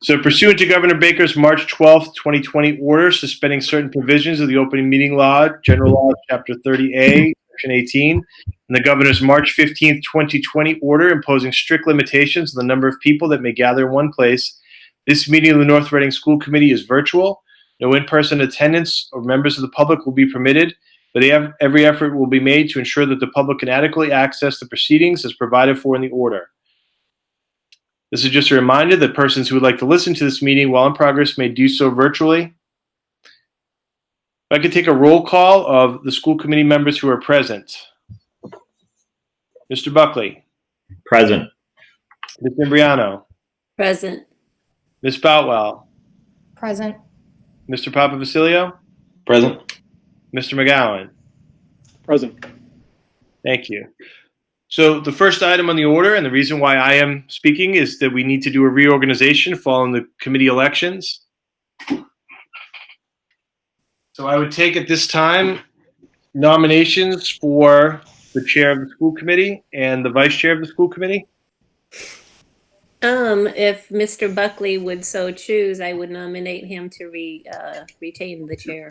So pursuant to Governor Baker's March 12th, 2020 order suspending certain provisions of the opening meeting law, General Law, Chapter 30A, Section 18, and the Governor's March 15th, 2020 order imposing strict limitations on the number of people that may gather in one place, this meeting of the North Reading School Committee is virtual. No in-person attendance or members of the public will be permitted, but every effort will be made to ensure that the public can adequately access the proceedings as provided for in the order. This is just a reminder that persons who would like to listen to this meeting while in progress may do so virtually. If I could take a roll call of the school committee members who are present. Mr. Buckley. Present. Ms. Imbriano. Present. Ms. Boutwell. Present. Mr. Papavasilio. Present. Mr. McGowan. Present. Thank you. So the first item on the order, and the reason why I am speaking, is that we need to do a reorganization following the committee elections. So I would take at this time nominations for the chair of the school committee and the vice chair of the school committee. If Mr. Buckley would so choose, I would nominate him to retain the chair.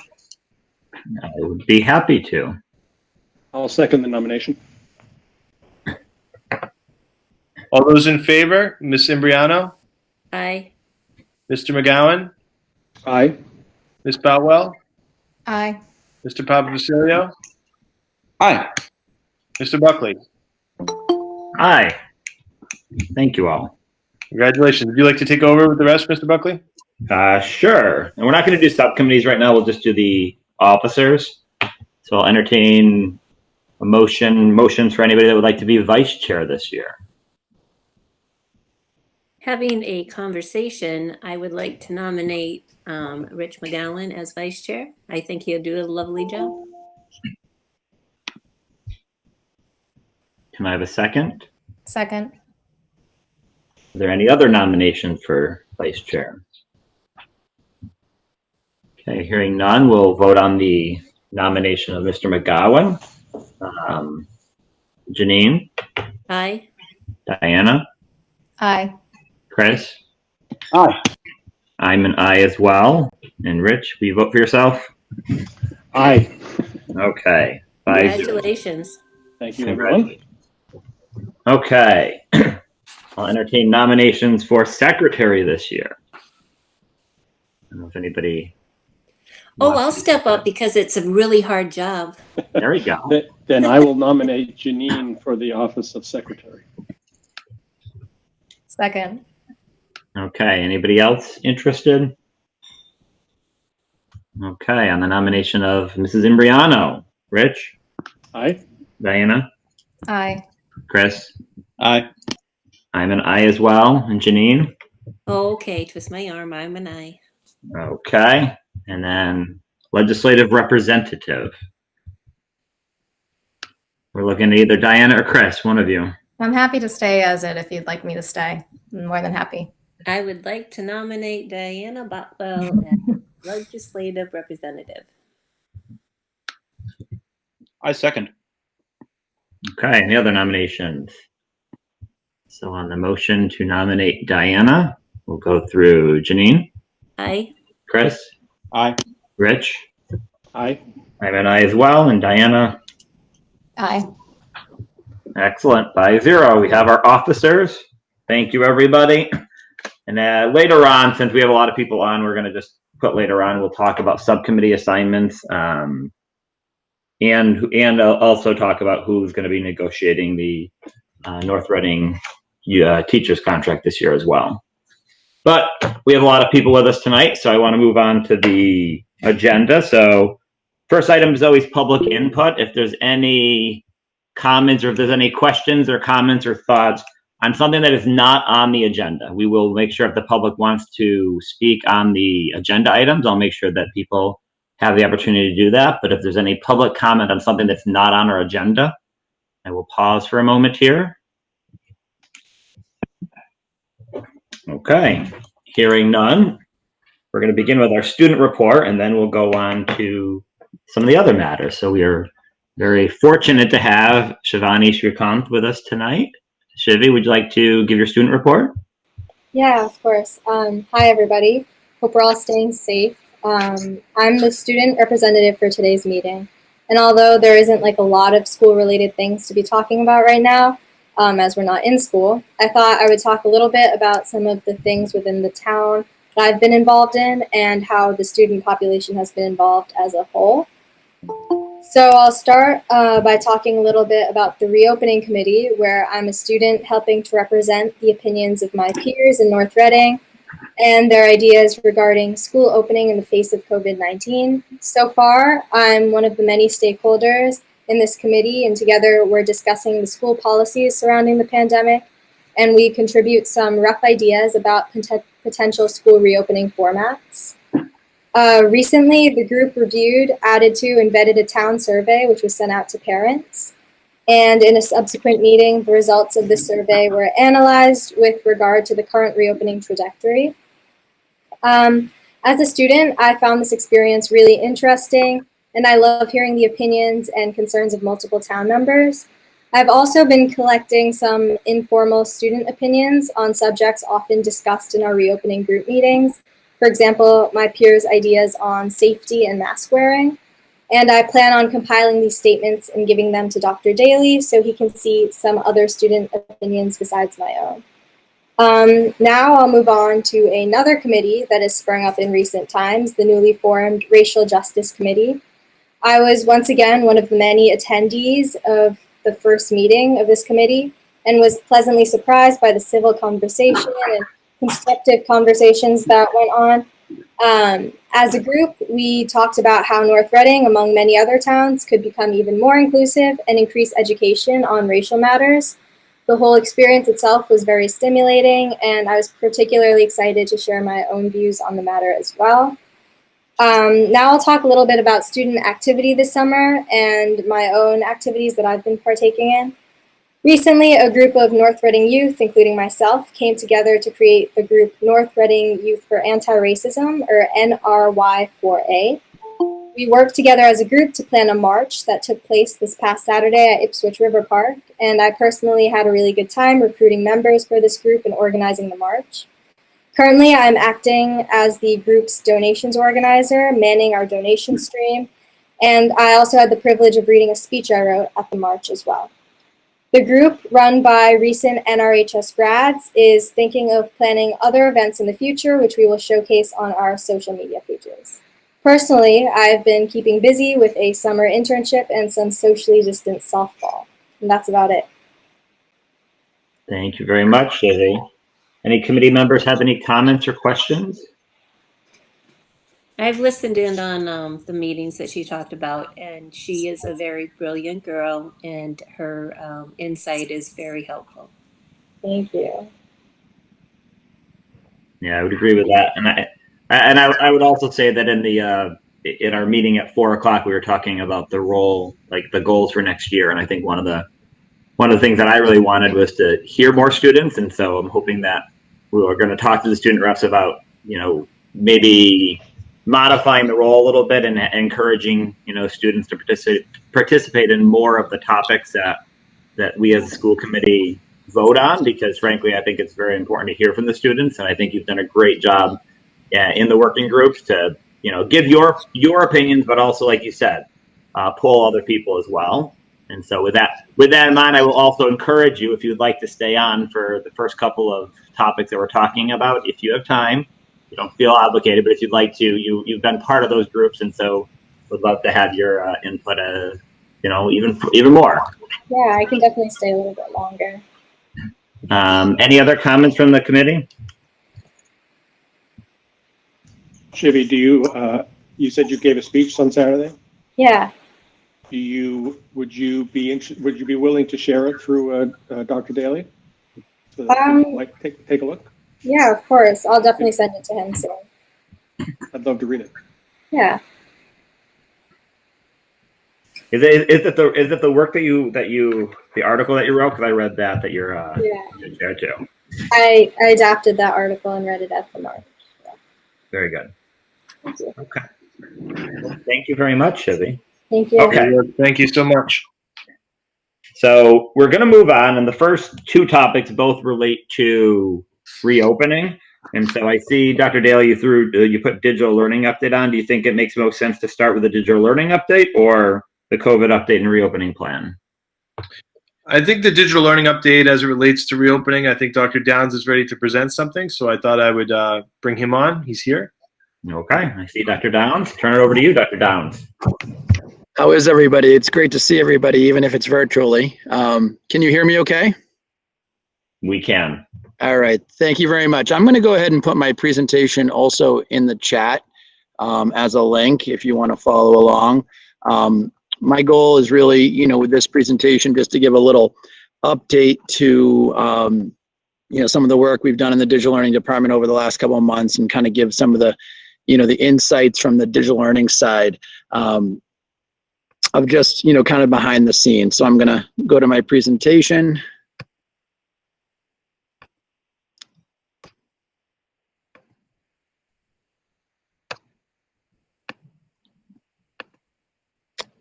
I would be happy to. I'll second the nomination. All those in favor, Ms. Imbriano, Aye. Mr. McGowan, Aye. Ms. Boutwell, Aye. Mr. Papavasilio, Aye. Mr. Buckley. Aye. Thank you all. Congratulations. Would you like to take over with the rest, Mr. Buckley? Sure. And we're not going to do subcommittees right now. We'll just do the officers. So I'll entertain motions for anybody that would like to be vice chair this year. Having a conversation, I would like to nominate Rich McGowan as vice chair. I think he'll do a lovely job. Can I have a second? Second. Are there any other nominations for vice chair? Okay, hearing none, we'll vote on the nomination of Mr. McGowan. Janine? Aye. Diana? Aye. Chris? Aye. I'm an aye as well. And Rich, will you vote for yourself? Aye. Okay. 5-0. Congratulations. Thank you, everyone. Okay. I'll entertain nominations for secretary this year. I don't know if anybody. Oh, I'll step up because it's a really hard job. There we go. Then I will nominate Janine for the office of secretary. Second. Okay. Anybody else interested? Okay. On the nomination of Mrs. Imbriano. Rich? Aye. Diana? Aye. Chris? Aye. I'm an aye as well. And Janine? Okay, twist my arm. I'm an aye. Okay. And then legislative representative. We're looking at either Diana or Chris, one of you. I'm happy to stay as it if you'd like me to stay. I'm more than happy. I would like to nominate Diana Botwell as legislative representative. I second. Okay, any other nominations? So on the motion to nominate Diana, we'll go through Janine, Aye. Chris, Aye. Rich, Aye. I'm an aye as well, and Diana. Aye. Excellent, 5-0. We have our officers. Thank you, everybody. And later on, since we have a lot of people on, we're going to just put later on, we'll talk about subcommittee assignments and also talk about who's going to be negotiating the North Reading teachers contract this year as well. But we have a lot of people with us tonight, so I want to move on to the agenda. So first item is always public input. If there's any comments or if there's any questions or comments or thoughts on something that is not on the agenda, we will make sure if the public wants to speak on the agenda items, I'll make sure that people have the opportunity to do that. But if there's any public comment on something that's not on our agenda, I will pause for a moment here. Okay, hearing none, we're going to begin with our student report, and then we'll go on to some of the other matters. So we are very fortunate to have Shivani Shrikant with us tonight. Shivi, would you like to give your student report? Yeah, of course. Hi, everybody. Hope we're all staying safe. I'm the student representative for today's meeting. And although there isn't like a lot of school-related things to be talking about right now, as we're not in school, I thought I would talk a little bit about some of the things within the town that I've been involved in and how the student population has been involved as a whole. So I'll start by talking a little bit about the reopening committee, where I'm a student helping to represent the opinions of my peers in North Reading and their ideas regarding school opening in the face of COVID-19. So far, I'm one of the many stakeholders in this committee, and together we're discussing the school policies surrounding the pandemic, and we contribute some rough ideas about potential school reopening formats. Recently, the group reviewed, added to, and vetted a town survey, which was sent out to parents. And in a subsequent meeting, the results of this survey were analyzed with regard to the current reopening trajectory. As a student, I found this experience really interesting, and I love hearing the opinions and concerns of multiple town members. I've also been collecting some informal student opinions on subjects often discussed in our reopening group meetings. For example, my peers' ideas on safety and mask wearing. And I plan on compiling these statements and giving them to Dr. Daly so he can see some other student opinions besides my own. Now I'll move on to another committee that has sprung up in recent times, the newly formed Racial Justice Committee. I was once again one of the many attendees of the first meeting of this committee and was pleasantly surprised by the civil conversation and constructive conversations that went on. As a group, we talked about how North Reading, among many other towns, could become even more inclusive and increase education on racial matters. The whole experience itself was very stimulating, and I was particularly excited to share my own views on the matter as well. Now I'll talk a little bit about student activity this summer and my own activities that I've been partaking in. Recently, a group of North Reading youth, including myself, came together to create the group North Reading Youth for Anti-Racism, or NRY4A. We worked together as a group to plan a march that took place this past Saturday at Ipswich River Park, and I personally had a really good time recruiting members for this group and organizing the march. Currently, I'm acting as the group's donations organizer, manning our donation stream, and I also had the privilege of reading a speech I wrote at the march as well. The group, run by recent NRHS grads, is thinking of planning other events in the future, which we will showcase on our social media pages. Personally, I've been keeping busy with a summer internship and some socially distanced softball, and that's about it. Thank you very much, Lizzie. Any committee members have any comments or questions? I've listened in on the meetings that she talked about, and she is a very brilliant girl, and her insight is very helpful. Thank you. Yeah, I would agree with that, and I would also say that in our meeting at 4 o'clock, we were talking about the role, like the goals for next year, and I think one of the things that I really wanted was to hear more students, and so I'm hoping that we are going to talk to the student reps about, maybe modifying the role a little bit and encouraging, students to participate in more of the topics that we as a school committee vote on, because frankly, I think it's very important to hear from the students. And I think you've done a great job in the working groups to, give your opinions, but also, like you said, pull other people as well. And so with that in mind, I will also encourage you, if you'd like to stay on for the first couple of topics that we're talking about, if you have time. You don't feel obligated, but if you'd like to, you've been part of those groups, and so would love to have your input, even more. Yeah, I can definitely stay a little bit longer. Any other comments from the committee? Shivi, you said you gave a speech on Saturday? Yeah. Would you be willing to share it through Dr. Daly? So that people might take a look? Yeah, of course. I'll definitely send it to him soon. I'd love to read it. Yeah. Is it the work the article that you wrote? Because I read that you're there too. I adapted that article and read it at the march. Yeah. Very good. Thank you. Okay. Well, thank you very much, Shivi. Thank you. Okay. Thank you so much. So we're going to move on, and the first two topics both relate to reopening. And so I see, Dr. Daly, you put digital learning update on. Do you think it makes most sense to start with the digital learning update or the COVID update and reopening plan? I think the digital learning update as it relates to reopening, I think Dr. Downs is ready to present something, so I thought I would bring him on. He's here. Okay, I see Dr. Downs. Turn it over to you, Dr. Downs. How is everybody? It's great to see everybody, even if it's virtually. Can you hear me okay? We can. All right, thank you very much. I'm going to go ahead and put my presentation also in the chat as a link if you want to follow along. My goal is really, with this presentation, just to give a little update to, some of the work we've done in the digital learning department over the last couple of months, and kind of give some of the, the insights from the digital learning side of just, kind of behind the scenes. So I'm going to go to my presentation.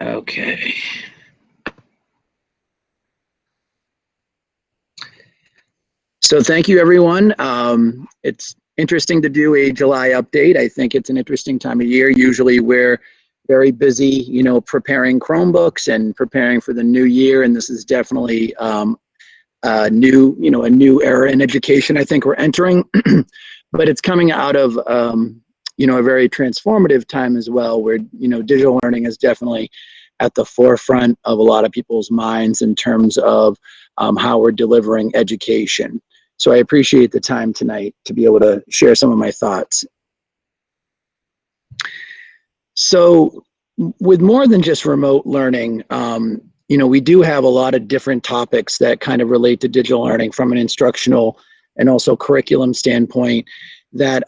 Okay. So thank you, everyone. It's interesting to do a July update. I think it's an interesting time of year. Usually we're very busy, preparing Chromebooks and preparing for the new year. And this is definitely a new era in education I think we're entering. But it's coming out of, a very transformative time as well, where, digital learning is definitely at the forefront of a lot of people's minds in terms of how we're delivering education. So I appreciate the time tonight to be able to share some of my thoughts. So with more than just remote learning, we do have a lot of different topics that kind of relate to digital learning from an instructional and also curriculum standpoint that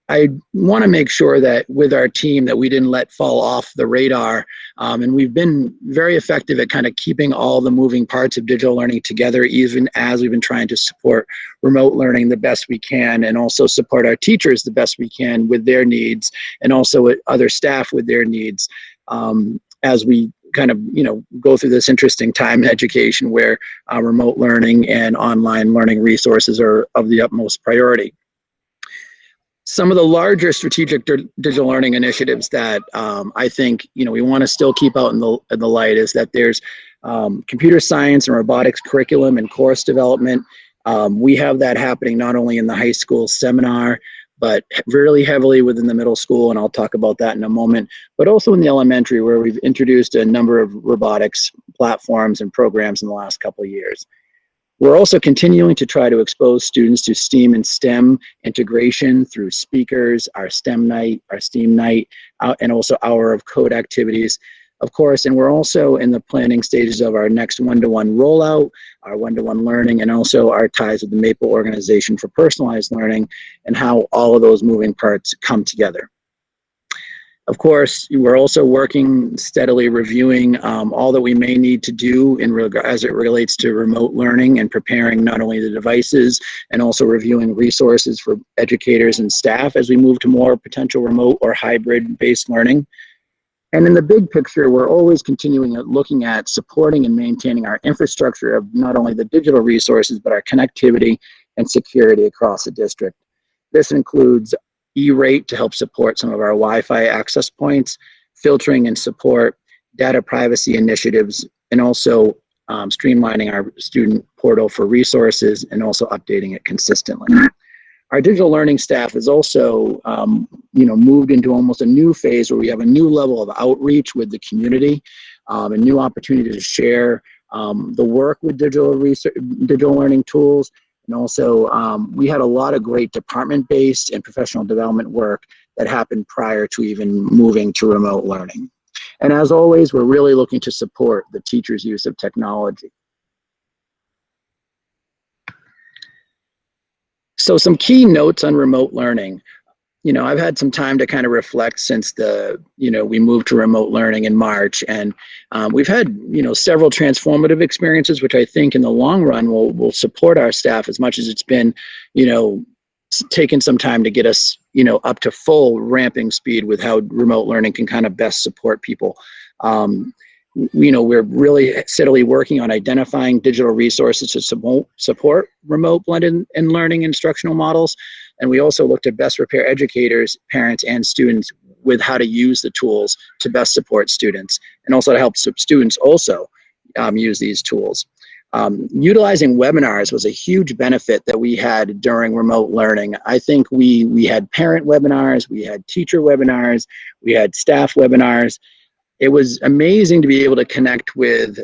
I want to make sure that with our team that we didn't let fall off the radar. And we've been very effective at kind of keeping all the moving parts of digital learning together, even as we've been trying to support remote learning the best we can, and also support our teachers the best we can with their needs, and also with other staff with their needs, as we kind of, go through this interesting time in education where remote learning and online learning resources are of the utmost priority. Some of the larger strategic digital learning initiatives that I think we want to still keep out in the light is that there's computer science and robotics curriculum and course development. We have that happening not only in the high school seminar, but really heavily within the middle school, and I'll talk about that in a moment, but also in the elementary, where we've introduced a number of robotics platforms and programs in the last couple of years. We're also continuing to try to expose students to STEAM and STEM integration through speakers, our STEM night, our STEAM night, and also Hour of Code activities, of course. And we're also in the planning stages of our next one-to-one rollout, our one-to-one learning, and also our ties with the Maple Organization for Personalized Learning, and how all of those moving parts come together. Of course, we're also working steadily, reviewing all that we may need to do as it relates to remote learning, and preparing not only the devices, and also reviewing resources for educators and staff as we move to more potential remote or hybrid-based learning. And in the big picture, we're always continuing at looking at supporting and maintaining our infrastructure of not only the digital resources, but our connectivity and security across the district. This includes E-rate to help support some of our Wi-Fi access points, filtering and support, data privacy initiatives, and also streamlining our student portal for resources, and also updating it consistently. Our digital learning staff is also moved into almost a new phase where we have a new level of outreach with the community, a new opportunity to share the work with digital learning tools. And also, we had a lot of great department-based and professional development work that happened prior to even moving to remote learning. And as always, we're really looking to support the teachers' use of technology. So some key notes on remote learning. I've had some time to kind of reflect since we moved to remote learning in March, and we've had, several transformative experiences, which I think in the long run will support our staff as much as it's been, taken some time to get us, up to full ramping speed with how remote learning can kind of best support people. we're really steadily working on identifying digital resources to support remote blended and learning instructional models. And we also look to best prepare educators, parents, and students with how to use the tools to best support students, and also to help students also use these tools. Utilizing webinars was a huge benefit that we had during remote learning. I think we had parent webinars, we had teacher webinars, we had staff webinars. It was amazing to be able to connect with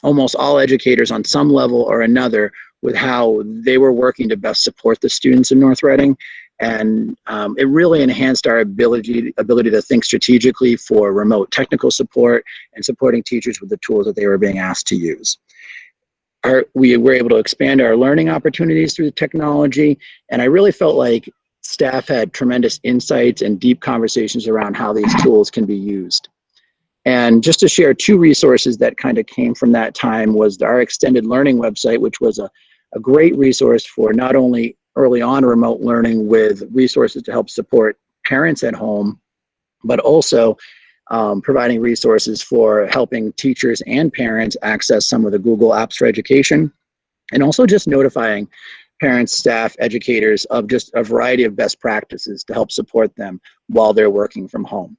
almost all educators on some level or another with how they were working to best support the students in North Reading. And it really enhanced our ability to think strategically for remote technical support and supporting teachers with the tools that they were being asked to use. We were able to expand our learning opportunities through the technology, and I really felt like staff had tremendous insights and deep conversations around how these tools can be used. And just to share two resources that kind of came from that time was our extended learning website, which was a great resource for not only early on remote learning with resources to help support parents at home, but also providing resources for helping teachers and parents access some of the Google Apps for Education, and also just notifying parents, staff, educators of just a variety of best practices to help support them while they're working from home.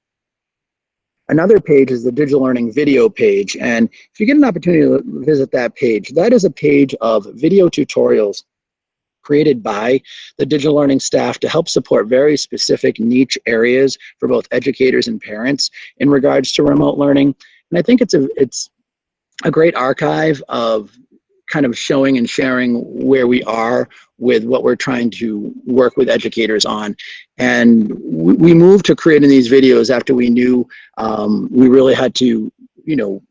Another page is the digital learning video page, and if you get an opportunity to visit that page, that is a page of video tutorials created by the digital learning staff to help support very specific niche areas for both educators and parents in regards to remote learning. And I think it's a great archive of kind of showing and sharing where we are with what we're trying to work with educators on. And we moved to creating these videos after we knew we really had to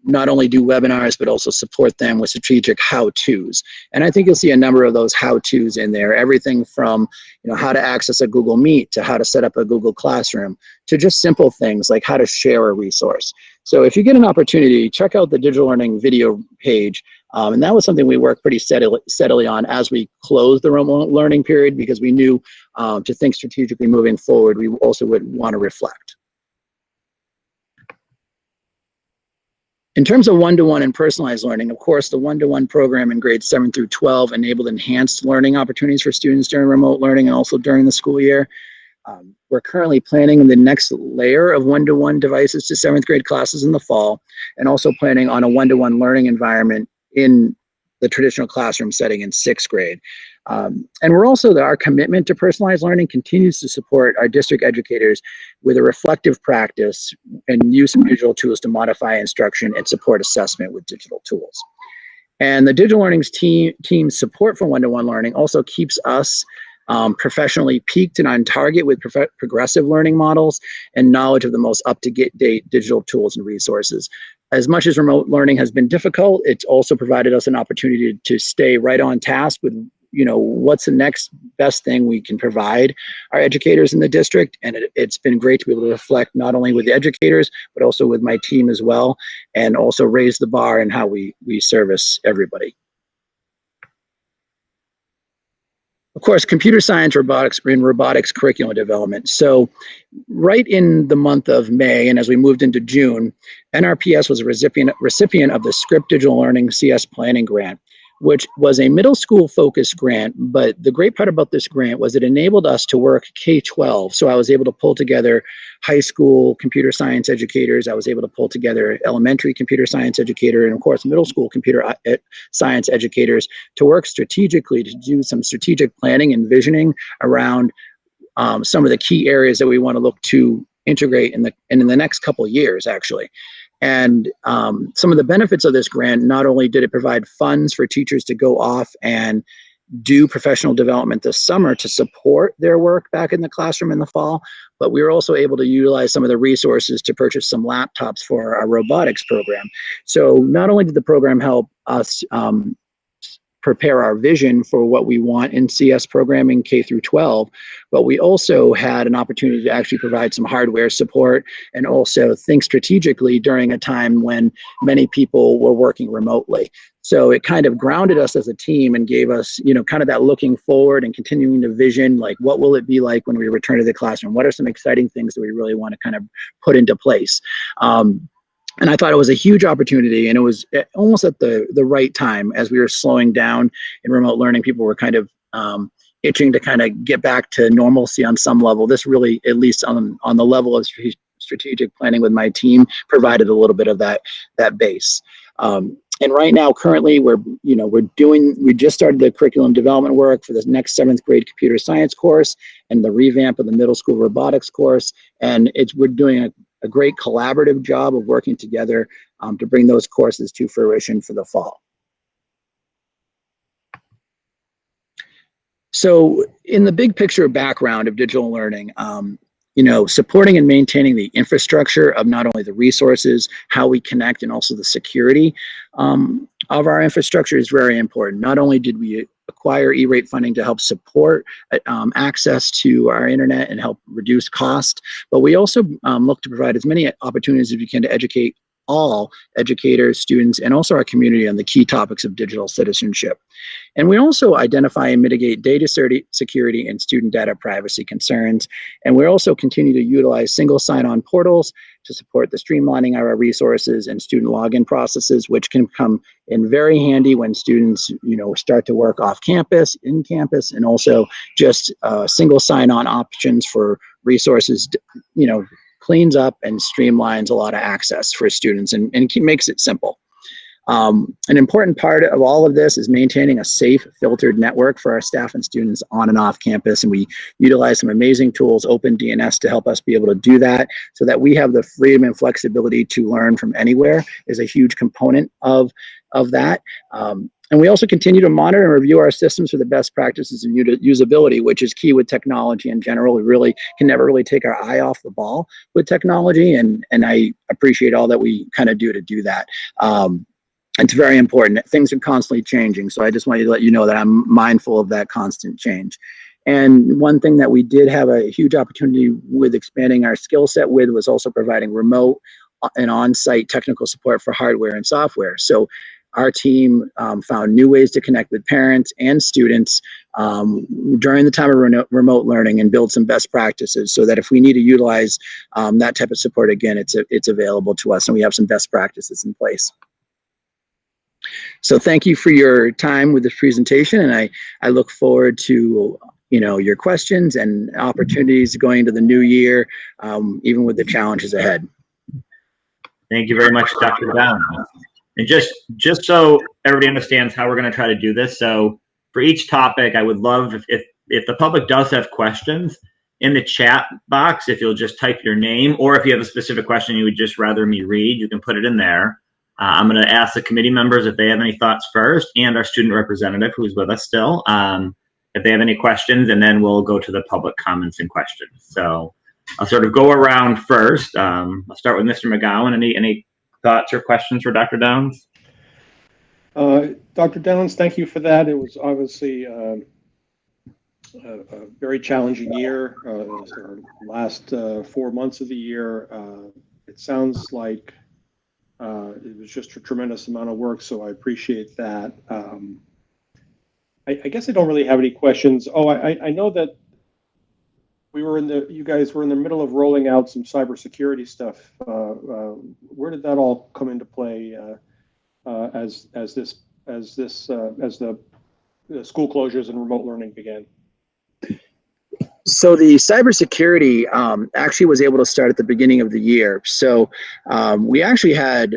not only do webinars, but also support them with strategic how-tos. And I think you'll see a number of those how-tos in there, everything from how to access a Google Meet, to how to set up a Google Classroom, to just simple things like how to share a resource. So if you get an opportunity, check out the digital learning video page. And that was something we worked pretty steadily on as we closed the remote learning period, because we knew to think strategically moving forward, we also would want to reflect. In terms of one-to-one and personalized learning, of course, the one-to-one program in grades 7 through 12 enabled enhanced learning opportunities for students during remote learning and also during the school year. We're currently planning the next layer of one-to-one devices to 7th grade classes in the fall, and also planning on a one-to-one learning environment in the traditional classroom setting in 6th grade. And we're also, our commitment to personalized learning continues to support our district educators with a reflective practice and use of digital tools to modify instruction and support assessment with digital tools. And the digital learning's team's support for one-to-one learning also keeps us professionally peaked and on target with progressive learning models and knowledge of the most up-to-date digital tools and resources. As much as remote learning has been difficult, it's also provided us an opportunity to stay right on task with what's the next best thing we can provide our educators in the district. And it's been great to be able to reflect not only with the educators, but also with my team as well, and also raise the bar in how we service everybody. Of course, computer science, robotics curriculum development. So right in the month of May, and as we moved into June, NRPS was a recipient of the Script Digital Learning CS Planning Grant, which was a middle school focused grant. But the great part about this grant was it enabled us to work K-12. So I was able to pull together high school computer science educators. I was able to pull together elementary computer science educator, and of course, middle school computer science educators to work strategically to do some strategic planning and visioning around some of the key areas that we want to look to integrate in the next couple of years, actually. And some of the benefits of this grant, not only did it provide funds for teachers to go off and do professional development this summer to support their work back in the classroom in the fall, but we were also able to utilize some of the resources to purchase some laptops for our robotics program. So not only did the program help us prepare our vision for what we want in CS programming K through 12, but we also had an opportunity to actually provide some hardware support and also think strategically during a time when many people were working remotely. So it kind of grounded us as a team and gave us, kind of that looking forward and continuing to vision, like, what will it be like when we return to the classroom? What are some exciting things that we really want to kind of put into place? And I thought it was a huge opportunity, and it was almost at the right time as we were slowing down in remote learning. People were kind of itching to kind of get back to normalcy on some level. This really, at least on the level of strategic planning with my team, provided a little bit of that base. And right now, currently, we just started the curriculum development work for this next 7th grade computer science course and the revamp of the middle school robotics course. And we're doing a great collaborative job of working together to bring those courses to fruition for the fall. So in the big picture background of digital learning, supporting and maintaining the infrastructure of not only the resources, how we connect, and also the security of our infrastructure is very important. Not only did we acquire E-rate funding to help support access to our internet and help reduce cost, but we also look to provide as many opportunities as we can to educate all educators, students, and also our community on the key topics of digital citizenship. And we also identify and mitigate data security and student data privacy concerns. And we also continue to utilize single sign-on portals to support the streamlining of our resources and student login processes, which can come in very handy when students, start to work off campus, in campus, and also just single sign-on options for resources, cleans up and streamlines a lot of access for students and makes it simple. An important part of all of this is maintaining a safe, filtered network for our staff and students on and off campus. And we utilize some amazing tools, OpenDNS, to help us be able to do that so that we have the freedom and flexibility to learn from anywhere is a huge component of that. And we also continue to monitor and review our systems for the best practices and usability, which is key with technology in general. We really can never really take our eye off the ball with technology. And I appreciate all that we kind of do that. It's very important. Things are constantly changing. So I just wanted to let you know that I'm mindful of that constant change. And one thing that we did have a huge opportunity with expanding our skill set with was also providing remote and on-site technical support for hardware and software. So our team found new ways to connect with parents and students during the time of remote learning and build some best practices so that if we need to utilize that type of support again, it's available to us and we have some best practices in place. So thank you for your time with this presentation, and I look forward to your questions and opportunities going into the new year, even with the challenges ahead. Thank you very much, Dr. Brown. And just so everybody understands how we're going to try to do this, so for each topic, I would love if the public does have questions in the chat box, if you'll just type your name, or if you have a specific question you would just rather me read, you can put it in there. I'm going to ask the committee members if they have any thoughts first, and our student representative who's with us still, if they have any questions, and then we'll go to the public comments and questions. So I'll sort of go around first. I'll start with Mr. McGowan. Any thoughts or questions for Dr. Downs? Dr. Downs, thank you for that. It was obviously a very challenging year. Our last 4 months of the year, it sounds like it was just a tremendous amount of work, so I appreciate that. I guess I don't really have any questions. Oh, I know that you guys were in the middle of rolling out some cybersecurity stuff. Where did that all come into play as the school closures and remote learning began? So the cybersecurity actually was able to start at the beginning of the year. So we actually had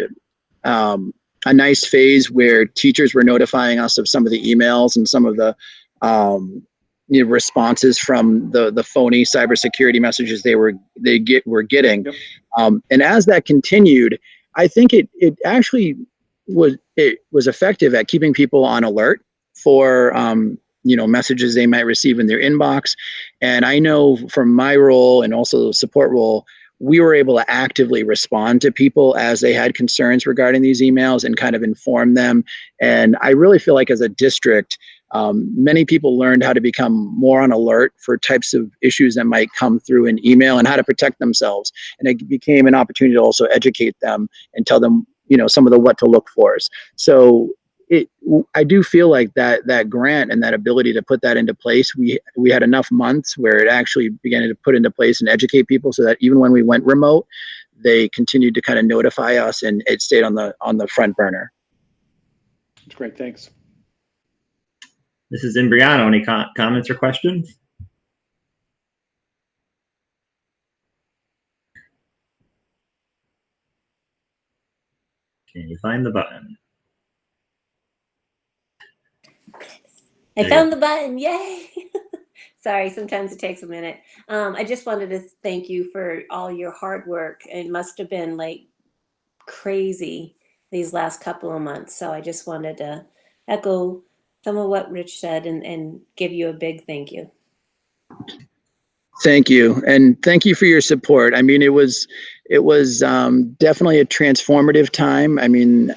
a nice phase where teachers were notifying us of some of the emails and some of the responses from the phony cybersecurity messages they were getting. Yep. And as that continued, I think it actually was effective at keeping people on alert for messages they might receive in their inbox. And I know from my role and also the support role, we were able to actively respond to people as they had concerns regarding these emails and kind of inform them. And I really feel like as a district, many people learned how to become more on alert for types of issues that might come through an email and how to protect themselves. And it became an opportunity to also educate them and tell them, some of the what to look for. So I do feel like that grant and that ability to put that into place, we had enough months where it actually began to put into place and educate people so that even when we went remote, they continued to kind of notify us, and it stayed on the front burner. That's great. Thanks. Mrs. Imbriano, any comments or questions? Can you find the button? I found the button. Yay. Sorry, sometimes it takes a minute. I just wanted to thank you for all your hard work. It must have been like crazy these last couple of months. So I just wanted to echo some of what Rich said and give you a big thank you. Thank you, and thank you for your support. I mean, it was definitely a transformative time. I mean,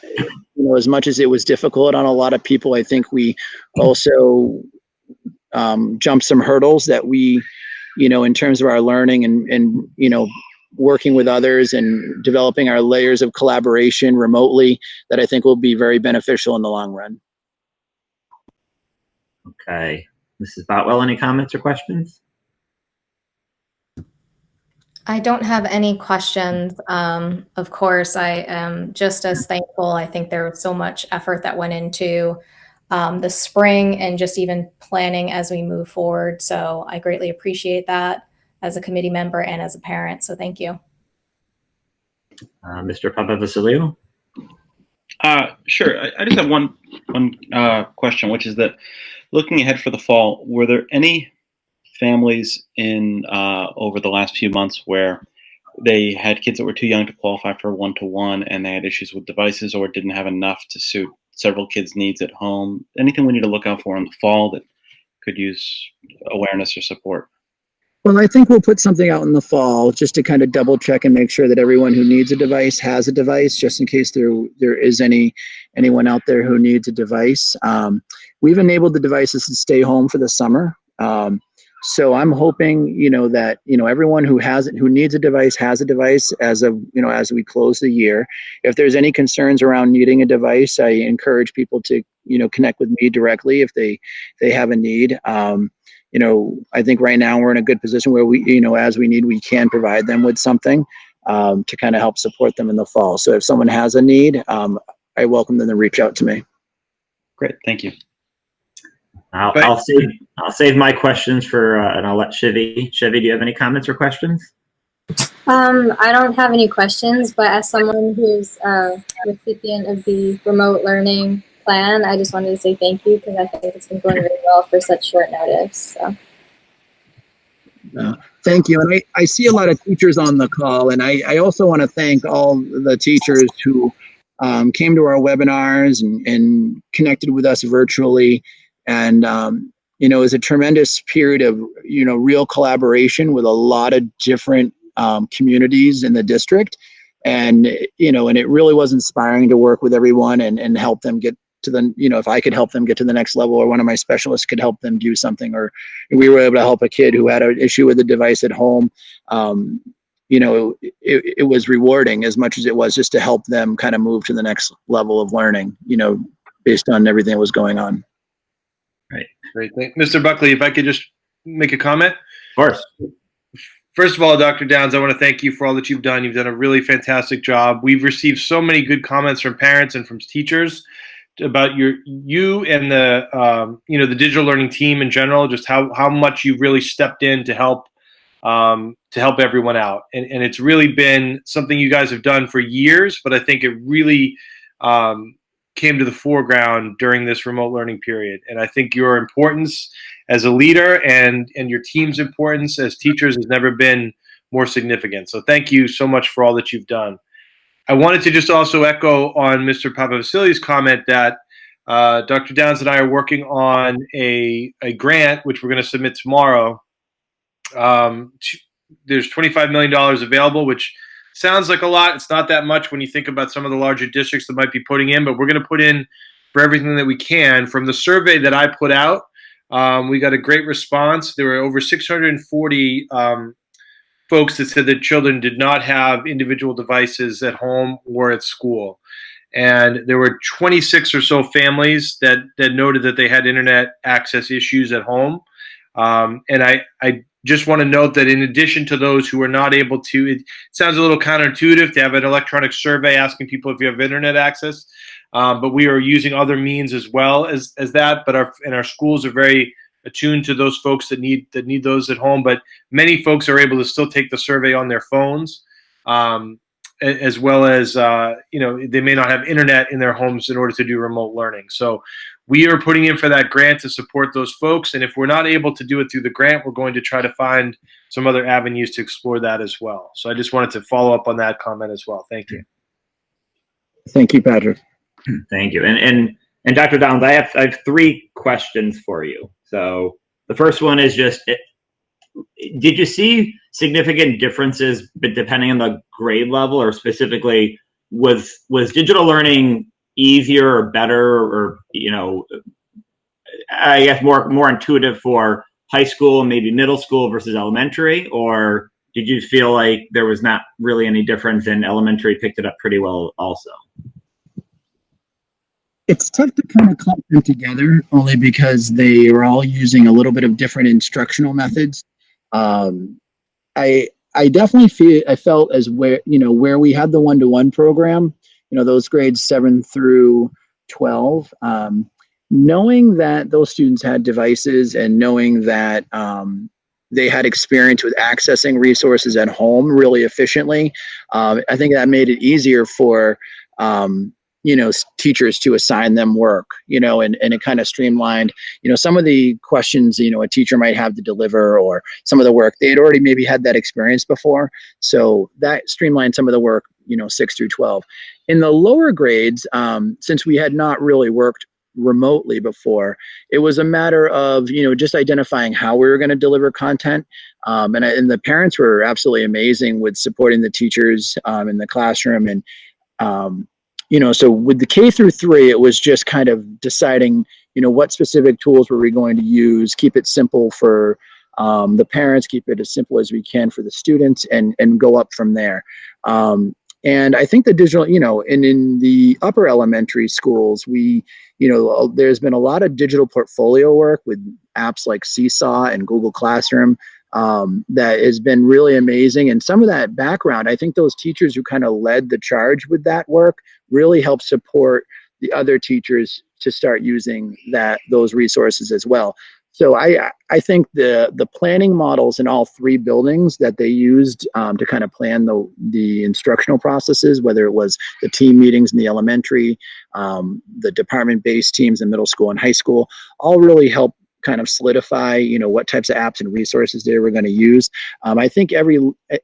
as much as it was difficult on a lot of people, I think we also jumped some hurdles that we, in terms of our learning and working with others and developing our layers of collaboration remotely, that I think will be very beneficial in the long run. Okay, Mrs. Botwell, any comments or questions? I don't have any questions. Of course, I am just as thankful. I think there was so much effort that went into the spring and just even planning as we move forward. So I greatly appreciate that as a committee member and as a parent. So thank you. Mr. Papavassiliou? Sure. I just have one question, which is that looking ahead for the fall, were there any families in over the last few months where they had kids that were too young to qualify for one-to-one and they had issues with devices or didn't have enough to suit several kids' needs at home? Anything we need to look out for in the fall that could use awareness or support? Well, I think we'll put something out in the fall just to kind of double check and make sure that everyone who needs a device has a device, just in case there is anyone out there who needs a device. We've enabled the devices to stay home for the summer. So I'm hoping, that, everyone who needs a device has a device as we close the year. If there's any concerns around needing a device, I encourage people to, connect with me directly if they have a need. I think right now we're in a good position where we, as we need, we can provide them with something to kind of help support them in the fall. So if someone has a need, I welcome them to reach out to me. Great, thank you. I'll save my questions for, and I'll let Shivy. Shivy, do you have any comments or questions? I don't have any questions, but as someone who's a recipient of the remote learning plan, I just wanted to say thank you because I think it's been going really well for such short notice. So. Thank you. And I see a lot of teachers on the call, and I also want to thank all the teachers who came to our webinars and connected with us virtually. And, it was a tremendous period of, real collaboration with a lot of different communities in the district. And, and it really was inspiring to work with everyone and help them get to the, if I could help them get to the next level, or one of my specialists could help them do something, or we were able to help a kid who had an issue with a device at home. It was rewarding as much as it was just to help them kind of move to the next level of learning, based on everything that was going on. Right. Great. Mr. Buckley, if I could just make a comment. Of course. First of all, Dr. Downs, I want to thank you for all that you've done. You've done a really fantastic job. We've received so many good comments from parents and from teachers about you and the the digital learning team in general, just how much you've really stepped in to help everyone out. And it's really been something you guys have done for years, but I think it really came to the foreground during this remote learning period. And I think your importance as a leader and your team's importance as teachers has never been more significant. So thank you so much for all that you've done. I wanted to just also echo on Mr. Papavassiliou's comment that Dr. Downs and I are working on a grant, which we're going to submit tomorrow. There's $25 million available, which sounds like a lot. It's not that much when you think about some of the larger districts that might be putting in, but we're going to put in for everything that we can. From the survey that I put out, we got a great response. There were over 640 folks that said that children did not have individual devices at home or at school. And there were 26 or so families that noted that they had internet access issues at home. And I just want to note that in addition to those who are not able to, it sounds a little counterintuitive to have an electronic survey asking people if you have internet access, but we are using other means as well as that. But our schools are very attuned to those folks that need those at home. But many folks are able to still take the survey on their phones, as well as they may not have internet in their homes in order to do remote learning. So we are putting in for that grant to support those folks. And if we're not able to do it through the grant, we're going to try to find some other avenues to explore that as well. So I just wanted to follow up on that comment as well. Thank you. Thank you, Patrick. Thank you. And Dr. Downs, I have 3 questions for you. So the first one is just, did you see significant differences depending on the grade level, or specifically was digital learning easier or better, or I guess more intuitive for high school, maybe middle school versus elementary? Or did you feel like there was not really any difference and elementary picked it up pretty well also? It's tough to kind of clump them together, only because they are all using a little bit of different instructional methods. I definitely felt as where we had the one-to-one program, those grades 7 through 12, knowing that those students had devices and knowing that they had experience with accessing resources at home really efficiently, I think that made it easier for teachers to assign them work, and it kind of streamlined, some of the questions, a teacher might have to deliver, or some of the work, they had already maybe had that experience before. So that streamlined some of the work, 6 through 12. In the lower grades, since we had not really worked remotely before, it was a matter of, just identifying how we were going to deliver content. And the parents were absolutely amazing with supporting the teachers in the classroom. And, so with the K through 3, it was just kind of deciding, what specific tools were we going to use, keep it simple for the parents, keep it as simple as we can for the students, and go up from there. And I think the digital, and in the upper elementary schools, there's been a lot of digital portfolio work with apps like Seesaw and Google Classroom that has been really amazing. And some of that background, I think those teachers who kind of led the charge with that work really helped support the other teachers to start using those resources as well. So I think the planning models in all 3 buildings that they used to kind of plan the instructional processes, whether it was the team meetings in the elementary, the department-based teams in middle school and high school, all really helped kind of solidify, what types of apps and resources they were going to use. I think every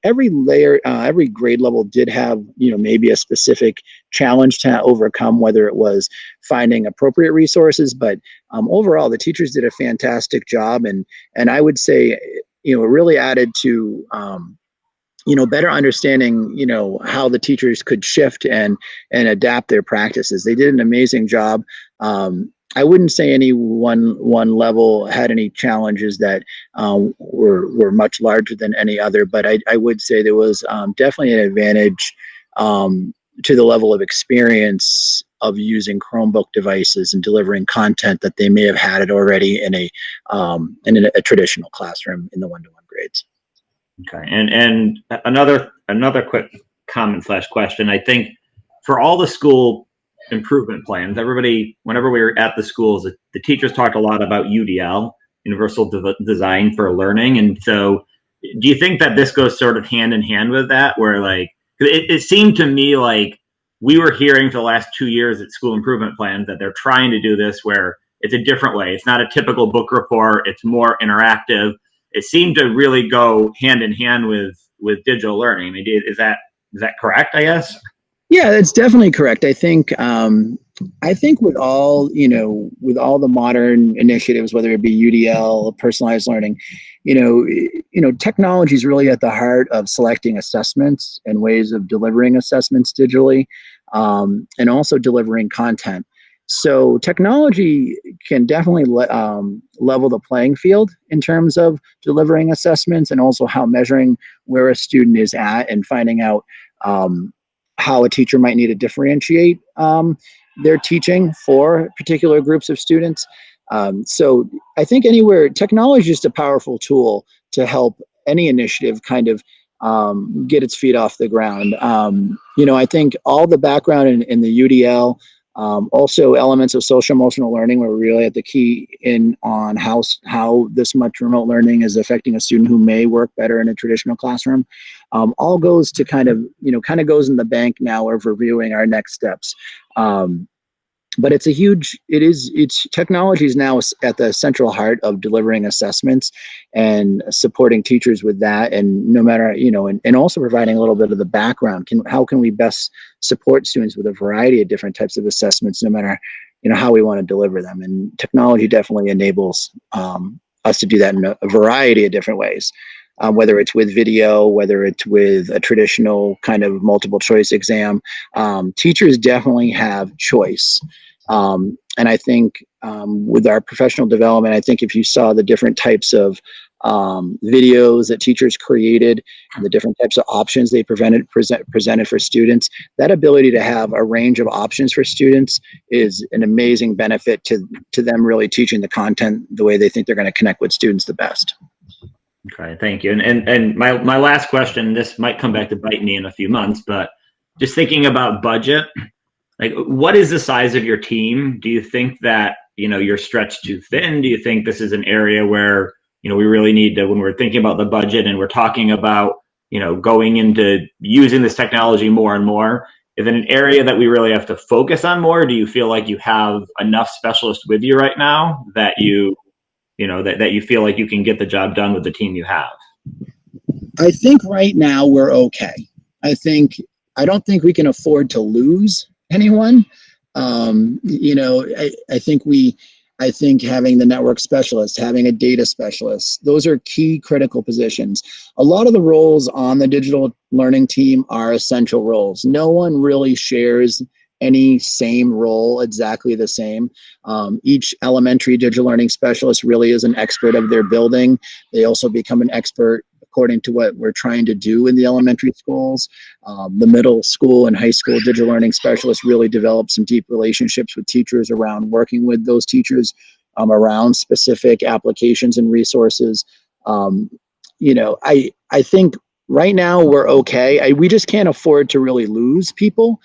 layer, every grade level did have, maybe a specific challenge to overcome, whether it was finding appropriate resources, but overall, the teachers did a fantastic job. And I would say, it really added to, better understanding, how the teachers could shift and adapt their practices. They did an amazing job. I wouldn't say any one level had any challenges that were much larger than any other, but I would say there was definitely an advantage to the level of experience of using Chromebook devices and delivering content that they may have had it already in a traditional classroom in the one-to-one grades. Okay, and another quick comment / question. I think for all the school improvement plans, whenever we were at the schools, the teachers talked a lot about UDL, Universal Design for Learning. And so do you think that this goes sort of hand in hand with that, where it seemed to me like we were hearing for the last 2 years at school improvement plans that they're trying to do this where it's a different way. It's not a typical book report. It's more interactive. It seemed to really go hand in hand with digital learning. I mean, is that correct, I guess? Yeah, that's definitely correct. I think with all the modern initiatives, whether it be UDL, personalized learning, technology is really at the heart of selecting assessments and ways of delivering assessments digitally, and also delivering content. So technology can definitely level the playing field in terms of delivering assessments, and also how measuring where a student is at and finding out how a teacher might need to differentiate their teaching for particular groups of students. So I think anywhere, technology is just a powerful tool to help any initiative kind of get its feet off the ground. I think all the background in the UDL, also elements of social emotional learning, where we really have to key in on how this much remote learning is affecting a student who may work better in a traditional classroom, all goes to kind of goes in the bank now of reviewing our next steps. But it's technology is now at the central heart of delivering assessments and supporting teachers with that. And no matter, and also providing a little bit of the background, how can we best support students with a variety of different types of assessments, no matter, how we want to deliver them. And technology definitely enables us to do that in a variety of different ways. Whether it's with video, whether it's with a traditional kind of multiple choice exam, teachers definitely have choice. And I think with our professional development, I think if you saw the different types of videos that teachers created and the different types of options they presented for students, that ability to have a range of options for students is an amazing benefit to them really teaching the content the way they think they're going to connect with students the best. Okay, thank you. And my last question, this might come back to bite me in a few months, but just thinking about budget, like what is the size of your team? Do you think that, you're stretched too thin? Do you think this is an area where, we really need to, when we're thinking about the budget and we're talking about, going into using this technology more and more, is it an area that we really have to focus on more? Or do you feel like you have enough specialists with you right now that that you feel like you can get the job done with the team you have? I think right now we're okay. I don't think we can afford to lose anyone. I think having the network specialist, having a data specialist, those are key critical positions. A lot of the roles on the digital learning team are essential roles. No one really shares any same role exactly the same. Each elementary digital learning specialist really is an expert of their building. They also become an expert according to what we're trying to do in the elementary schools. The middle school and high school digital learning specialists really develop some deep relationships with teachers around working with those teachers around specific applications and resources. I think right now we're okay. We just can't afford to really lose people.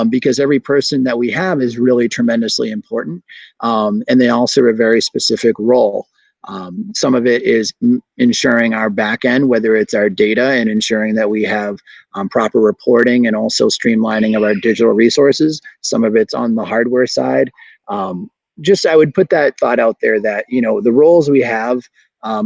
Because every person that we have is really tremendously important, and they all serve a very specific role. Some of it is ensuring our back end, whether it's our data and ensuring that we have proper reporting and also streamlining of our digital resources. Some of it's on the hardware side. I would put that thought out there that, the roles we have,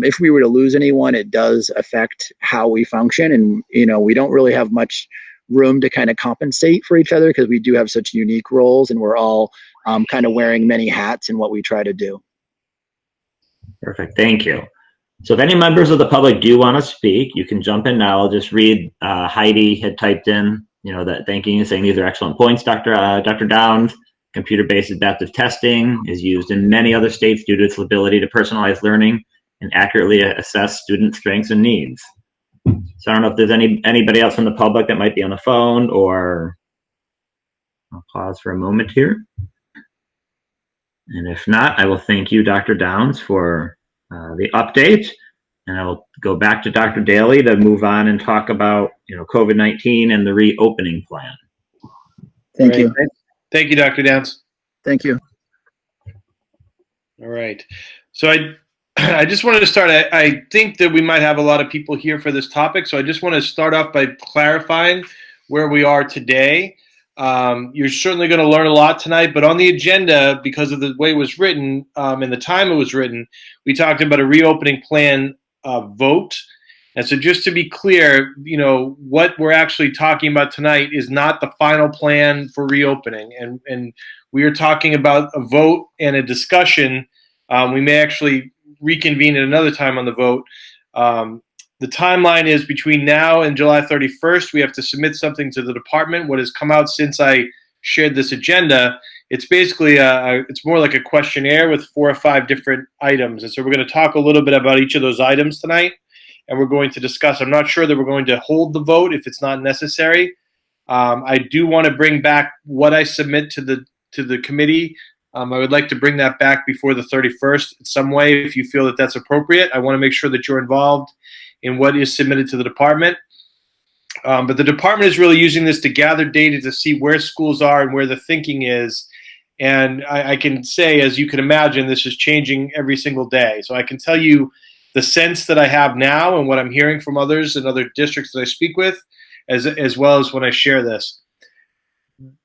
if we were to lose anyone, it does affect how we function. And, we don't really have much room to kind of compensate for each other because we do have such unique roles and we're all kind of wearing many hats in what we try to do. Perfect. Thank you. So if any members of the public do want to speak, you can jump in now. I'll just read. Heidi had typed in, that thanking you, saying these are excellent points, Dr. Downs. Computer-based adaptive testing is used in many other states due to its ability to personalize learning and accurately assess student strengths and needs. So I don't know if there's anybody else from the public that might be on the phone, or I'll pause for a moment here. And if not, I will thank you, Dr. Downs, for the update. And I will go back to Dr. Daly to move on and talk about, COVID-19 and the reopening plan. Thank you. Thank you, Dr. Downs. Thank you. All right. So I just wanted to start. I think that we might have a lot of people here for this topic. So I just want to start off by clarifying where we are today. You're certainly going to learn a lot tonight, but on the agenda, because of the way it was written and the time it was written, we talked about a reopening plan vote. And so just to be clear, what we're actually talking about tonight is not the final plan for reopening. And we are talking about a vote and a discussion. We may actually reconvene at another time on the vote. The timeline is between now and July 31st. We have to submit something to the department. What has come out since I shared this agenda, it's basically it's more like a questionnaire with 4 or 5 different items. And so we're going to talk a little bit about each of those items tonight, and we're going to discuss. I'm not sure that we're going to hold the vote if it's not necessary. I do want to bring back what I submit to the committee I would like to bring that back before the 31st in some way if you feel that that's appropriate. I want to make sure that you're involved in what is submitted to the department. But the department is really using this to gather data to see where schools are and where the thinking is. And I can say, as you can imagine, this is changing every single day. So I can tell you the sense that I have now and what I'm hearing from others in other districts that I speak with, as well as when I share this.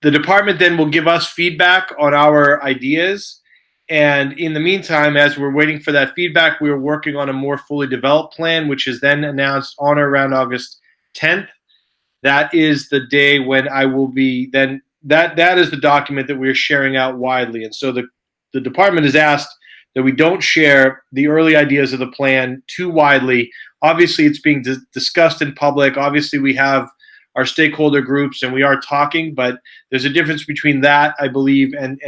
The department then will give us feedback on our ideas. And in the meantime, as we're waiting for that feedback, we are working on a more fully developed plan, which is then announced on or around August 10th. That is the day when I will be then, that is the document that we're sharing out widely. And so the department has asked that we don't share the early ideas of the plan too widely. Obviously, it's being discussed in public. Obviously, we have our stakeholder groups and we are talking, but there's a difference between that, I believe, and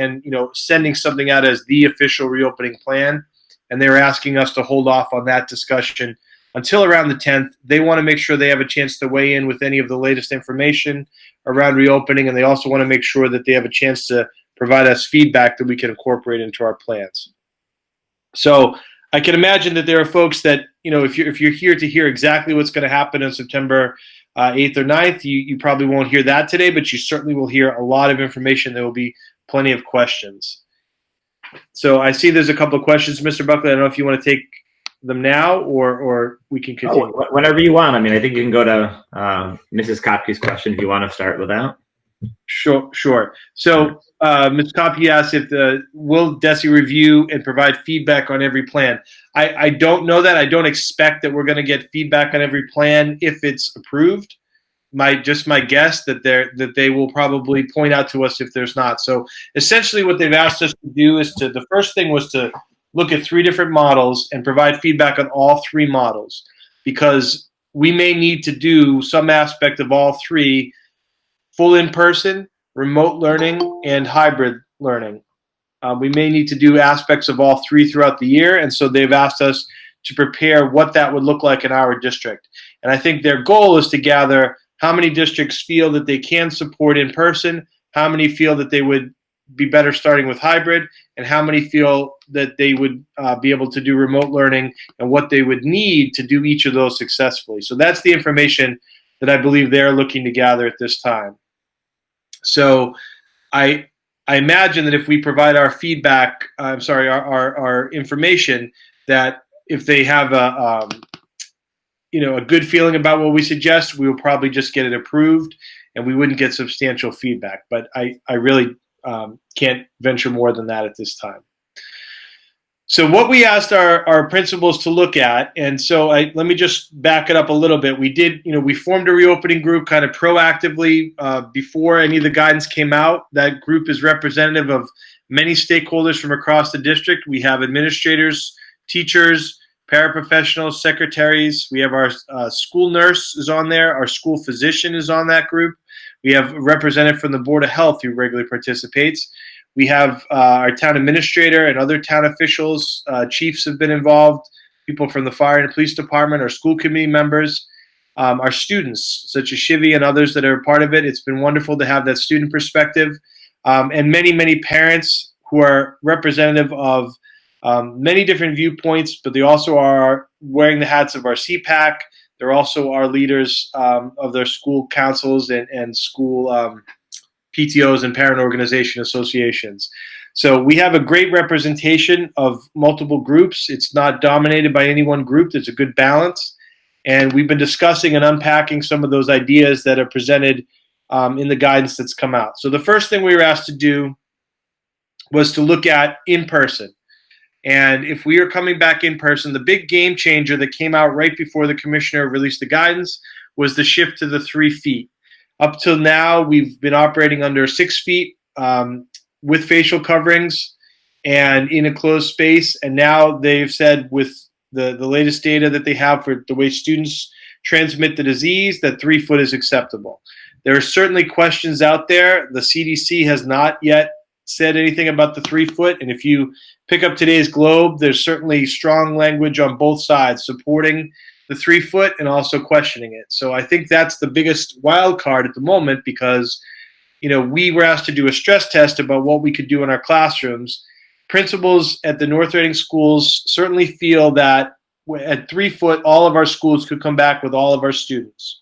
sending something out as the official reopening plan. And they're asking us to hold off on that discussion until around the 10th. They want to make sure they have a chance to weigh in with any of the latest information around reopening, and they also want to make sure that they have a chance to provide us feedback that we can incorporate into our plans. So I can imagine that there are folks that, if you're here to hear exactly what's going to happen on September 8th or 9th, you probably won't hear that today, but you certainly will hear a lot of information. There will be plenty of questions. So I see there's a couple of questions, Mr. Buckley. I don't know if you want to take them now or we can continue. Oh, whenever you want. I mean, I think you can go to Mrs. Kopke's question if you want to start with that. Sure. So Ms. Kopke asked will DESE review and provide feedback on every plan? I don't know that. I don't expect that we're going to get feedback on every plan if it's approved. My guess that they will probably point out to us if there's not. So essentially what they've asked us to do is the first thing was to look at 3 different models and provide feedback on all 3 models, because we may need to do some aspect of all 3: full in-person, remote learning, and hybrid learning. We may need to do aspects of all 3 throughout the year, and so they've asked us to prepare what that would look like in our district. And I think their goal is to gather how many districts feel that they can support in person, how many feel that they would be better starting with hybrid, and how many feel that they would be able to do remote learning, and what they would need to do each of those successfully. So that's the information that I believe they're looking to gather at this time. So I imagine that if we provide our feedback, our information, that if they have a good feeling about what we suggest, we will probably just get it approved and we wouldn't get substantial feedback. But I really can't venture more than that at this time. So what we asked our principals to look at, and so let me just back it up a little bit. We formed a reopening group kind of proactively before any of the guidance came out. That group is representative of many stakeholders from across the district. We have administrators, teachers, paraprofessionals, secretaries. We have our school nurse is on there. Our school physician is on that group. We have a representative from the Board of Health who regularly participates. We have our town administrator and other town officials. Chiefs have been involved, people from the fire and police department, our school committee members, our students, such as Shivi and others that are a part of it. It's been wonderful to have that student perspective, and many, many parents who are representative of many different viewpoints, but they also are wearing the hats of our CPAC. They're also our leaders of their school councils and school PTOs and parent organization associations. So we have a great representation of multiple groups. It's not dominated by any one group. There's a good balance. And we've been discussing and unpacking some of those ideas that are presented in the guidance that's come out. So the first thing we were asked to do was to look at in person. And if we are coming back in person, the big game changer that came out right before the commissioner released the guidance was the shift to the 3 feet. Up till now, we've been operating under 6 feet with facial coverings and in a closed space. And now they've said with the latest data that they have for the way students transmit the disease, that 3 foot is acceptable. There are certainly questions out there. The CDC has not yet said anything about the 3 foot. And if you pick up today's Globe, there's certainly strong language on both sides supporting the 3 foot and also questioning it. So I think that's the biggest wild card at the moment, because we were asked to do a stress test about what we could do in our classrooms. Principals at the North Reading schools certainly feel that at 3 foot, all of our schools could come back with all of our students.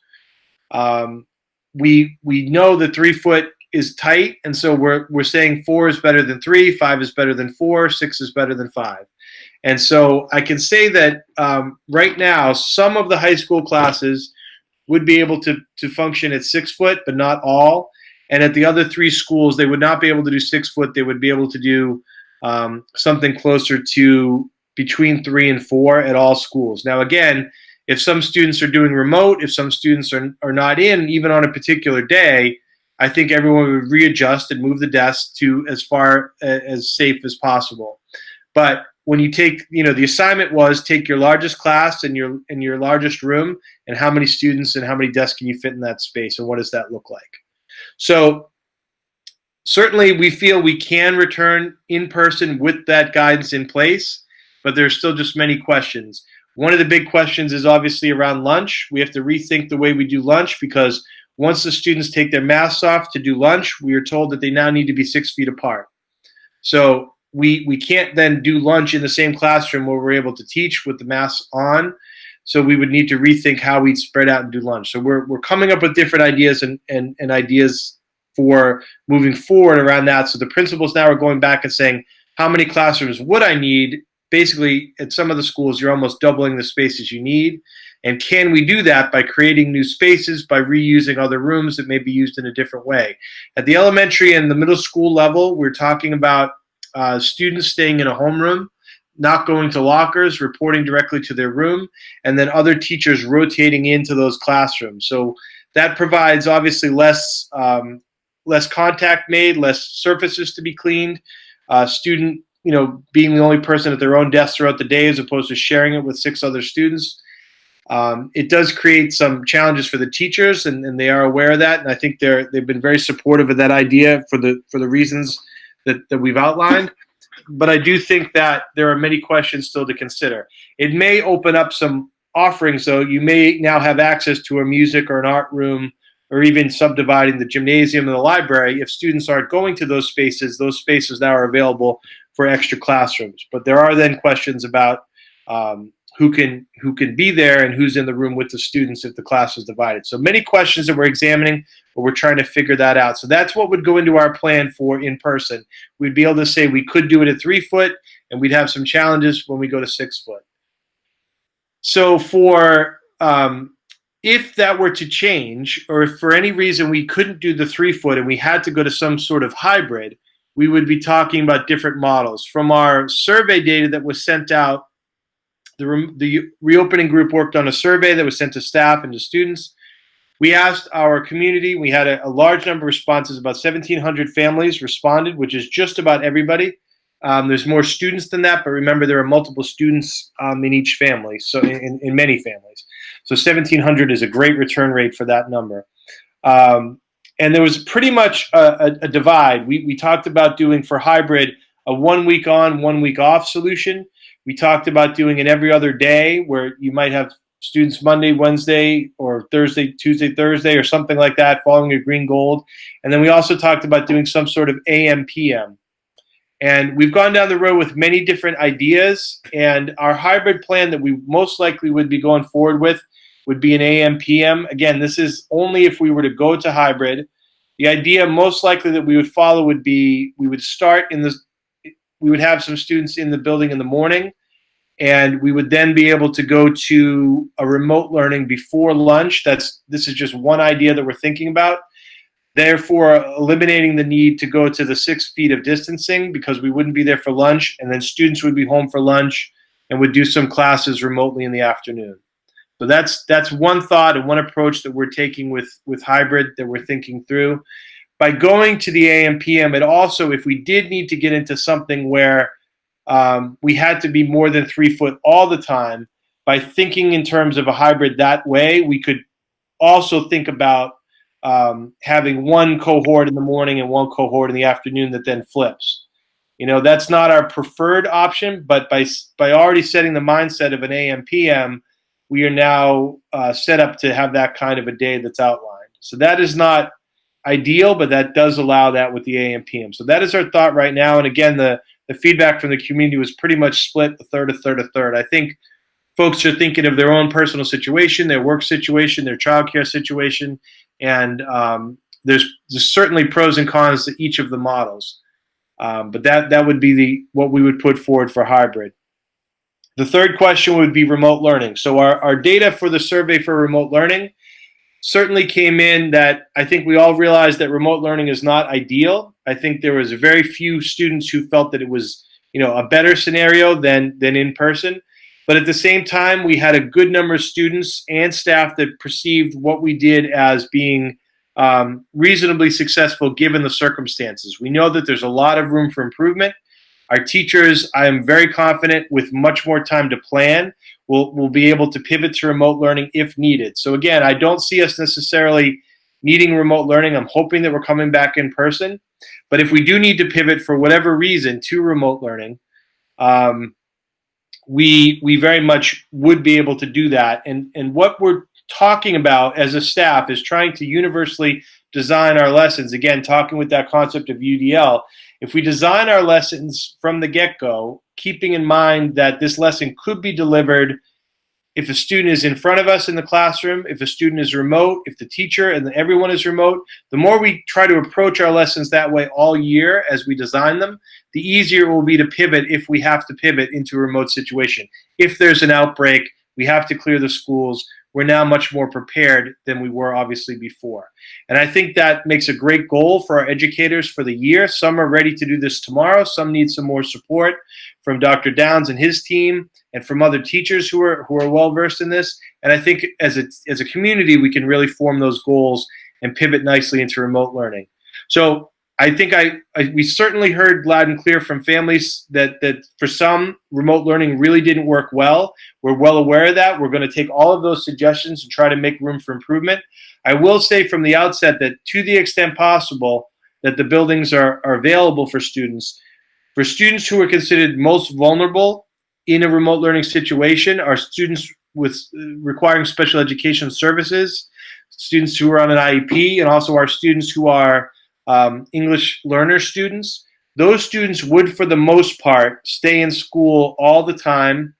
We know that 3 foot is tight, and so we're saying 4 is better than 3, 5 is better than 4, 6 is better than 5. And so I can say that right now, some of the high school classes would be able to function at 6 foot, but not all. And at the other 3 schools, they would not be able to do 6 foot. They would be able to do something closer to between 3 and 4 at all schools. Now, again, if some students are doing remote, if some students are not in, even on a particular day, I think everyone would readjust and move the desks to as far as safe as possible. But when you take, the assignment was take your largest class and your largest room, and how many students and how many desks can you fit in that space, and what does that look like? So certainly we feel we can return in person with that guidance in place, but there's still just many questions. One of the big questions is obviously around lunch. We have to rethink the way we do lunch, because once the students take their masks off to do lunch, we are told that they now need to be 6 feet apart. So we can't then do lunch in the same classroom where we're able to teach with the masks on. So we would need to rethink how we'd spread out and do lunch. So we're coming up with different ideas and ideas for moving forward around that. So the principals now are going back and saying, how many classrooms would I need? Basically, at some of the schools, you're almost doubling the spaces you need. And can we do that by creating new spaces, by reusing other rooms that may be used in a different way? At the elementary and the middle school level, we're talking about students staying in a homeroom, not going to lockers, reporting directly to their room, and then other teachers rotating into those classrooms. So that provides obviously less contact made, less surfaces to be cleaned. Student, being the only person at their own desk throughout the day as opposed to sharing it with 6 other students. It does create some challenges for the teachers, and they are aware of that. And I think they've been very supportive of that idea for the reasons that we've outlined. But I do think that there are many questions still to consider. It may open up some offerings, though. You may now have access to a music or an art room, or even subdividing the gymnasium and the library. If students aren't going to those spaces now are available for extra classrooms. But there are then questions about who can be there and who's in the room with the students if the class is divided. So many questions that we're examining, but we're trying to figure that out. So that's what would go into our plan for in person. We'd be able to say we could do it at 3 foot, and we'd have some challenges when we go to 6 foot. So for if that were to change, or if for any reason we couldn't do the 3 foot and we had to go to some sort of hybrid, we would be talking about different models. From our survey data that was sent out, the reopening group worked on a survey that was sent to staff and to students. We asked our community. We had a large number of responses. About 1,700 families responded, which is just about everybody. There's more students than that, but remember there are multiple students in each family, so in many families. So 1,700 is a great return rate for that number. And there was pretty much a divide. We talked about doing for hybrid a 1 week on, 1 week off solution. We talked about doing it every other day, where you might have students Monday, Wednesday, or Thursday, Tuesday, Thursday, or something like that, following a green gold. And then we also talked about doing some sort of AM, PM. And we've gone down the road with many different ideas. And our hybrid plan that we most likely would be going forward with would be an AM, PM. Again, this is only if we were to go to hybrid. The idea most likely that we would follow would be we would have some students in the building in the morning, and we would then be able to go to a remote learning before lunch. This is just one idea that we're thinking about. Therefore, eliminating the need to go to the 6 feet of distancing, because we wouldn't be there for lunch, and then students would be home for lunch and would do some classes remotely in the afternoon. So that's one thought and one approach that we're taking with hybrid that we're thinking through. By going to the AM, PM, it also, if we did need to get into something where we had to be more than 3 foot all the time, by thinking in terms of a hybrid that way, we could also think about having one cohort in the morning and one cohort in the afternoon that then flips. That's not our preferred option, but by already setting the mindset of an AM, PM, we are now set up to have that kind of a day that's outlined. So that is not ideal, but that does allow that with the AM PM. So that is our thought right now. And again, the feedback from the community was pretty much split a third, a third, a third. I think folks are thinking of their own personal situation, their work situation, their childcare situation, and there's certainly pros and cons to each of the models. But that would be what we would put forward for hybrid. The third question would be remote learning. So our data for the survey for remote learning certainly came in that I think we all realized that remote learning is not ideal. I think there was very few students who felt that it was, a better scenario than in person. But at the same time, we had a good number of students and staff that perceived what we did as being reasonably successful given the circumstances. We know that there's a lot of room for improvement. Our teachers, I am very confident, with much more time to plan, will be able to pivot to remote learning if needed. So again, I don't see us necessarily needing remote learning. I'm hoping that we're coming back in person. But if we do need to pivot for whatever reason to remote learning, we very much would be able to do that. And what we're talking about as a staff is trying to universally design our lessons. Again, talking with that concept of UDL, if we design our lessons from the get-go, keeping in mind that this lesson could be delivered if a student is in front of us in the classroom, if a student is remote, if the teacher and everyone is remote, the more we try to approach our lessons that way all year as we design them, the easier it will be to pivot if we have to pivot into a remote situation. If there's an outbreak, we have to clear the schools. We're now much more prepared than we were obviously before. And I think that makes a great goal for our educators for the year. Some are ready to do this tomorrow. Some need some more support from Dr. Downs and his team and from other teachers who are well versed in this. And I think as a community, we can really form those goals and pivot nicely into remote learning. So I think we certainly heard loud and clear from families that for some, remote learning really didn't work well. We're well aware of that. We're going to take all of those suggestions and try to make room for improvement. I will say from the outset that to the extent possible that the buildings are available for students who are considered most vulnerable in a remote learning situation are students with requiring special education services, students who are on an IEP, and also our students who are English learner students. Those students would, for the most part, stay in school all the time,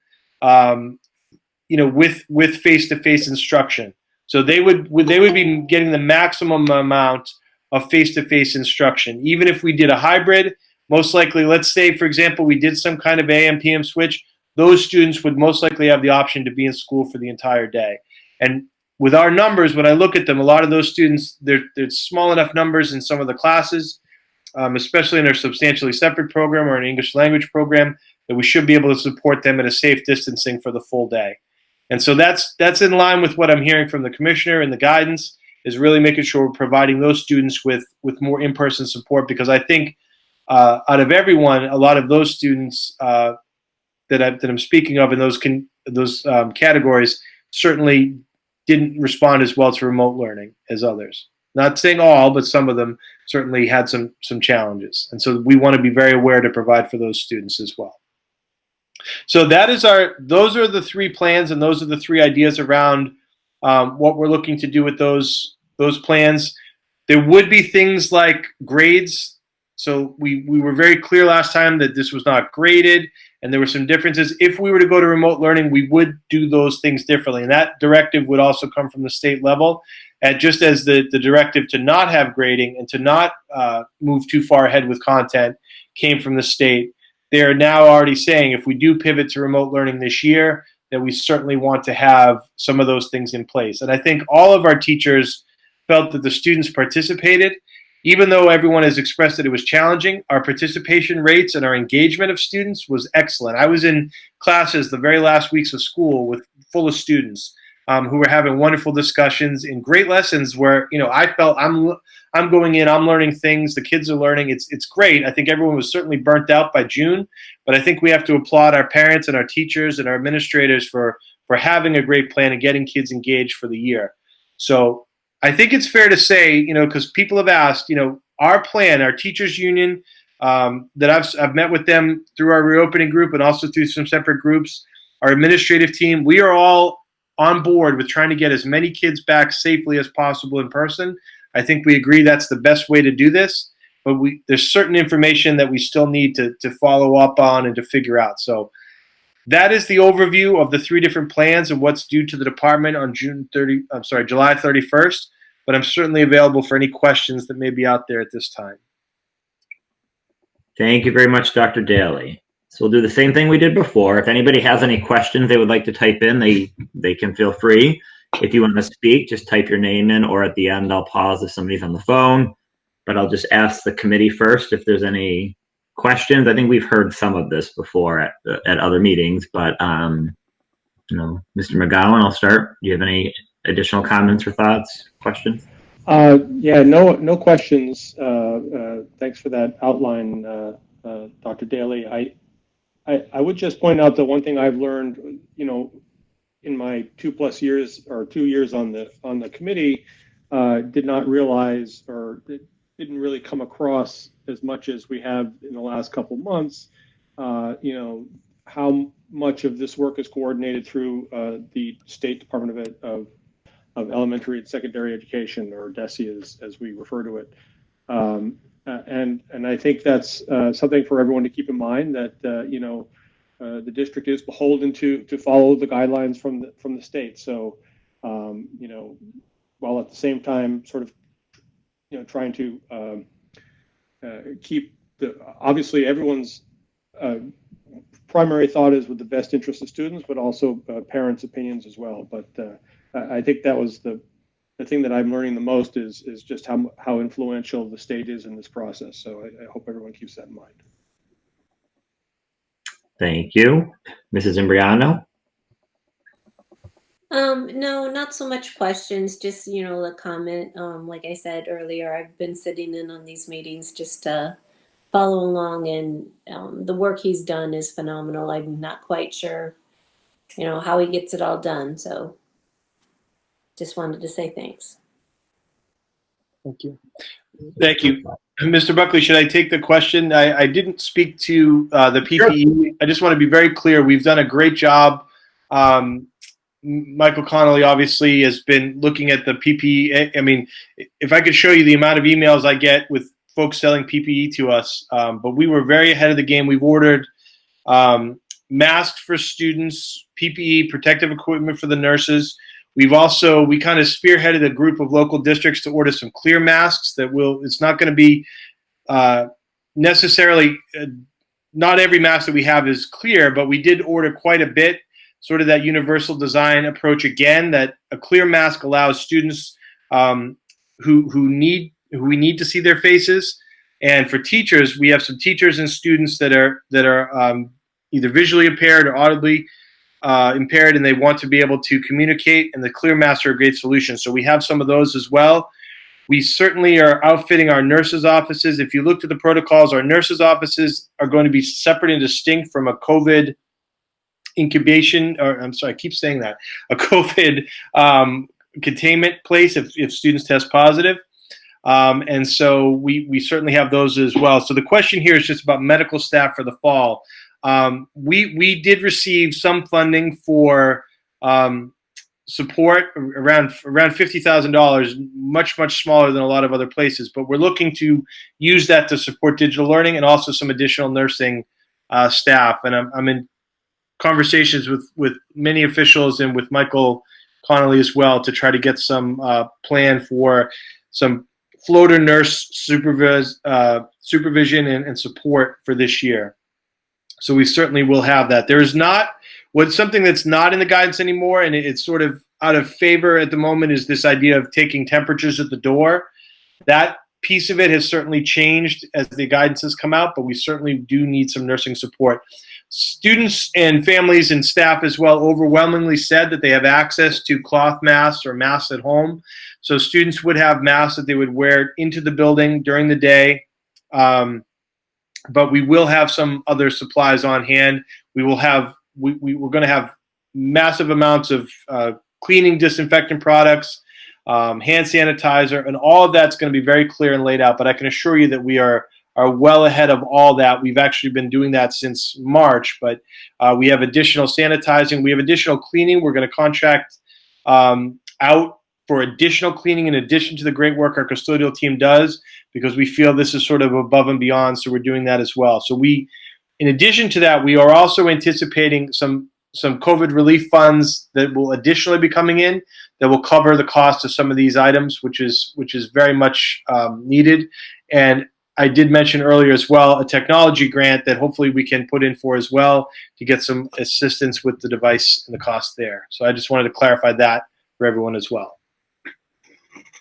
with face-to-face instruction. So they would be getting the maximum amount of face-to-face instruction. Even if we did a hybrid, most likely, let's say, for example, we did some kind of AM/PM switch, those students would most likely have the option to be in school for the entire day. And with our numbers, when I look at them, a lot of those students, there's small enough numbers in some of the classes, especially in our substantially separate program or an English language program, that we should be able to support them at a safe distancing for the full day. And so that's in line with what I'm hearing from the commissioner, and the guidance is really making sure we're providing those students with more in-person support, because I think out of everyone, a lot of those students that I'm speaking of in those categories certainly didn't respond as well to remote learning as others. Not saying all, but some of them certainly had some challenges. And so we want to be very aware to provide for those students as well. So those are the three plans, and those are the three ideas around what we're looking to do with those plans. There would be things like grades. So we were very clear last time that this was not graded, and there were some differences. If we were to go to remote learning, we would do those things differently. And that directive would also come from the state level, just as the directive to not have grading and to not move too far ahead with content came from the state. They are now already saying if we do pivot to remote learning this year, that we certainly want to have some of those things in place. And I think all of our teachers felt that the students participated. Even though everyone has expressed that it was challenging, our participation rates and our engagement of students was excellent. I was in classes the very last weeks of school full of students who were having wonderful discussions and great lessons where, I felt I'm going in, I'm learning things, the kids are learning. It's great. I think everyone was certainly burnt out by June, but I think we have to applaud our parents and our teachers and our administrators for having a great plan and getting kids engaged for the year. So I think it's fair to say, because people have asked, our plan, our teachers union, that I've met with them through our reopening group and also through some separate groups, our administrative team, we are all on board with trying to get as many kids back safely as possible in person. I think we agree that's the best way to do this, but there's certain information that we still need to follow up on and to figure out. So that is the overview of the 3 different plans and what's due to the department on July 31st, but I'm certainly available for any questions that may be out there at this time. Thank you very much, Dr. Daly. So we'll do the same thing we did before. If anybody has any questions they would like to type in, they can feel free. If you want to speak, just type your name in, or at the end, I'll pause if somebody's on the phone. But I'll just ask the committee first if there's any questions. I think we've heard some of this before at other meetings, but Mr. McGowan, I'll start. Do you have any additional comments or thoughts, questions? Yeah, no questions. Thanks for that outline, Dr. Daly. I would just point out that one thing I've learned, in my 2+ years or 2 years on the committee, did not realize, or it didn't really come across as much as we have in the last couple months, how much of this work is coordinated through the State Department of Elementary and Secondary Education, or DESE as we refer to it. And I think that's something for everyone to keep in mind, that the district is beholden to follow the guidelines from the state. So while at the same time sort of trying to keep obviously everyone's primary thought is with the best interest of students, but also parents' opinions as well. But I think that was the thing that I'm learning the most is just how influential the state is in this process. So I hope everyone keeps that in mind. Thank you. Mrs. Imbriano? No, not so much questions, just, a comment. Like I said earlier, I've been sitting in on these meetings just to follow along, and the work he's done is phenomenal. I'm not quite sure, how he gets it all done. So just wanted to say thanks. Thank you. Thank you. Mr. Buckley, should I take the question? I didn't speak to the PPE. Sure. I just want to be very clear. We've done a great job. Michael Connolly obviously has been looking at the PPE. I mean, if I could show you the amount of emails I get with folks selling PPE to us, but we were very ahead of the game. We've ordered masks for students, PPE, protective equipment for the nurses. We kind of spearheaded a group of local districts to order some clear masks it's not going to be necessarily, not every mask that we have is clear, but we did order quite a bit, sort of that universal design approach again, that a clear mask allows students who we need to see their faces. And for teachers, we have some teachers and students that are either visually impaired or audibly impaired, and they want to be able to communicate, and the clear masks are a great solution. So we have some of those as well. We certainly are outfitting our nurses' offices. If you looked at the protocols, our nurses' offices are going to be separate and distinct from a COVID incubation, or I'm sorry, I keep saying that, a COVID containment place if students test positive. And so we certainly have those as well. So the question here is just about medical staff for the fall. We did receive some funding for support around $50,000, much smaller than a lot of other places, but we're looking to use that to support digital learning and also some additional nursing staff. And I'm in conversations with many officials and with Michael Connolly as well to try to get some plan for some floater nurse supervision and support for this year. So we certainly will have that. There is something that's not in the guidance anymore, and it's sort of out of favor at the moment, is this idea of taking temperatures at the door. That piece of it has certainly changed as the guidance has come out, but we certainly do need some nursing support. Students and families and staff as well overwhelmingly said that they have access to cloth masks or masks at home. So students would have masks that they would wear into the building during the day. But we will have some other supplies on hand. We're going to have massive amounts of cleaning disinfectant products, hand sanitizer, and all of that's going to be very clear and laid out. But I can assure you that we are well ahead of all that. We've actually been doing that since March, but we have additional sanitizing. We have additional cleaning. We're going to contract out for additional cleaning in addition to the great work our custodial team does, because we feel this is sort of above and beyond. So we're doing that as well. So in addition to that, we are also anticipating some COVID relief funds that will additionally be coming in that will cover the cost of some of these items, which is very much needed. And I did mention earlier as well a technology grant that hopefully we can put in for as well to get some assistance with the device and the cost there. So I just wanted to clarify that for everyone as well.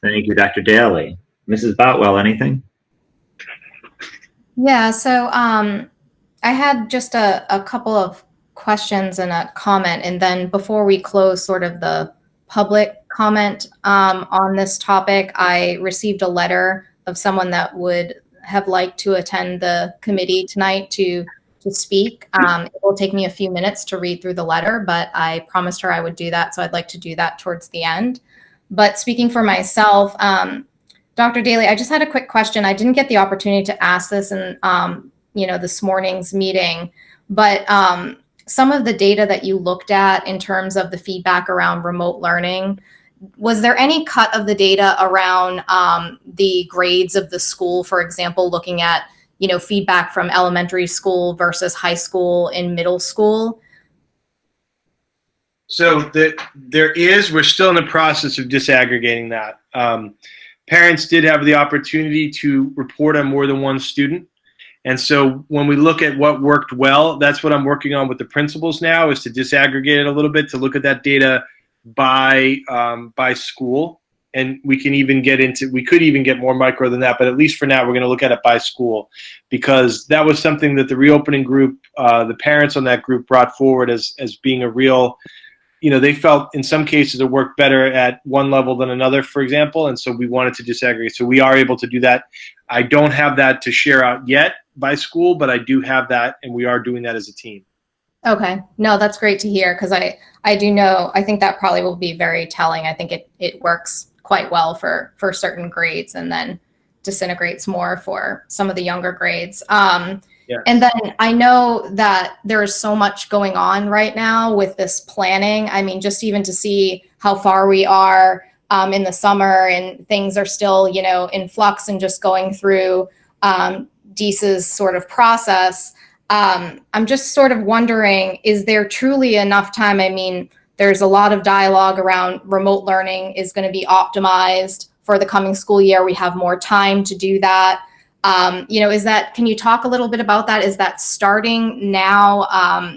Thank you, Dr. Daly. Mrs. Boutwell, anything? Yeah, so I had just a couple of questions and a comment, and then before we close sort of the public comment on this topic, I received a letter of someone that would have liked to attend the committee tonight to speak. It will take me a few minutes to read through the letter, but I promised her I would do that, so I'd like to do that towards the end. But speaking for myself, Dr. Daly, I just had a quick question. I didn't get the opportunity to ask this in this morning's meeting, but some of the data that you looked at in terms of the feedback around remote learning, was there any cut of the data around the grades of the school, for example, looking at feedback from elementary school versus high school and middle school? So we're still in the process of disaggregating that. Parents did have the opportunity to report on more than one student. And so when we look at what worked well, that's what I'm working on with the principals now, is to disaggregate it a little bit, to look at that data by school. And we could even get more micro than that, but at least for now, we're going to look at it by school, because that was something that the reopening group, the parents on that group brought forward as being a real, they felt in some cases it worked better at one level than another, for example. And so we wanted to disaggregate. So we are able to do that. I don't have that to share out yet by school, but I do have that, and we are doing that as a team. Okay. No, that's great to hear, because I do know, I think that probably will be very telling. I think it works quite well for certain grades and then disintegrates more for some of the younger grades. Yes. And then I know that there is so much going on right now with this planning. I mean, just even to see how far we are in the summer, and things are still, in flux and just going through DESE's sort of process. I'm just sort of wondering, is there truly enough time? I mean, there's a lot of dialogue around remote learning is going to be optimized for the coming school year. We have more time to do that. Can you talk a little bit about that? Is that starting now?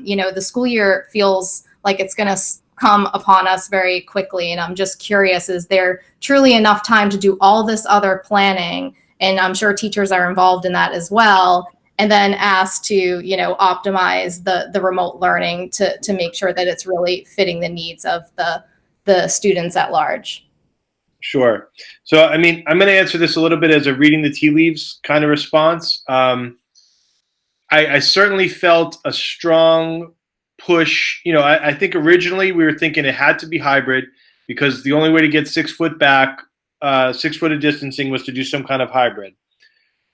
The school year feels like it's going to come upon us very quickly. And I'm just curious, is there truly enough time to do all this other planning? And I'm sure teachers are involved in that as well. And then asked to, optimize the remote learning to make sure that it's really fitting the needs of the students at large. Sure. So, I mean, I'm going to answer this a little bit as a reading the tea leaves kind of response. I certainly felt a strong push. I think originally we were thinking it had to be hybrid, because the only way to get 6 foot back, 6 foot of distancing, was to do some kind of hybrid.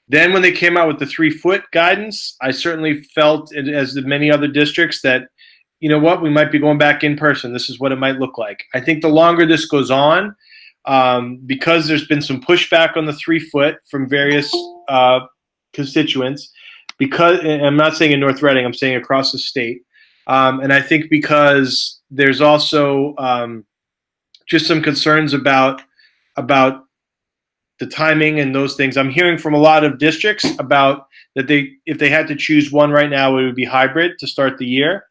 Then when they came out with the 3 foot guidance, I certainly felt, as did many other districts, that, we might be going back in person. This is what it might look like. I think the longer this goes on, because there's been some pushback on the 3 foot from various constituents, because, and I'm not saying in North Reading, I'm saying across the state. And I think because there's also just some concerns about the timing and those things. I'm hearing from a lot of districts about that if they had to choose one right now, it would be hybrid to start the year.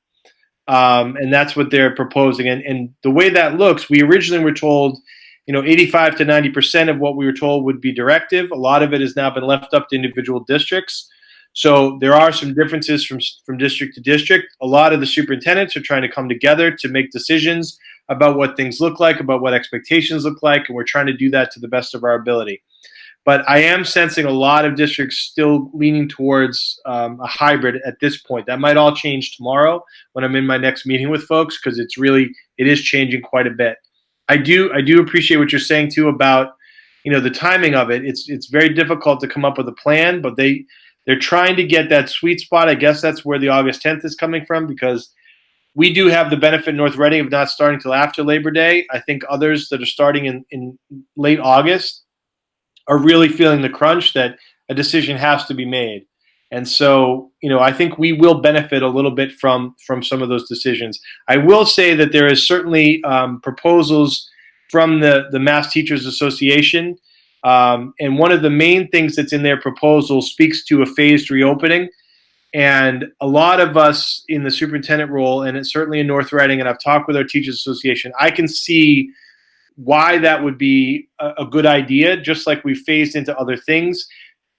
And that's what they're proposing. And the way that looks, we originally were told, 85 to 90% of what we were told would be directive. A lot of it has now been left up to individual districts. So there are some differences from district to district. A lot of the superintendents are trying to come together to make decisions about what things look like, about what expectations look like, and we're trying to do that to the best of our ability. But I am sensing a lot of districts still leaning towards a hybrid at this point. That might all change tomorrow when I'm in my next meeting with folks, because it is changing quite a bit. I do appreciate what you're saying too about, the timing of it. It's very difficult to come up with a plan, but they're trying to get that sweet spot. I guess that's where the August 10th is coming from, because we do have the benefit in North Reading of not starting till after Labor Day. I think others that are starting in late August are really feeling the crunch that a decision has to be made. And so, I think we will benefit a little bit from some of those decisions. I will say that there is certainly proposals from the Mass Teachers Association. And one of the main things that's in their proposal speaks to a phased reopening. And a lot of us in the superintendent role, and it's certainly in North Reading, and I've talked with our Teachers Association, I can see why that would be a good idea, just like we phased into other things.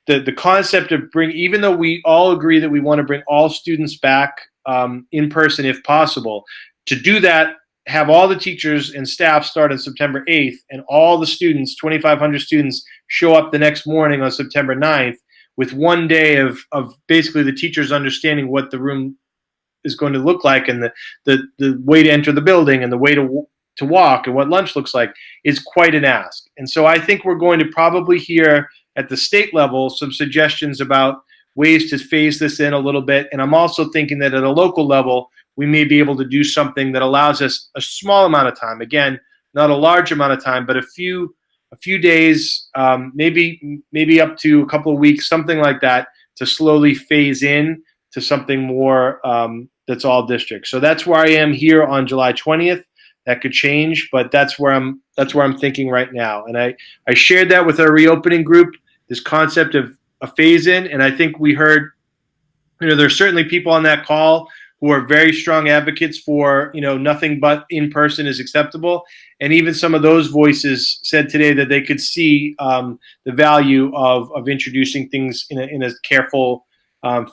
The concept of even though we all agree that we want to bring all students back in person if possible, to do that, have all the teachers and staff start on September 8th, and all the students, 2,500 students, show up the next morning on September 9th, with 1 day of basically the teachers understanding what the room is going to look like, and the way to enter the building, and the way to walk, and what lunch looks like, is quite an ask. And so I think we're going to probably hear at the state level some suggestions about ways to phase this in a little bit. And I'm also thinking that at a local level, we may be able to do something that allows us a small amount of time. Again, not a large amount of time, but a few days, maybe up to a couple of weeks, something like that, to slowly phase in to something more that's all district. So that's where I am here on July 20th. That could change, but that's where I'm thinking right now. And I shared that with our reopening group, this concept of a phase in, and I think we heard, there's certainly people on that call who are very strong advocates for, nothing but in person is acceptable. And even some of those voices said today that they could see the value of introducing things in a careful,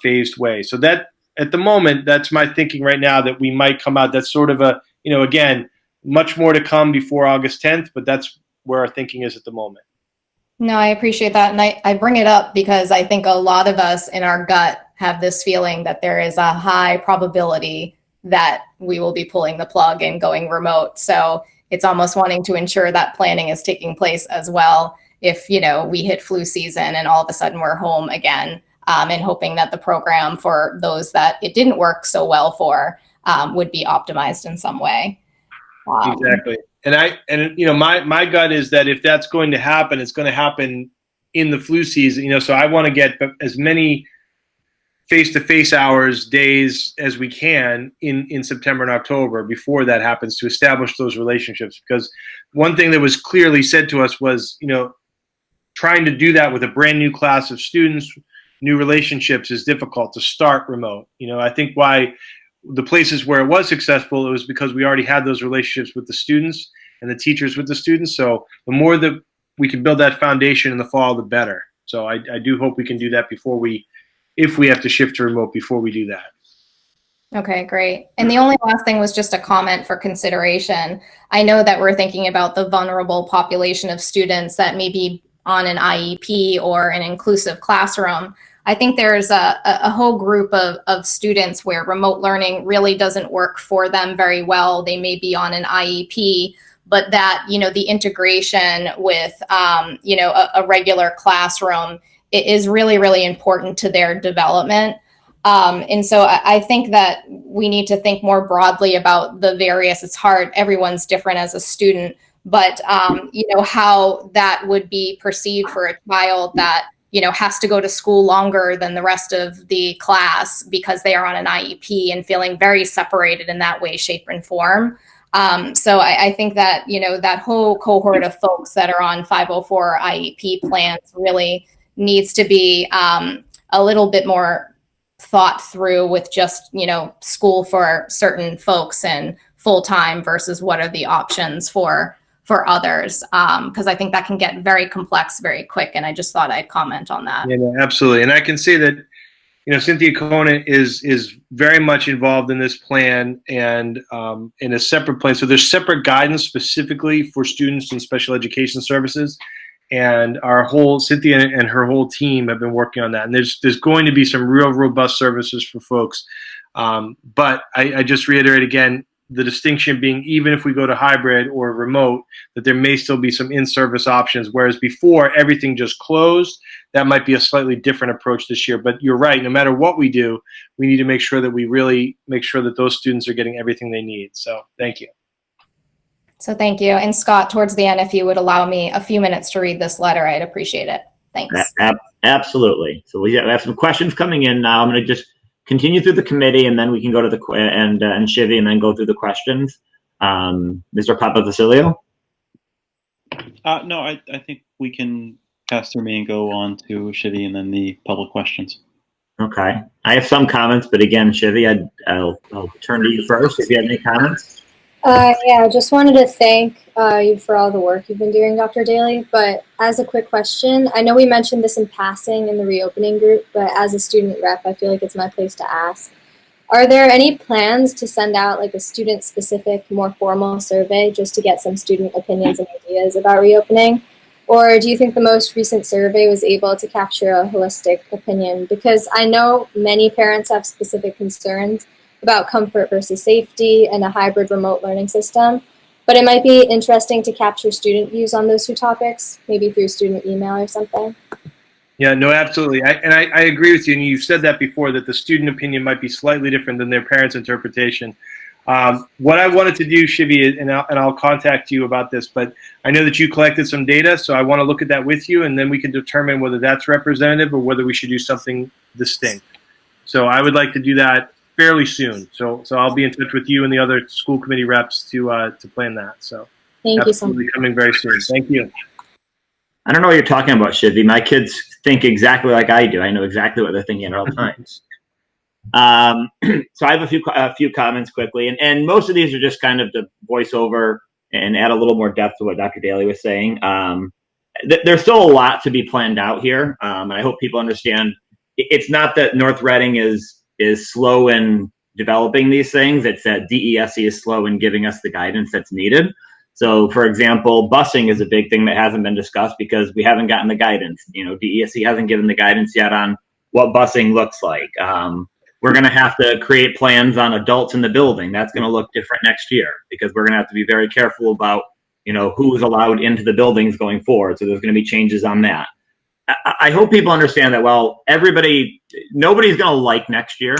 phased way. So that, at the moment, that's my thinking right now, that we might come out. That's sort of again, much more to come before August 10th, but that's where our thinking is at the moment. No, I appreciate that. And I bring it up because I think a lot of us in our gut have this feeling that there is a high probability that we will be pulling the plug and going remote. So it's almost wanting to ensure that planning is taking place as well. If, we hit flu season and all of a sudden we're home again, and hoping that the program for those that it didn't work so well for would be optimized in some way. Exactly. And my gut is that if that's going to happen, it's going to happen in the flu season, so I want to get as many face-to-face hours, days as we can in September and October before that happens, to establish those relationships. Because one thing that was clearly said to us was, trying to do that with a brand new class of students, new relationships, is difficult to start remote. I think why the places where it was successful, it was because we already had those relationships with the students and the teachers with the students. So the more that we can build that foundation in the fall, the better. So I do hope we can do that if we have to shift to remote, before we do that. Okay, great. And the only last thing was just a comment for consideration. I know that we're thinking about the vulnerable population of students that may be on an IEP or an inclusive classroom. I think there's a whole group of students where remote learning really doesn't work for them very well. They may be on an IEP, but that, the integration with, a regular classroom is really, really important to their development. And so I think that we need to think more broadly about the various, it's hard, everyone's different as a student, but, how that would be perceived for a child that, has to go to school longer than the rest of the class because they are on an IEP, and feeling very separated in that way, shape, and form. So I think that, that whole cohort of folks that are on 504 IEP plans really needs to be a little bit more thought through with just, school for certain folks and full-time versus what are the options for others, because I think that can get very complex very quick, and I just thought I'd comment on that. Yeah, no, absolutely. And I can say that, Cynthia Conant is very much involved in this plan, and in a separate plan. So there's separate guidance specifically for students in special education services, and Cynthia and her whole team have been working on that. And there's going to be some real robust services for folks. But I just reiterate again, the distinction being, even if we go to hybrid or remote, that there may still be some in-service options, whereas before everything just closed. that might be a slightly different approach this year. But you're right. No matter what we do, we need to make sure that we really make sure that those students are getting everything they need. So thank you. So thank you. And Scott, towards the end, if you would allow me a few minutes to read this letter, I'd appreciate it. Thanks. Absolutely. So we have some questions coming in now. I'm going to just continue through the committee, and then we can go to the and Shivy, and then go through the questions. Mr. Papavasilio? No, I think we can pass through me and go on to Shivy and then the public questions. Okay. I have some comments, but again, Shivy, I'll turn to you first if you have any comments. Yeah, I just wanted to thank you for all the work you've been doing, Dr. Daly. But as a quick question, I know we mentioned this in passing in the reopening group, but as a student rep, I feel like it's my place to ask. Are there any plans to send out like a student-specific, more formal survey just to get some student opinions and ideas about reopening? Or do you think the most recent survey was able to capture a holistic opinion? Because I know many parents have specific concerns about comfort versus safety and a hybrid remote learning system, but it might be interesting to capture student views on those two topics, maybe through student email or something. Yeah, no, absolutely. I agree with you. And you've said that before, that the student opinion might be slightly different than their parents' interpretation. What I wanted to do, Shivy, and I'll contact you about this, but I know that you collected some data, so I want to look at that with you, and then we can determine whether that's representative or whether we should do something distinct. So I would like to do that fairly soon. So I'll be in touch with you and the other school committee reps to plan that. So Thank you so much. Coming very soon. Thank you. I don't know what you're talking about, Shivy. My kids think exactly like I do. I know exactly what they're thinking at all times. So I have a few comments quickly, and most of these are just kind of to voice over and add a little more depth to what Dr. Daly was saying. There's still a lot to be planned out here, and I hope people understand. It's not that North Reading is slow in developing these things. It's that DESE is slow in giving us the guidance that's needed. So, for example, busing is a big thing that hasn't been discussed because we haven't gotten the guidance. You know, DESE hasn't given the guidance yet on what busing looks like. We're going to have to create plans on adults in the building. That's going to look different next year because we're going to have to be very careful about, you know, who's allowed into the buildings going forward. So there's going to be changes on that. I hope people understand that while nobody's going to like next year.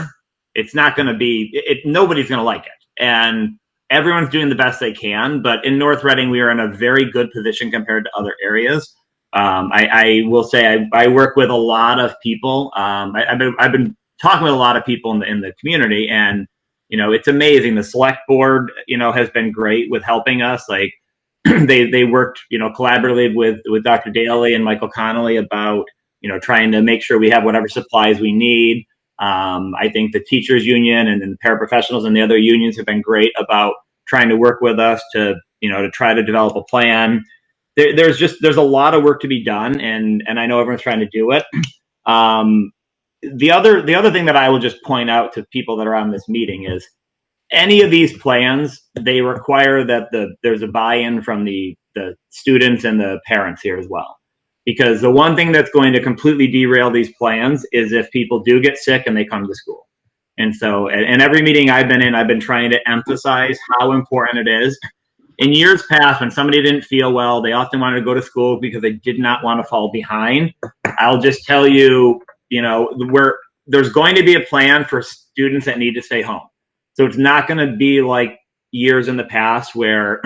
It's not going to be, nobody's going to like it. And everyone's doing the best they can. But in North Reading, we are in a very good position compared to other areas. I will say I work with a lot of people. I've been talking with a lot of people in the community, and you know, it's amazing. The select board, you know, has been great with helping us. Like they worked, you know, collaboratively with Dr. Daly and Michael Connolly about, you know, trying to make sure we have whatever supplies we need. I think the teachers union and the paraprofessionals and the other unions have been great about trying to work with us to, you know, to try to develop a plan. There's a lot of work to be done, and I know everyone's trying to do it. The other thing that I will just point out to people that are on this meeting is any of these plans, they require that there's a buy-in from the students and the parents here as well. Because the one thing that's going to completely derail these plans is if people do get sick and they come to school. And so in every meeting I've been in, I've been trying to emphasize how important it is. In years past, when somebody didn't feel well, they often wanted to go to school because they did not want to fall behind. I'll just tell you, you know, there's going to be a plan for students that need to stay home. So it's not going to be like years in the past where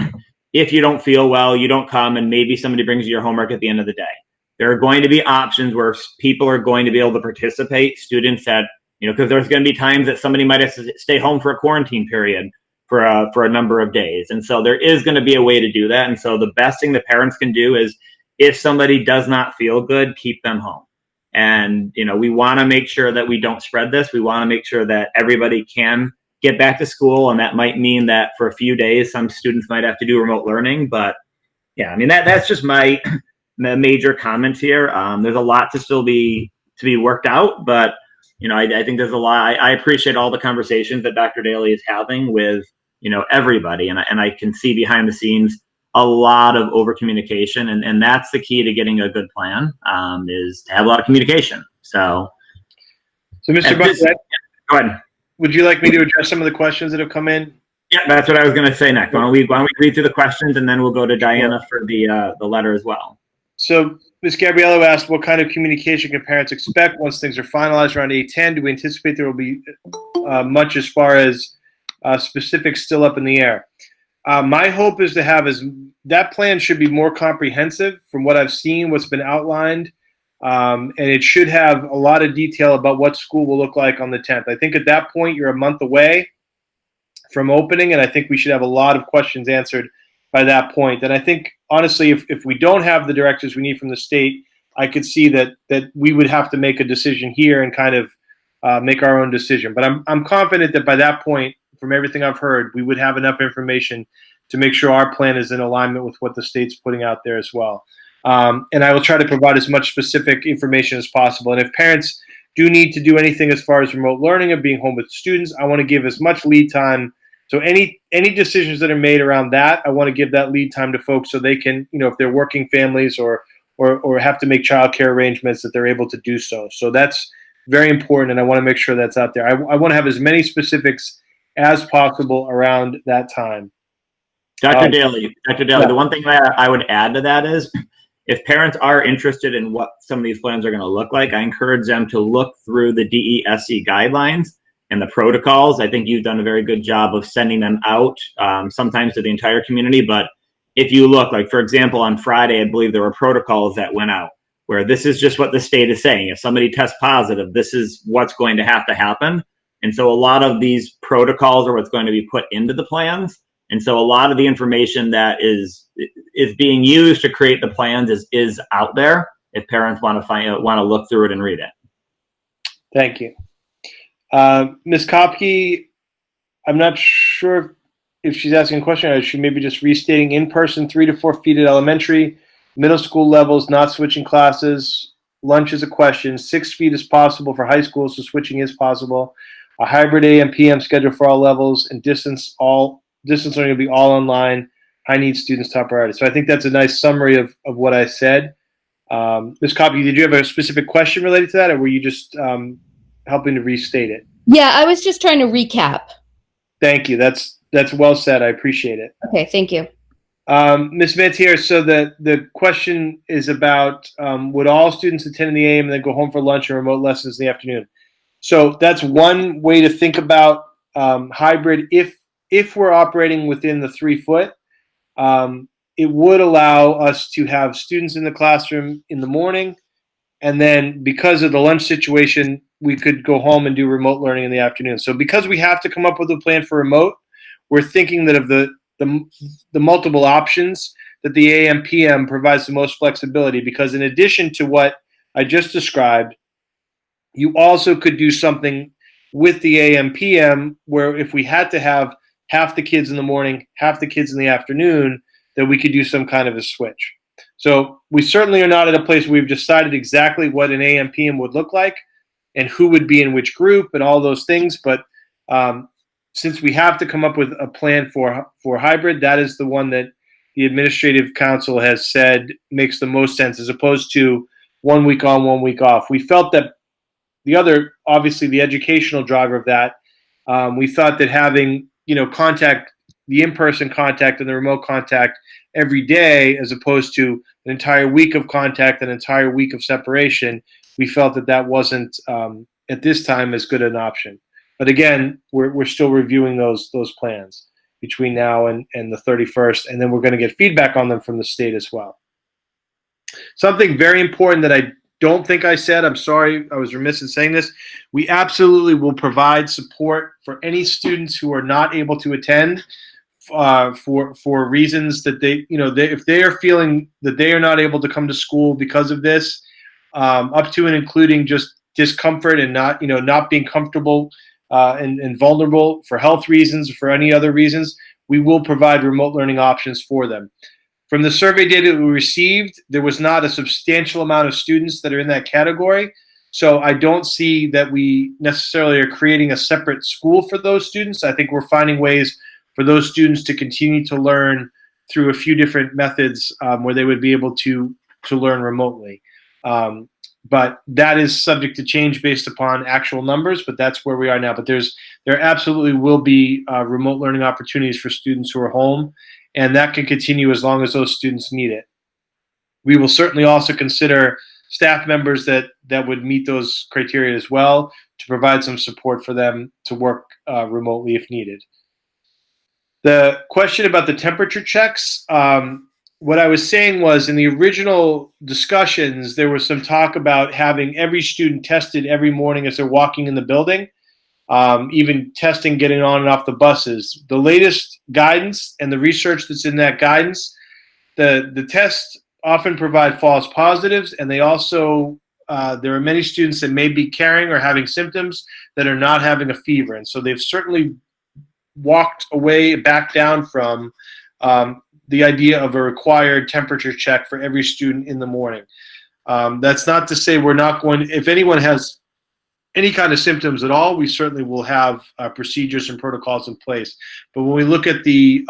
if you don't feel well, you don't come and maybe somebody brings you your homework at the end of the day. There are going to be options where people are going to be able to participate, students that, you know, because there's going to be times that somebody might have to stay home for a quarantine period for a number of days. And so there is going to be a way to do that. And so the best thing the parents can do is if somebody does not feel good, keep them home. And, you know, we want to make sure that we don't spread this. We want to make sure that everybody can get back to school. And that might mean that for a few days, some students might have to do remote learning. But yeah, I mean, that's just my major comments here. There's a lot to still be worked out, but you know, I think there's a lot. I appreciate all the conversations that Dr. Daly is having with, you know, everybody, and I can see behind the scenes a lot of over communication, and that's the key to getting a good plan, is to have a lot of communication. So Mr. Bucket, go ahead. Would you like me to address some of the questions that have come in? Yeah, that's what I was going to say next. Why don't we read through the questions, and then we'll go to Diana for the letter as well. So Ms. Gabriello asked, what kind of communication can parents expect once things are finalized around 8/10? Do we anticipate there will be much as far as specifics still up in the air? My hope is to have that plan should be more comprehensive from what I've seen, what's been outlined, and it should have a lot of detail about what school will look like on the 10th. I think at that point you're a month away from opening, and I think we should have a lot of questions answered by that point. And I think, honestly, if we don't have the directives we need from the state, I could see that we would have to make a decision here and kind of make our own decision. But I'm confident that by that point, from everything I've heard, we would have enough information to make sure our plan is in alignment with what the state's putting out there as well. And I will try to provide as much specific information as possible. And if parents do need to do anything as far as remote learning or being home with students, I want to give as much lead time. So any decisions that are made around that, I want to give that lead time to folks so they can, if they're working families or have to make childcare arrangements, that they're able to do so. So that's very important, and I want to make sure that's out there. I want to have as many specifics as possible around that time. Dr. Daly, the one thing that I would add to that is, if parents are interested in what some of these plans are going to look like, I encourage them to look through the DESE guidelines and the protocols. I think you've done a very good job of sending them out, sometimes to the entire community. But if you look, like, for example, on Friday, I believe there were protocols that went out where this is just what the state is saying. If somebody tests positive, this is what's going to happen. And so a lot of these protocols are what's going to be put into the plans. And so a lot of the information that is being used to create the plans is out there if parents want to look through it and read it. Thank you. Ms. Kopke, I'm not sure if she's asking a question or she may be just restating in-person 3 to 4 feet at elementary, middle school levels, not switching classes. Lunch is a question. 6 feet is possible for high school, so switching is possible. A hybrid AM PM schedule for all levels, and distance learning will be all online. High need students top priority. So I think that's a nice summary of what I said. Ms. Kopke, did you have a specific question related to that, or were you just helping to restate it? Yeah, I was just trying to recap. Thank you. That's well said. I appreciate it. Okay, thank you. Ms. Mantier, so the question is about would all students attend in the AM and then go home for lunch and remote lessons in the afternoon? So that's one way to think about hybrid. If we're operating within the 3 foot, it would allow us to have students in the classroom in the morning, and then because of the lunch situation, we could go home and do remote learning in the afternoon. So because we have to come up with a plan for remote, we're thinking that of the multiple options, that the AM PM provides the most flexibility, because in addition to what I just described, you also could do something with the AM PM where if we had to have half the kids in the morning, half the kids in the afternoon, that we could do some kind of a switch. So we certainly are not at a place where we've decided exactly what an AM PM would look like and who would be in which group and all those things. But since we have to come up with a plan for hybrid, that is the one that the Administrative Council has said makes the most sense, as opposed to 1 week on, 1 week off. We felt that obviously the educational driver of that, we thought that having, contact, the in-person contact and the remote contact every day, as opposed to an entire week of contact, an entire week of separation, we felt that wasn't at this time as good an option. But again, we're still reviewing those plans between now and the 31st, and then we're going to get feedback on them from the state as well. Something very important that I don't think I said, I'm sorry, I was remiss in saying this. We absolutely will provide support for any students who are not able to attend for reasons that if they are feeling that they are not able to come to school because of this, up to and including just discomfort and not being comfortable and vulnerable for health reasons or for any other reasons, we will provide remote learning options for them. From the survey data that we received, there was not a substantial amount of students that are in that category. So I don't see that we necessarily are creating a separate school for those students. I think we're finding ways for those students to continue to learn through a few different methods where they would be able to learn remotely. But that is subject to change based upon actual numbers, but that's where we are now. But there absolutely will be remote learning opportunities for students who are home, and that can continue as long as those students need it. we will certainly also consider staff members that would meet those criteria as well to provide some support for them to work remotely if needed. The question about the temperature checks, what I was saying was in the original discussions, there was some talk about having every student tested every morning as they're walking in the building, even testing getting on and off the buses. The latest guidance and the research that's in that guidance, the tests often provide false positives, and they also, there are many students that may be carrying or having symptoms that are not having a fever. And so they've certainly walked away, back down from the idea of a required temperature check for every student in the morning. That's not to say we're not going, if anyone has any kind of symptoms at all, we certainly will have procedures and protocols in place. But when we look at the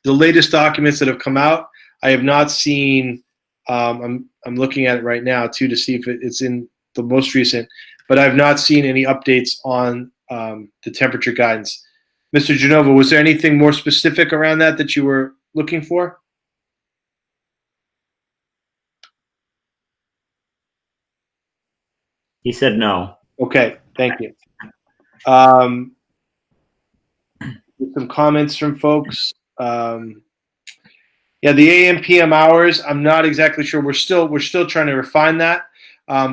latest documents that have come out, I have not seen, I'm looking at it right now too to see if it's in the most recent, but I've not seen any updates on the temperature guidance. Mr. Genova, was there anything more specific around that you were looking for? He said no. Okay, thank you. Some comments from folks. Yeah, the AM PM hours, I'm not exactly sure. We're still trying to refine that.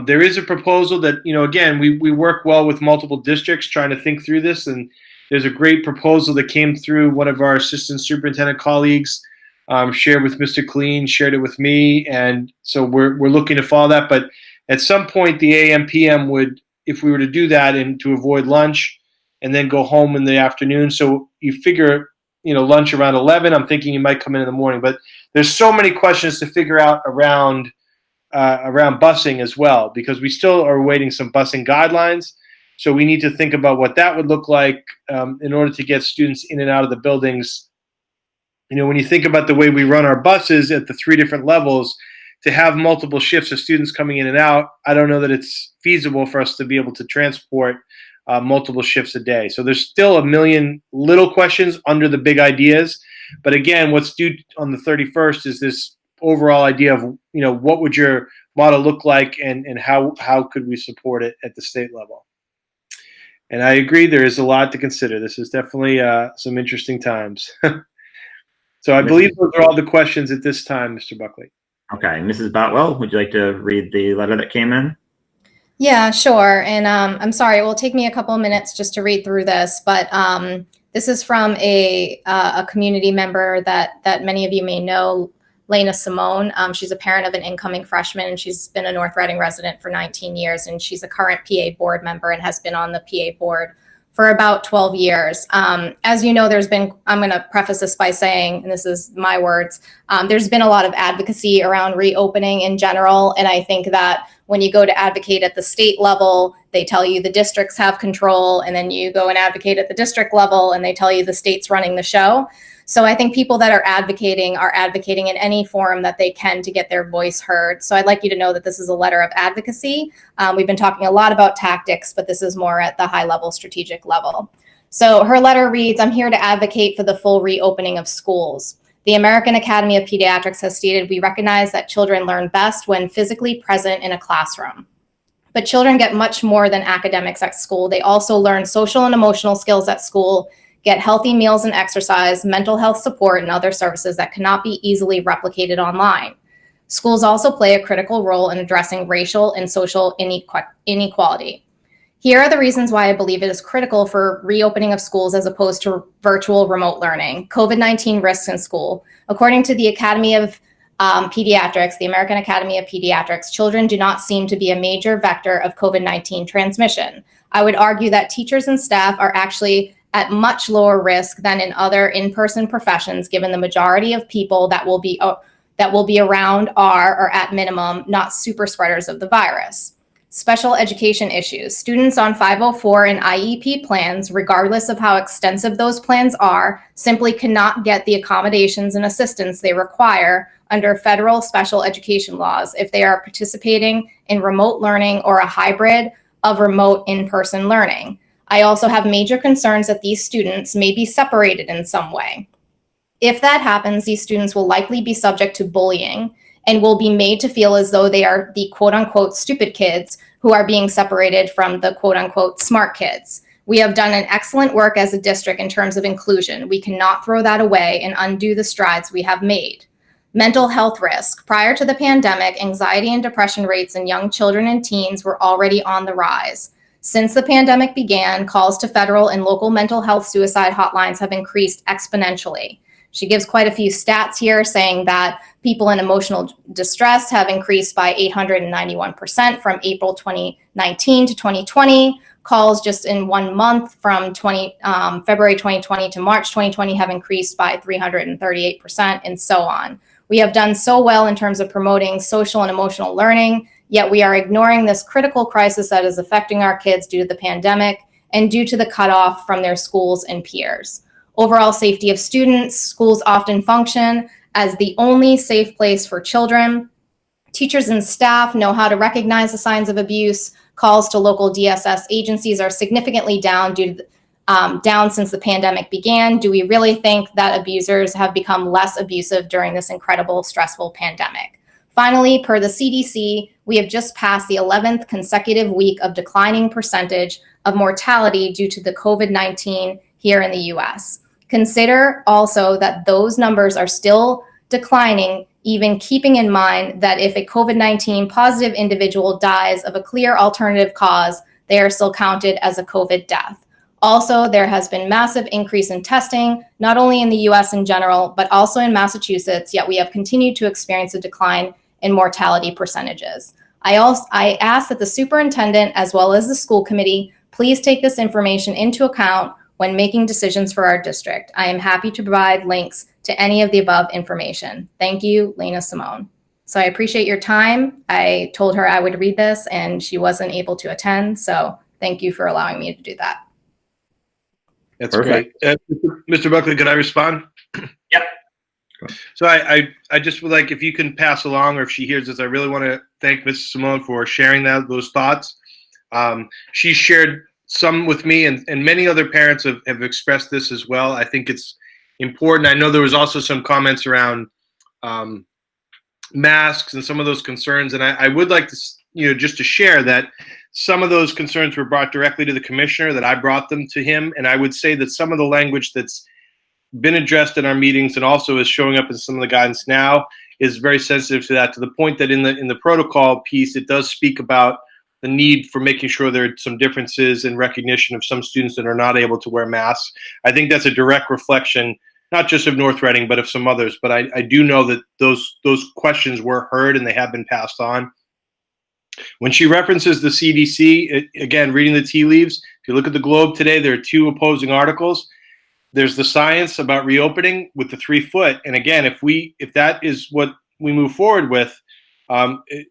There is a proposal that, again, we work well with multiple districts trying to think through this, and there's a great proposal that came through one of our assistant superintendent colleagues, shared with Mr. Colleen, shared it with me, and so we're looking to follow that. But at some point, the AM PM would, if we were to do that and to avoid lunch and then go home in the afternoon, so you figure, lunch around 11, I'm thinking you might come in the morning. But there's so many questions to figure out around busing as well, because we still are awaiting some busing guidelines. So we need to think about what that would look like in order to get students in and out of the buildings. When you think about the way we run our buses at the 3 different levels, to have multiple shifts of students coming in and out, I don't know that it's feasible for us to be able to transport multiple shifts a day. So there's still a million little questions under the big ideas. But again, what's due on the 31st is this overall idea of, what would your model look like and how could we support it at the state level? And I agree, there is a lot to consider. This is definitely some interesting times. So I believe those are all the questions at this time, Mr. Buckley. Okay, Mrs. Botwell, would you like to read the letter that came in? Yeah, sure. And I'm sorry, it will take me a couple of minutes just to read through this, but this is from a community member that many of you may know, Lena Simone. She's a parent of an incoming freshman, and she's been a North Reading resident for 19 years, and she's a current PA board member and has been on the PA board for about 12 years. As you know, I'm going to preface this by saying, and this is my words, there's been a lot of advocacy around reopening in general, and I think that when you go to advocate at the state level, they tell you the districts have control, and then you go and advocate at the district level, and they tell you the state's running the show. So I think people that are advocating in any forum that they can to get their voice heard. So I'd like you to know that this is a letter of advocacy. We've been talking a lot about tactics, but this is more at the high level, strategic level. So her letter reads, I'm here to advocate for the full reopening of schools. The American Academy of Pediatrics has stated, we recognize that children learn best when physically present in a classroom. But children get much more than academics at school. They also learn social and emotional skills at school, get healthy meals and exercise, mental health support, and other services that cannot be easily replicated online. Schools also play a critical role in addressing racial and social inequality. Here are the reasons why I believe it is critical for reopening of schools as opposed to virtual remote learning. COVID-19 risks in school. According to the Academy of Pediatrics, the American Academy of Pediatrics, children do not seem to be a major vector of COVID-19 transmission. I would argue that teachers and staff are actually at much lower risk than in other in-person professions, given the majority of people that will be around are, or at minimum, not super spreaders of the virus. Special education issues. Students on 504 and IEP plans, regardless of how extensive those plans are, simply cannot get the accommodations and assistance they require under federal special education laws if they are participating in remote learning or a hybrid of remote in-person learning. I also have major concerns that these students may be separated in some way. If that happens, these students will likely be subject to bullying and will be made to feel as though they are the quote unquote stupid kids who are being separated from the quote unquote smart kids. We have done an excellent work as a district in terms of inclusion. We cannot throw that away and undo the strides we have made. Mental health risk. Prior to the pandemic, anxiety and depression rates in young children and teens were already on the rise. Since the pandemic began, calls to federal and local mental health suicide hotlines have increased exponentially. She gives quite a few stats here saying that people in emotional distress have increased by 891% from April 2019 to 2020. Calls just in 1 month from February 2020 to March 2020 have increased by 338% and so on. We have done so well in terms of promoting social and emotional learning, yet we are ignoring this critical crisis that is affecting our kids due to the pandemic and due to the cutoff from their schools and peers. Overall safety of students, schools often function as the only safe place for children. Teachers and staff know how to recognize the signs of abuse. Calls to local DSS agencies are significantly down down since the pandemic began. Do we really think that abusers have become less abusive during this incredible, stressful pandemic? Finally, per the CDC, we have just passed the 11th consecutive week of declining percentage of mortality due to the COVID-19 here in the US. Consider also that those numbers are still declining, even keeping in mind that if a COVID-19 positive individual dies of a clear alternative cause, they are still counted as a COVID death. Also, there has been massive increase in testing, not only in the US in general, but also in Massachusetts, yet we have continued to experience a decline in mortality percentages. I ask that the superintendent, as well as the school committee, please take this information into account when making decisions for our district. I am happy to provide links to any of the above information. Thank you, Lena Simone. So I appreciate your time. I told her I would read this and she wasn't able to attend. So thank you for allowing me to do that. That's Perfect. great. Mr. Buckley, could I respond? Yep. So I just would like, if you can pass along, or if she hears this, I really want to thank Ms. Simone for sharing those thoughts. She shared some with me, and many other parents have expressed this as well. I think it's important. I know there was also some comments around masks and some of those concerns, and I would like to, just to share that some of those concerns were brought directly to the commissioner, that I brought them to him, and I would say that some of the language that's been addressed in our meetings and also is showing up in some of the guidance now is very sensitive to that, to the point that in the protocol piece, it does speak about the need for making sure there are some differences in recognition of some students that are not able to wear masks. I think that's a direct reflection, not just of North Reading, but of some others. But I do know that those questions were heard and they have been passed on. When she references the CDC, again, reading the tea leaves, if you look at the Globe today, there are 2 opposing articles. There's the science about reopening with the 3 foot. And again, if that is what we move forward with,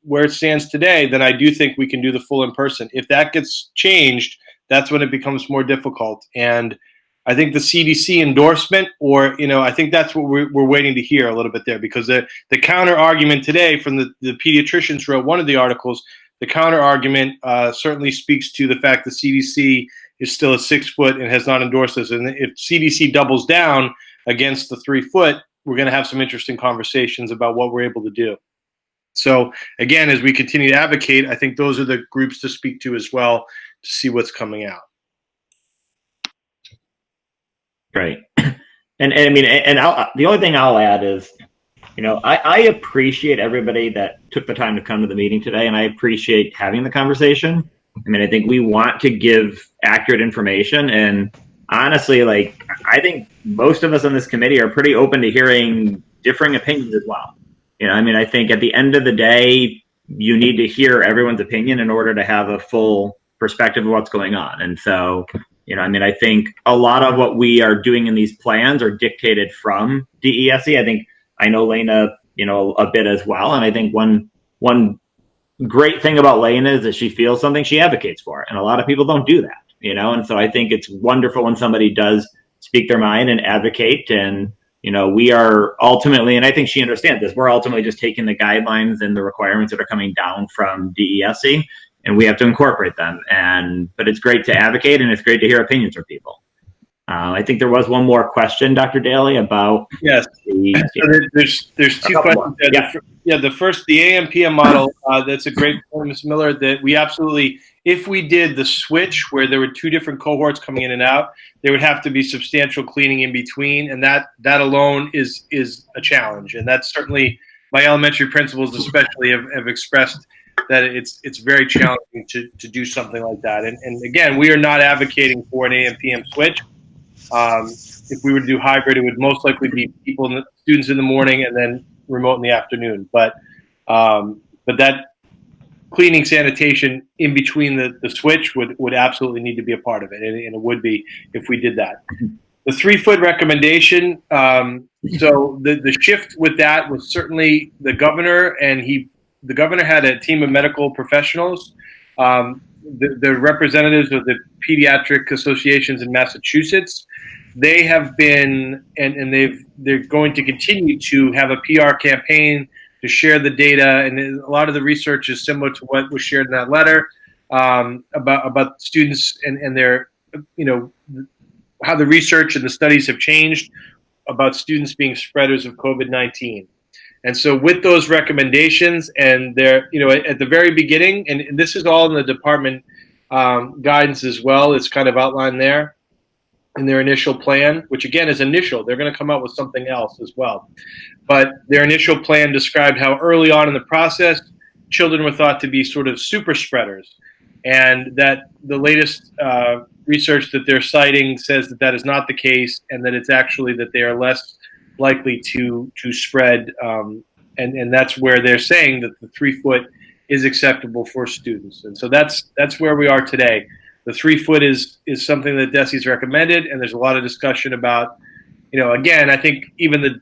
where it stands today, then I do think we can do the full in person. If that gets changed, that's when it becomes more difficult. And I think the CDC endorsement, or, I think that's what we're waiting to hear a little bit there, because the counter argument today from the pediatricians who wrote one of the articles, the counter argument certainly speaks to the fact the CDC is still at 6 foot and has not endorsed this. And if CDC doubles down against the 3 foot, we're going to have some interesting conversations about what we're able to do. So again, as we continue to advocate, I think those are the groups to speak to as well, to see what's coming out. Right. And I mean, the only thing I'll add is, I appreciate everybody that took the time to come to the meeting today, and I appreciate having the conversation. I mean, I think we want to give accurate information, and honestly, I think most of us on this committee are pretty open to hearing differing opinions as well. I think at the end of the day, you need to hear everyone's opinion in order to have a full perspective of what's going on. And so, I think a lot of what we are doing in these plans are dictated from DESE. I know Lena, a bit as well. And I think one great thing about Lena is that she feels something, she advocates for it. And a lot of people don't do that, and so I think it's wonderful when somebody does speak their mind and advocate. And, we are ultimately, and I think she understands this, we're ultimately just taking the guidelines and the requirements that are coming down from DESE, and we have to incorporate them. But it's great to advocate, and it's great to hear opinions from people. I think there was one more question, Dr. Daly, about Yes. So there's two questions there. Yeah. The first, the AM/PM model. That's a great point, Ms. Miller. That we absolutely, if we did the switch where there were two different cohorts coming in and out, there would have to be substantial cleaning in between, and that alone is a challenge. And that's certainly my elementary principals, especially, have expressed that it's very challenging to do something like that. And again, we are not advocating for an AM/PM switch. If we were to do hybrid, it would most likely be students in the morning and then remote in the afternoon. But that cleaning, sanitation in between the switch would absolutely need to be a part of it, and it would be if we did that. The 3-foot recommendation. So the shift with that was certainly the governor, and the governor had a team of medical professionals. The representatives of the pediatric associations in Massachusetts, they have been, and they're going to continue to have a PR campaign to share the data, and a lot of the research is similar to what was shared in that letter about students and their, how the research and the studies have changed about students being spreaders of COVID-19. And so with those recommendations, and they're, at the very beginning, and this is all in the department guidance as well, it's kind of outlined there in their initial plan, which again is initial. They're going to come out with something else as well. But their initial plan described how early on in the process, children were thought to be sort of super spreaders, and that the latest research that they're citing says that is not the case, and that it's actually that they are less likely to spread, and that's where they're saying that the 3-foot is acceptable for students. And so that's where we are today. The 3-foot is something that DESE's recommended, and there's a lot of discussion about, again, I think even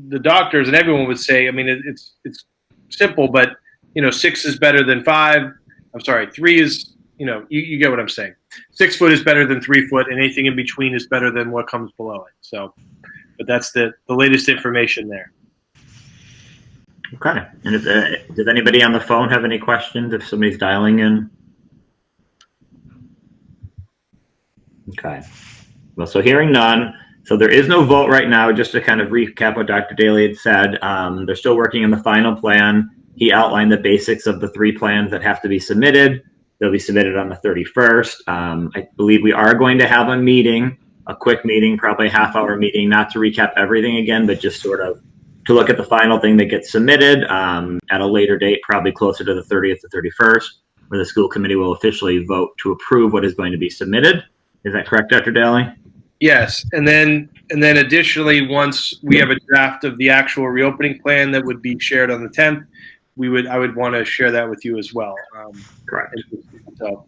the doctors and everyone would say, I mean, it's simple, but 6 is better than 5. I'm sorry, 3 is, you get what I'm saying. 6 foot is better than 3 foot, and anything in between is better than what comes below it. So, but that's the latest information there. Okay. And does anybody on the phone have any questions if somebody's dialing in? Okay. Well, so hearing none. So there is no vote right now. Just to kind of recap what Dr. Daly had said, they're still working on the final plan. He outlined the basics of the 3 plans that have to be submitted. They'll be submitted on the 31st. I believe we are going to have a meeting, a quick meeting, probably a half-hour meeting, not to recap everything again, but just sort of to look at the final thing that gets submitted at a later date, probably closer to the 30th or 31st, where the school committee will officially vote to approve what is going to be submitted. Is that correct, Dr. Daly? Yes, and then additionally, once we have a draft of the actual reopening plan that would be shared on the 10th, I would want to share that with you as well. Correct. So.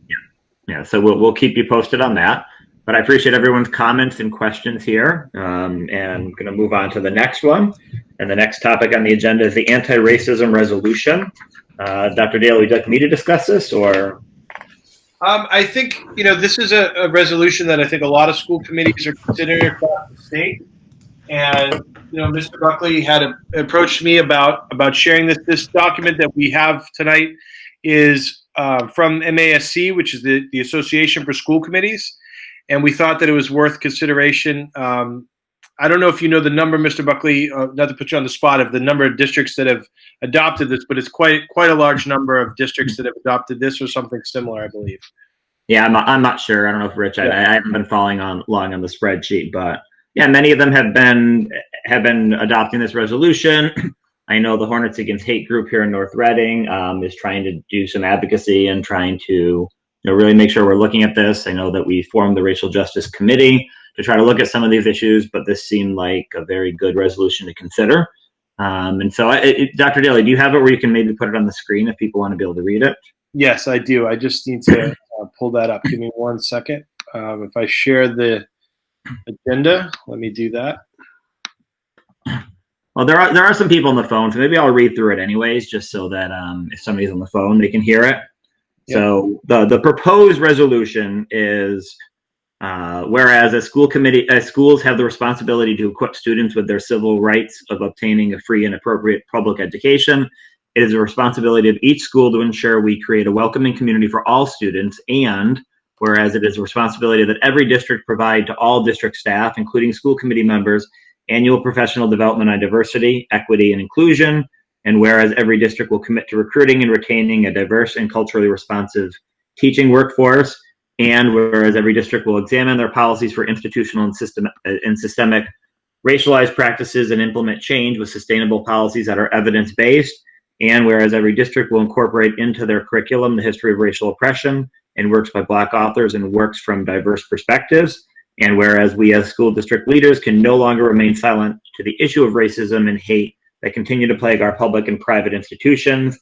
Yeah. So we'll keep you posted on that. But I appreciate everyone's comments and questions here, and I'm going to move on to the next one. And the next topic on the agenda is the anti-racism resolution. Dr. Daly, would you like me to discuss this, or? I think, this is a resolution that I think a lot of school committees are considering across the state. And, Mr. Buckley had approached me about sharing this. This document that we have tonight is from MASC, which is the Association for School Committees. And we thought that it was worth consideration. I don't know if you know the number, Mr. Buckley, not to put you on the spot, of the number of districts that have adopted this, but it's quite a large number of districts that have adopted this or something similar, I believe. Yeah, I'm not sure. I don't know if Rich, I haven't been following along on the spreadsheet, but yeah, many of them have been adopting this resolution. I know the Hornets Against Hate group here in North Reading is trying to do some advocacy and trying to really make sure we're looking at this. I know that we formed the Racial Justice Committee to try to look at some of these issues, but this seemed like a very good resolution to consider. And so, Dr. Daly, do you have it where you can maybe put it on the screen if people want to be able to read it? Yes, I do. I just need to pull that up. Give me 1 second. If I share the agenda, let me do that. Well, there are some people on the phone, so maybe I'll read through it anyways, just so that if somebody's on the phone, they can hear it. Yep. So the proposed resolution is, whereas schools have the responsibility to equip students with their civil rights of obtaining a free and appropriate public education, it is a responsibility of each school to ensure we create a welcoming community for all students, and whereas it is a responsibility that every district provide to all district staff, including school committee members, annual professional development on diversity, equity, and inclusion, and whereas every district will commit to recruiting and retaining a diverse and culturally responsive teaching workforce, and whereas every district will examine their policies for institutional and systemic racialized practices and implement change with sustainable policies that are evidence-based, and whereas every district will incorporate into their curriculum the history of racial oppression and works by Black authors and works from diverse perspectives, and whereas we as school district leaders can no longer remain silent to the issue of racism and hate that continue to plague our public and private institutions.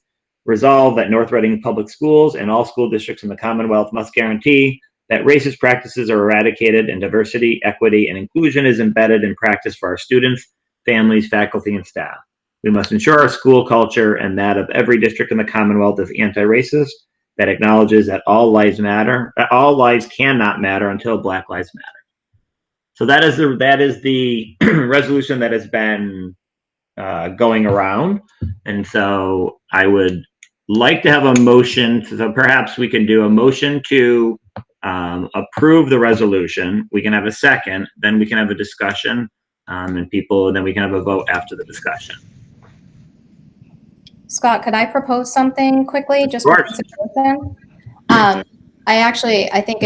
Resolve that North Reading Public Schools and all school districts in the Commonwealth must guarantee that racist practices are eradicated and diversity, equity, and inclusion is embedded in practice for our students, families, faculty, and staff. We must ensure our school culture and that of every district in the Commonwealth is anti-racist, that acknowledges that all lives matter, that all lives cannot matter until Black lives matter. So that is the resolution that has been going around. And so I would like to have a motion, so perhaps we can do a motion to approve the resolution. We can have a second, then we can have a discussion, and then we can have a vote after the discussion. Scott, could I propose something quickly? Just Sure. for consideration? I think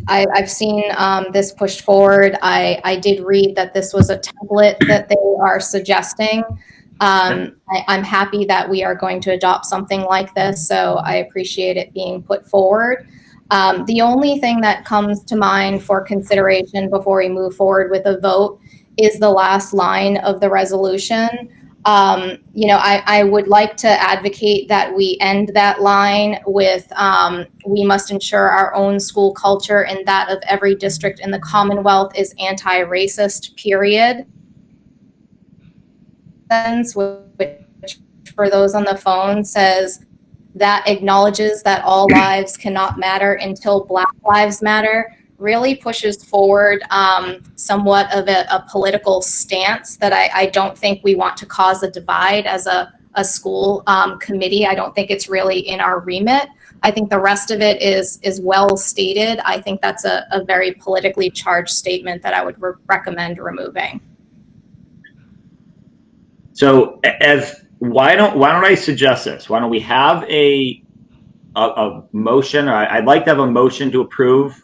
I've seen this pushed forward. I did read that this was a template that they are suggesting. I'm happy that we are going to adopt something like this, so I appreciate it being put forward. The only thing that comes to mind for consideration before we move forward with a vote is the last line of the resolution. I would like to advocate that we end that line with, we must ensure our own school culture and that of every district in the Commonwealth is anti-racist, period. Which for those on the phone says that acknowledges that all lives cannot matter until Black lives matter, really pushes forward somewhat of a political stance that I don't think we want to cause a divide as a school committee. I don't think it's really in our remit. I think the rest of it is well stated. I think that's a very politically charged statement that I would recommend removing. So why don't I suggest this? Why don't we have a motion? I'd like to have a motion to approve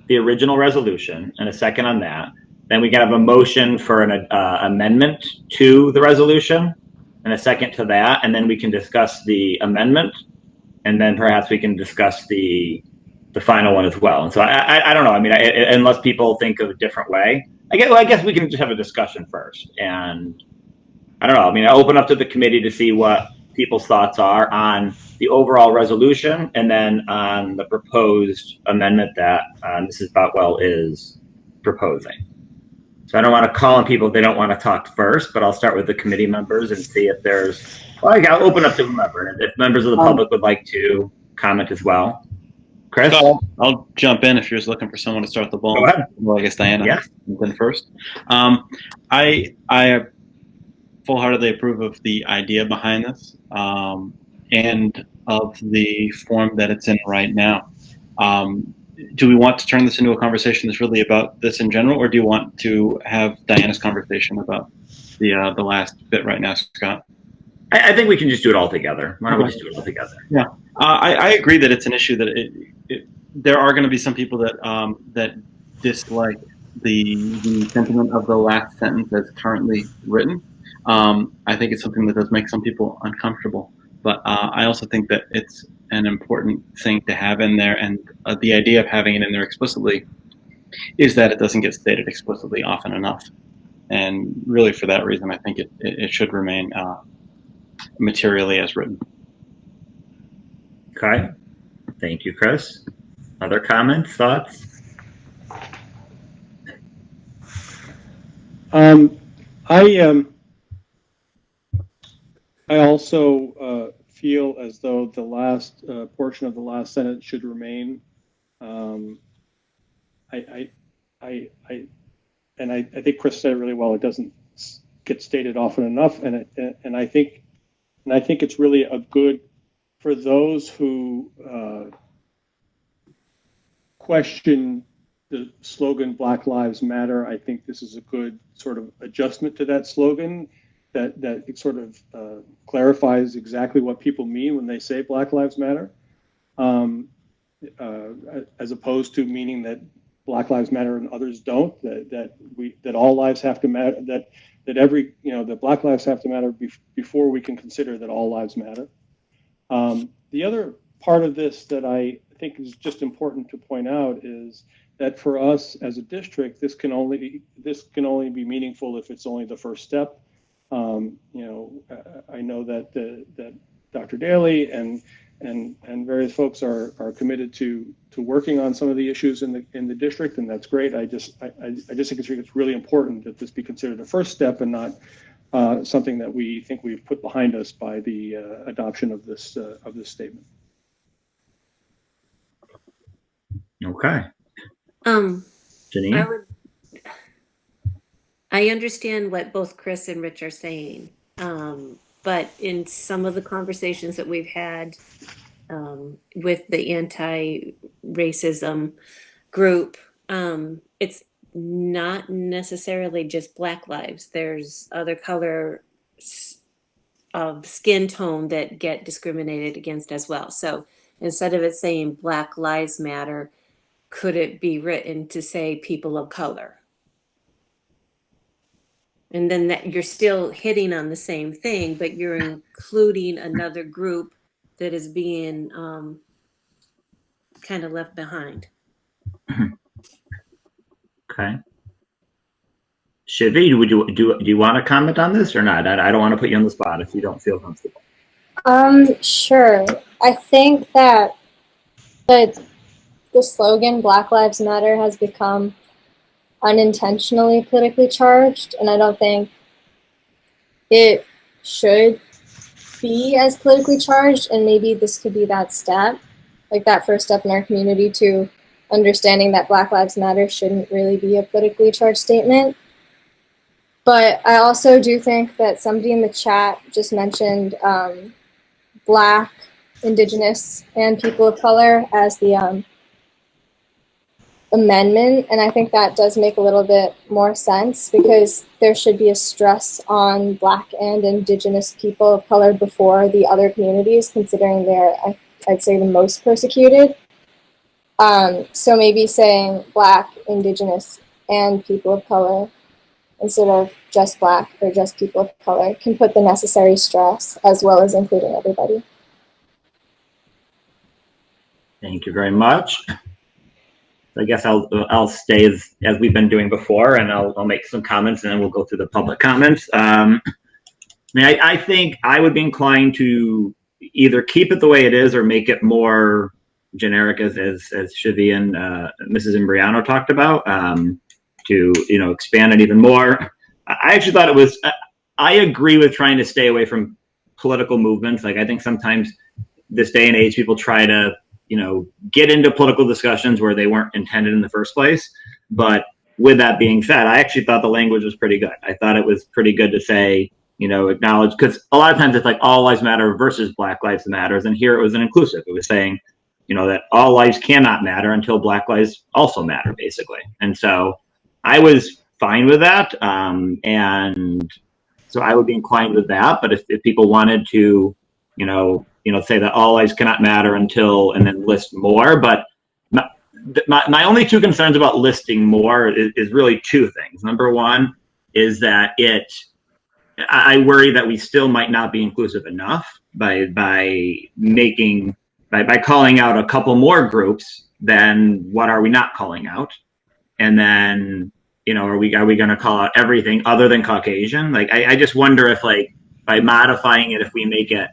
the original resolution and a second on that. Then we can have a motion for an amendment to the resolution and a second to that, and then we can discuss the amendment, and then perhaps we can discuss the final one as well. And so I don't know. I mean, unless people think of a different way, I guess we can just have a discussion first. And I don't know. I mean, I open up to the committee to see what people's thoughts are on the overall resolution and then on the proposed amendment that Mrs. Boutwell is proposing. So I don't want to call on people if they don't want to talk first, but I'll start with the committee members and see if I'll open up to whomever. And if members of the public would like to comment as well. Chris? So I'll jump in if you're just looking for someone to start the ball. Go ahead. Well, I guess Diana. Yeah. Then first. I full-heartedly approve of the idea behind this and of the form that it's in right now. Do we want to turn this into a conversation that's really about this in general, or do you want to have Diana's conversation about the last bit right now, Scott? I think we can just do it all together. Why don't we just do it all together? Yeah, I agree that it's an issue that there are going to be some people that that dislike the sentiment of the last sentence as currently written. I think it's something that does make some people uncomfortable, but I also think that it's an important thing to have in there, and the idea of having it in there explicitly is that it doesn't get stated explicitly often enough. And really for that reason, I think it should remain materially as written. Okay. Thank you, Chris. Other comments, thoughts? I also feel as though the last portion of the last sentence should remain. I think Chris said it really well. It doesn't get stated often enough, and I think it's really a good for those who question the slogan Black Lives Matter. I think this is a good sort of adjustment to that slogan that it sort of clarifies exactly what people mean when they say Black Lives Matter, as opposed to meaning that Black Lives Matter and others don't, that all lives have to matter, that Black lives have to matter before we can consider that all lives matter. The other part of this that I think is just important to point out is that for us as a district, this can only be meaningful if it's only the first step. I know that Dr. Daly and various folks are committed to working on some of the issues in the district, and that's great. I just think it's really important that this be considered a first step and not something that we think we've put behind us by the adoption of this statement. Okay. Janine? I understand what both Chris and Rich are saying, but in some of the conversations that we've had with the anti-racism group, it's not necessarily just Black lives. There's other color of skin tone that get discriminated against as well. So instead of it saying Black Lives Matter, could it be written to say people of color? And then that you're still hitting on the same thing, but you're including another group that is being kind of left behind. Okay. Shivi, do you want to comment on this or not? I don't want to put you on the spot if you don't feel comfortable. Sure. I think that the slogan Black Lives Matter has become unintentionally politically charged, and I don't think it should be as politically charged, and maybe this could be that step, like that first step in our community to understanding that Black Lives Matter shouldn't really be a politically charged statement. But I also do think that somebody in the chat just mentioned Black, Indigenous, and people of color as the amendment, and I think that does make a little bit more sense because there should be a stress on Black and Indigenous people of color before the other communities, considering they're, I'd say, the most persecuted. So maybe saying Black, Indigenous, and people of color instead of just Black or just people of color can put the necessary stress as well as including everybody. Thank you very much. I guess I'll stay as we've been doing before, and I'll make some comments, and then we'll go through the public comments. I think I would be inclined to either keep it the way it is or make it more generic, as Shivi and Mrs. Imbriano talked about, to expand it even more. I actually thought it was. I agree with trying to stay away from political movements. Like I think sometimes this day and age, people try to get into political discussions where they weren't intended in the first place. But with that being said, I actually thought the language was pretty good. I thought it was pretty good to say, acknowledge, because a lot of times it's like all lives matter versus Black Lives Matters. And here it was an inclusive. It was saying, that all lives cannot matter until Black lives also matter, basically. And so I was fine with that. And so I would be inclined with that. But if people wanted to, say that all lives cannot matter until, and then list more. But my only two concerns about listing more is really two things. Number one is that I worry that we still might not be inclusive enough by calling out a couple more groups. Then what are we not calling out? And then, are we going to call out everything other than Caucasian? Like, I just wonder if by modifying it, if we make it,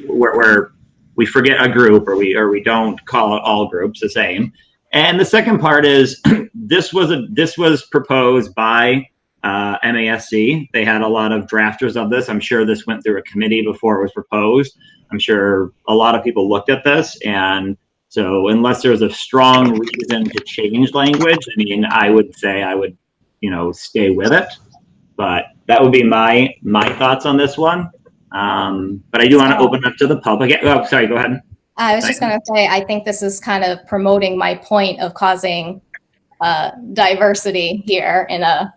where we forget a group or we don't call out all groups the same. And the second part is this was proposed by MASC. They had a lot of drafters of this. I'm sure this went through a committee before it was proposed. I'm sure a lot of people looked at this, and so unless there's a strong reason to change language, I would say I would stay with it. But that would be my thoughts on this one. But I do want to open up to the public. Oh, sorry, go ahead. I was just going to say, I think this is kind of promoting my point of causing diversity here in a,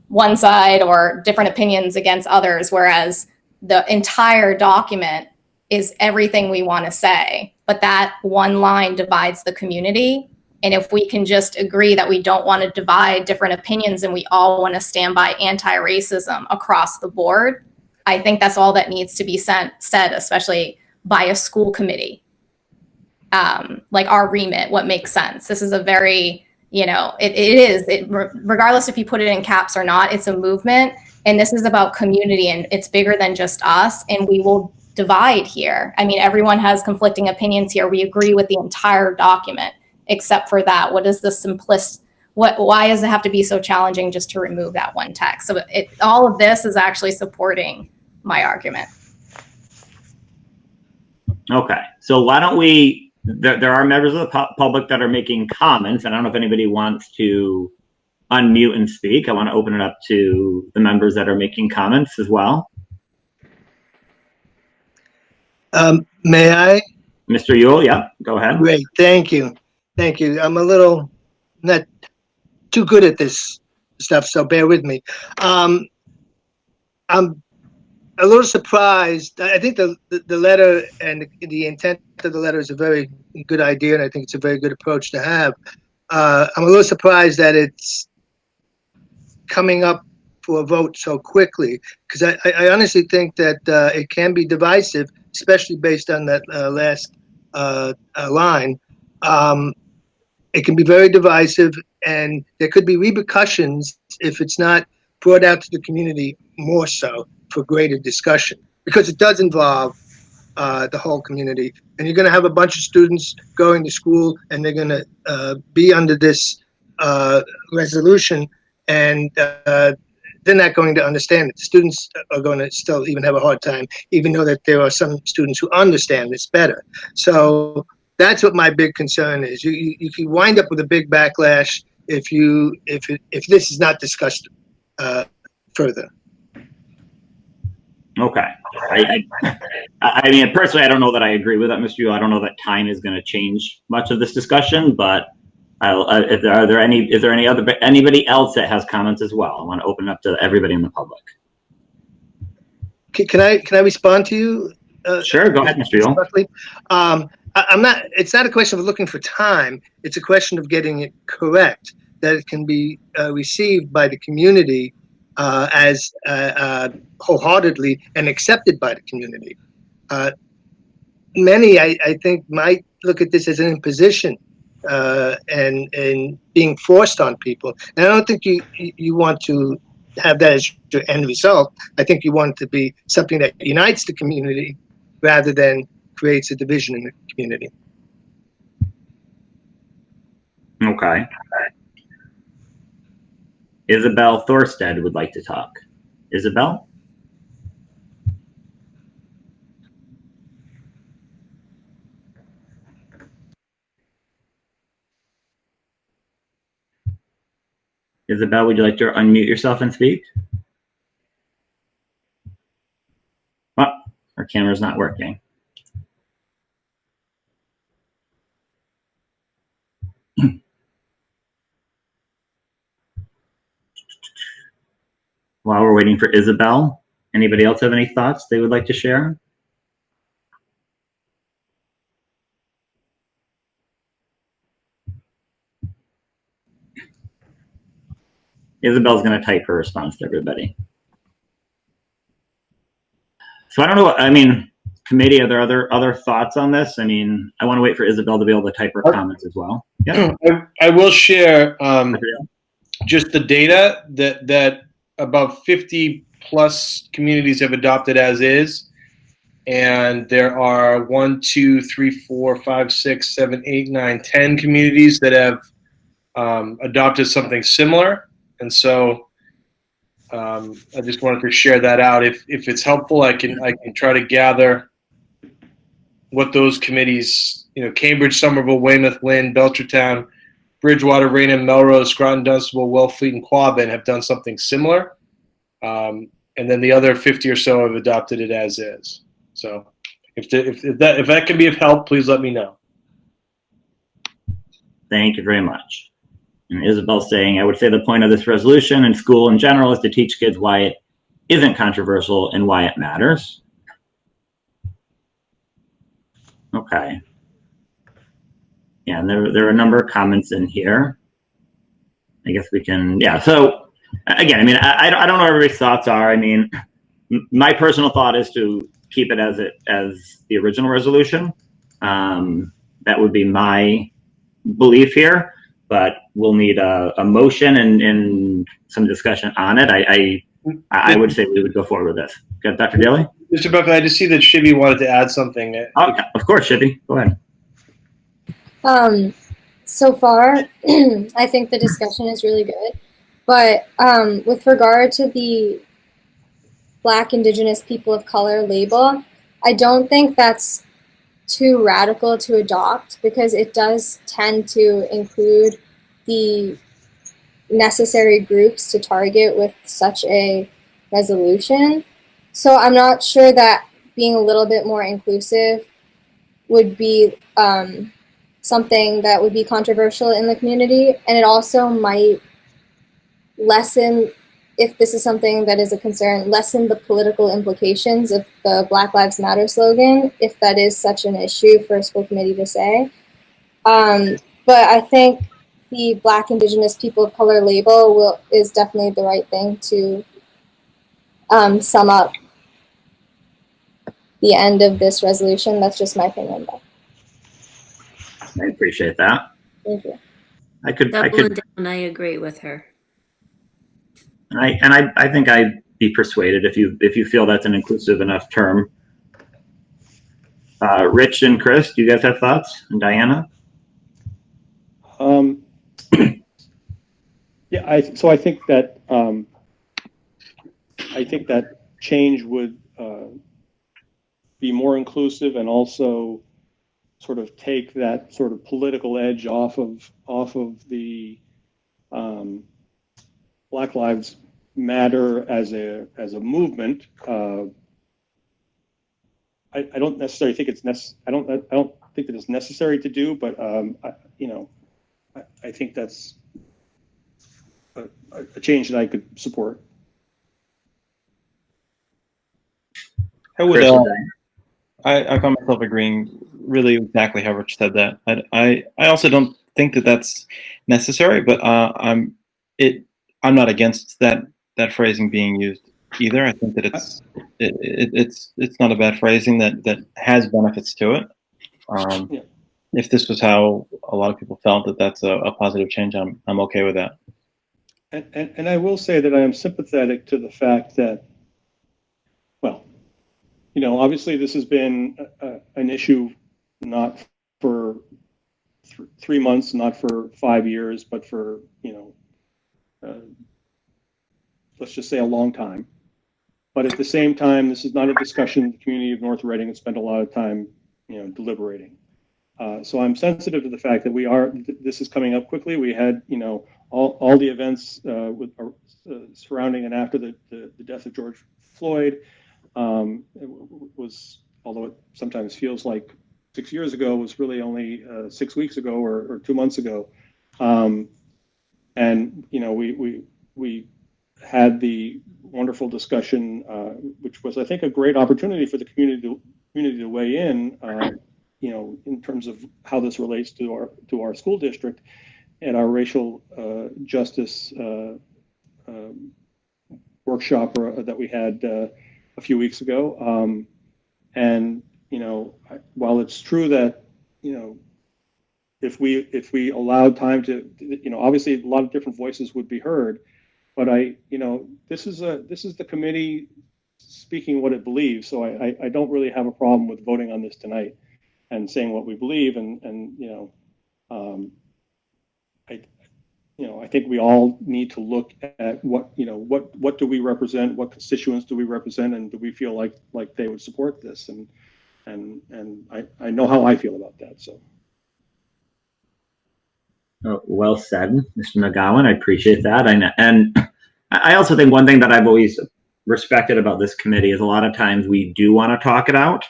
one side or different opinions against others, whereas the entire document is everything we want to say, but that one line divides the community. And if we can just agree that we don't want to divide different opinions and we all want to stand by anti-racism across the board, I think that's all that needs to be said, especially by a school committee. Like our remit, what makes sense. This is a very, regardless if you put it in caps or not, it's a movement. And this is about community, and it's bigger than just us. And we will divide here. I mean, everyone has conflicting opinions here. We agree with the entire document, except for that. What is the simplest? Why does it have to be so challenging just to remove that one text? So all of this is actually supporting my argument. Okay, so why don't we, there are members of the public that are making comments, and I don't know if anybody wants to unmute and speak. I want to open it up to the members that are making comments as well. May I? Mr. Yule, yeah, go ahead. Great, thank you. Thank you. I'm a little not too good at this stuff, so bear with me. I'm a little surprised. I think the letter and the intent of the letter is a very good idea, and I think it's a very good approach to have. I'm a little surprised that it's coming up for a vote so quickly, because I honestly think that it can be divisive, especially based on that last line. It can be very divisive, and there could be repercussions if it's not brought out to the community more so for greater discussion, because it does involve the whole community. And you're going to have a bunch of students going to school, and they're going to be under this resolution, and they're not going to understand it. The students are going to still even have a hard time, even though that there are some students who understand this better. So that's what my big concern is. You can wind up with a big backlash if this is not discussed further. Okay. I mean, personally, I don't know that I agree with that, Mr. Yu. I don't know that time is going to change much of this discussion, but is there anybody else that has comments as well? I want to open it up to everybody in the public. Can I respond to you? Sure, go ahead, Mr. Yu. I'm not. It's not a question of looking for time. It's a question of getting it correct, that it can be received by the community as wholeheartedly and accepted by the community. Many, I think, might look at this as an imposition and being forced on people. And I don't think you want to have that as your end result. I think you want it to be something that unites the community rather than creates a division in the community. Okay. Isabel Thorstead would like to talk. Isabel? Isabel, would you like to unmute yourself and speak? Oh, our camera's not working. While we're waiting for Isabel, anybody else have any thoughts they would like to share? Isabel's going to type her response to everybody. So I don't know. I mean, committee, are there other thoughts on this? I mean, I want to wait for Isabel to be able to type her comments as well. Yeah. I will share just the data that about 50 plus communities have adopted as is. And there are 1, 2, 3, 4, 5, 6, 7, 8, 9, 10 communities that have adopted something similar. And so I just wanted to share that out. If it's helpful, I can try to gather what those committees, Cambridge, Somerville, Weymouth, Lynn, Belchertown, Bridgewater, Raynham, Melrose, Groton, Dunstable, Wellfleet, and Quabbin have done something similar. And then the other 50 or so have adopted it as is. So If that can be of help, please let me know. Thank you very much. And Isabel's saying, I would say the point of this resolution and school in general is to teach kids why it isn't controversial and why it matters. Okay. Yeah, and there are a number of comments in here. I guess we can, yeah. So again, I mean, I don't know what everybody's thoughts are. I mean, my personal thought is to keep it as the original resolution. That would be my belief here, but we'll need a motion and some discussion on it. I would say we would go forward with this. Good, Dr. Daly? Mr. Buckley, I just see that Shibby wanted to add something. Oh, of course, Shibby. Go ahead. So far, I think the discussion is really good. But with regard to the Black, Indigenous, People of Color label, I don't think that's too radical to adopt because it does tend to include the necessary groups to target with such a resolution. So I'm not sure that being a little bit more inclusive would be something that would be controversial in the community. And it also might lessen, if this is something that is a concern, lessen the political implications of the Black Lives Matter slogan, if that is such an issue for a school committee to say. But I think the Black, Indigenous, People of Color label is definitely the right thing to sum up the end of this resolution. That's just my opinion, though. I appreciate that. Thank you. I could, And I agree with her. I think I'd be persuaded if you feel that's an inclusive enough term. Rich and Chris, do you guys have thoughts? And Diana? Yeah, I think that change would be more inclusive and also sort of take that sort of political edge off of the Black Lives Matter as a movement. I don't necessarily think it's I don't think that it's necessary to do, but I think that's a change that I could support. I would. I find myself agreeing really exactly how Rich said that. I also don't think that that's necessary, but I'm not against that phrasing being used either. I think that it's not a bad phrasing that has benefits to it. Yeah. If this was how a lot of people felt that that's a positive change, I'm okay with that. And I will say that I am sympathetic to the fact that, well, obviously this has been an issue not for 3 months, not for 5 years, but for, let's just say a long time. But at the same time, this is not a discussion the community of North Reading has spent a lot of time, deliberating. So I'm sensitive to the fact that this is coming up quickly. We had, all the events surrounding and after the death of George Floyd. It was, although it sometimes feels like 6 years ago, was really only 6 weeks ago or 2 months ago. And we had the wonderful discussion, which was, I think, a great opportunity for the community to weigh in, in terms of how this relates to our school district and our racial justice workshop that we had a few weeks ago. And while it's true that if we allowed time to, obviously a lot of different voices would be heard, but this is the committee speaking what it believes. So I don't really have a problem with voting on this tonight and saying what we believe. I think we all need to look at what do we represent, what constituents do we represent, and do we feel like they would support this? And I know how I feel about that. So. Well said, Mr. McGowan. I appreciate that. And I also think one thing that I've always respected about this committee is a lot of times we do want to talk it out.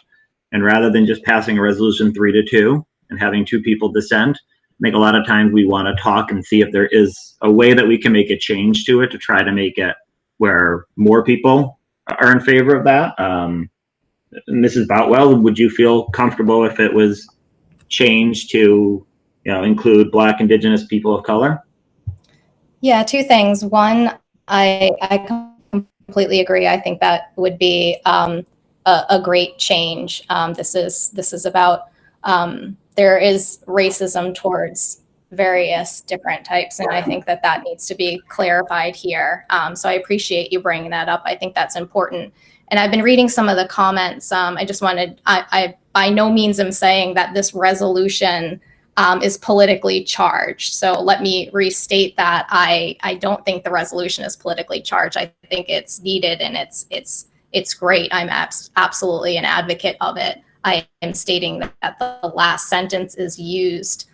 And rather than just passing a resolution 3-2 and having 2 people dissent, I think a lot of times we want to talk and see if there is a way that we can make a change to it to try to make it where more people are in favor of that. Mrs. Boutwell, would you feel comfortable if it was changed to, include Black, Indigenous, people of color? Yeah, 2 things. One, I completely agree. I think that would be a great change. This is about there is racism towards various different types, and I think that needs to be clarified here. So I appreciate you bringing that up. I think that's important. And I've been reading some of the comments. I by no means am saying that this resolution is politically charged. So let me restate that I don't think the resolution is politically charged. I think it's needed and it's great. I'm absolutely an advocate of it. I am stating that the last sentence is used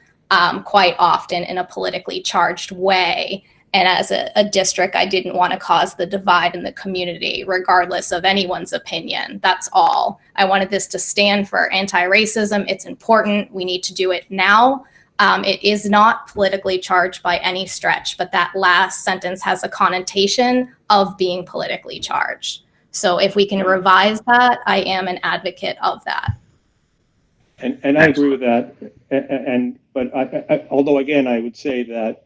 quite often in a politically charged way. And as a district, I didn't want to cause the divide in the community, regardless of anyone's opinion. That's all. I wanted this to stand for anti-racism. It's important. We need to do it now. It is not politically charged by any stretch, but that last sentence has a connotation of being politically charged. So if we can revise that, I am an advocate of that. And I agree with that. But although again, I would say that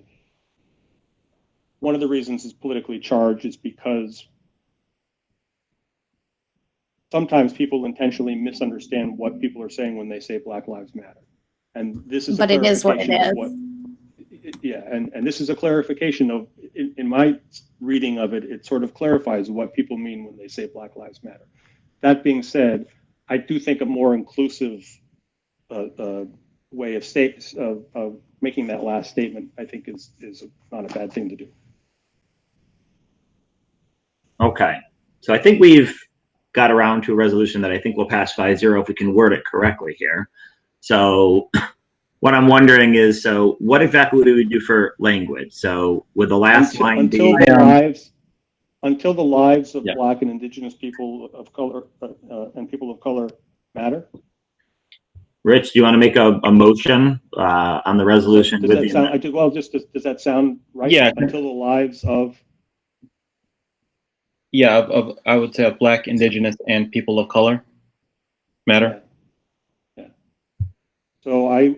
one of the reasons it's politically charged is because sometimes people intentionally misunderstand what people are saying when they say Black Lives Matter. And this is But it is what it is. And this is a clarification of, in my reading of it, it sort of clarifies what people mean when they say Black Lives Matter. That being said, I do think a more inclusive way of making that last statement, I think is not a bad thing to do. Okay, so I think we've got around to a resolution that I think will pass 5-0 if we can word it correctly here. So what I'm wondering is, so what exactly do we do for language? So with the last line until be until the lives of Yeah. Black and Indigenous people of color and people of color matter. Rich, do you want to make a motion on the resolution? Does that sound? Does that sound right? Yeah. Until the lives of. Yeah, I would say Black, Indigenous, and people of color matter. Yeah. So I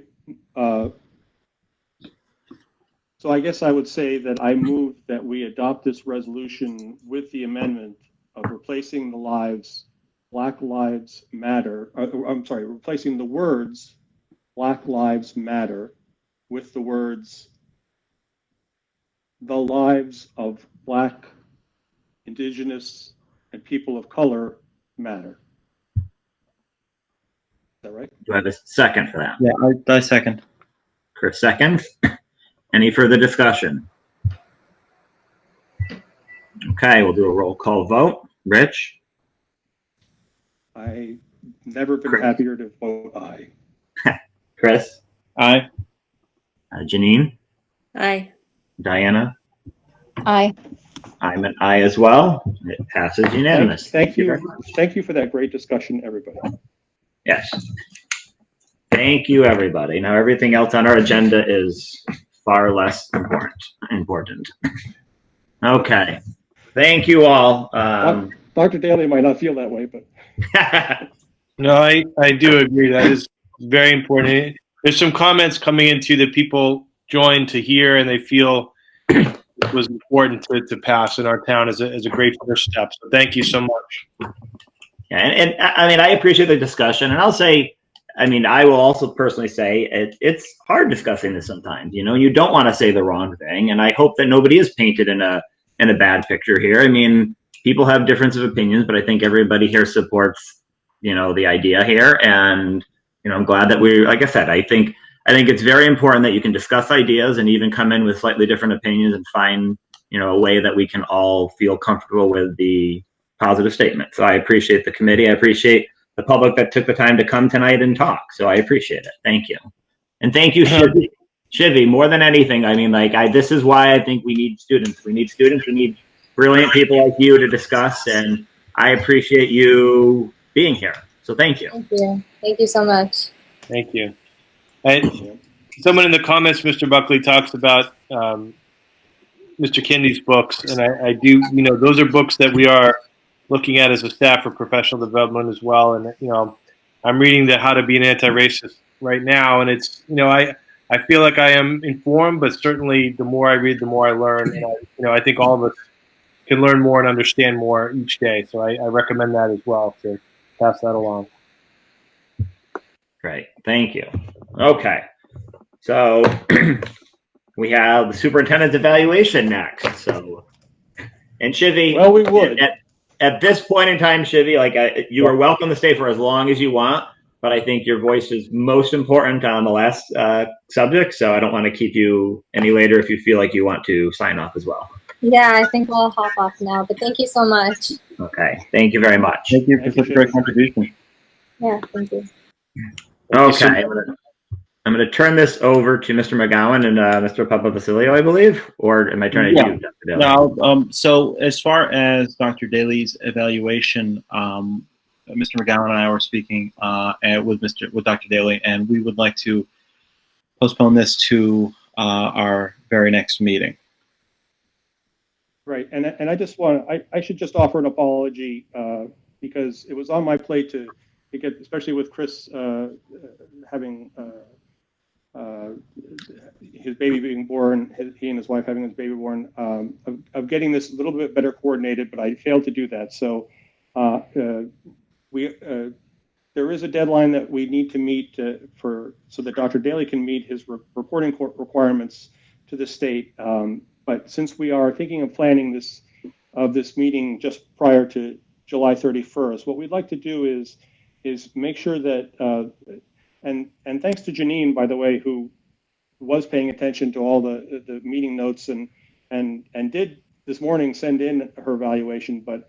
guess I would say that I move that we adopt this resolution with the amendment of replacing the lives, Black Lives Matter. Replacing the words Black Lives Matter with the words the lives of Black, Indigenous, and people of color matter. Is that right? Do I have a second for that? Yeah, I second. Chris seconds. Any further discussion? Okay, we'll do a roll call vote. Rich? I've never been Chris. happier to vote aye. Chris? Aye. Janine? Aye. Diana? Aye. I'm an aye as well. It passes unanimous. Thank you. very much. Thank you for that great discussion, everybody. Yes. Thank you, everybody. Now, everything else on our agenda is far less important. Okay. Thank you all. Dr. Daly might not feel that way, but No, I do agree. That is very important. There's some comments coming into that people joined to hear, and they feel it was important to pass in our town as a great first step. So thank you so much. And I mean, I appreciate the discussion, and I'll say, I mean, I will also personally say it's hard discussing this sometimes. You know, you don't want to say the wrong thing, and I hope that nobody is painted in a bad picture here. I mean, people have differences of opinions, but I think everybody here supports, you know, the idea here, and you know, I'm glad that like I said, I think it's very important that you can discuss ideas and even come in with slightly different opinions and find, you know, a way that we can all feel comfortable with the positive statement. So I appreciate the committee. I appreciate the public that took the time to come tonight and talk. So I appreciate it. Thank you. And thank you, Shivy, more than anything. I mean, like, this is why I think we need students. We need brilliant people like you to discuss. And I appreciate you being here. So thank you. Thank you. Thank you so much. Thank you. And someone in the comments, Mr. Buckley, talks about Mr. Kindy's books, and I do, those are books that we are looking at as a staff for professional development as well. And I'm reading the How to Be an Anti-Racist right now, and it's I feel like I am informed, but certainly the more I read, the more I learn. And I think all of us can learn more and understand more each day. So I recommend that as well, to pass that along. Great, thank you. Okay, so we have the superintendent's evaluation next. So, and Shivy, Well, we would. At this point in time, Shivy, you are welcome to stay for as long as you want, but I think your voice is most important on the last subject, so I don't want to keep you any later if you feel like you want to sign off as well. Yeah, I think we'll hop off now, but thank you so much. Okay, thank you very much. Thank you for such a great contribution. Yeah, thank you. Okay, I'm going to turn this over to Mr. McGowan and Mr. Papavasilio, I believe, or am I turning it to you, Dr. Daly? No, so as far as Dr. Daly's evaluation, Mr. McGowan and I were speaking with Dr. Daly, and we would like to postpone this to our very next meeting. Right, and I just I should just offer an apology because it was on my plate to get, especially with Chris having his baby being born, he and his wife having his baby born, of getting this a little bit better coordinated, but I failed to do that. So there is a deadline that we need to meet so that Dr. Daly can meet his reporting requirements to the state. But since we are thinking of planning this meeting just prior to July 31st, what we'd like to do is make sure that and thanks to Janine, by the way, who was paying attention to all the meeting notes and did this morning send in her evaluation, but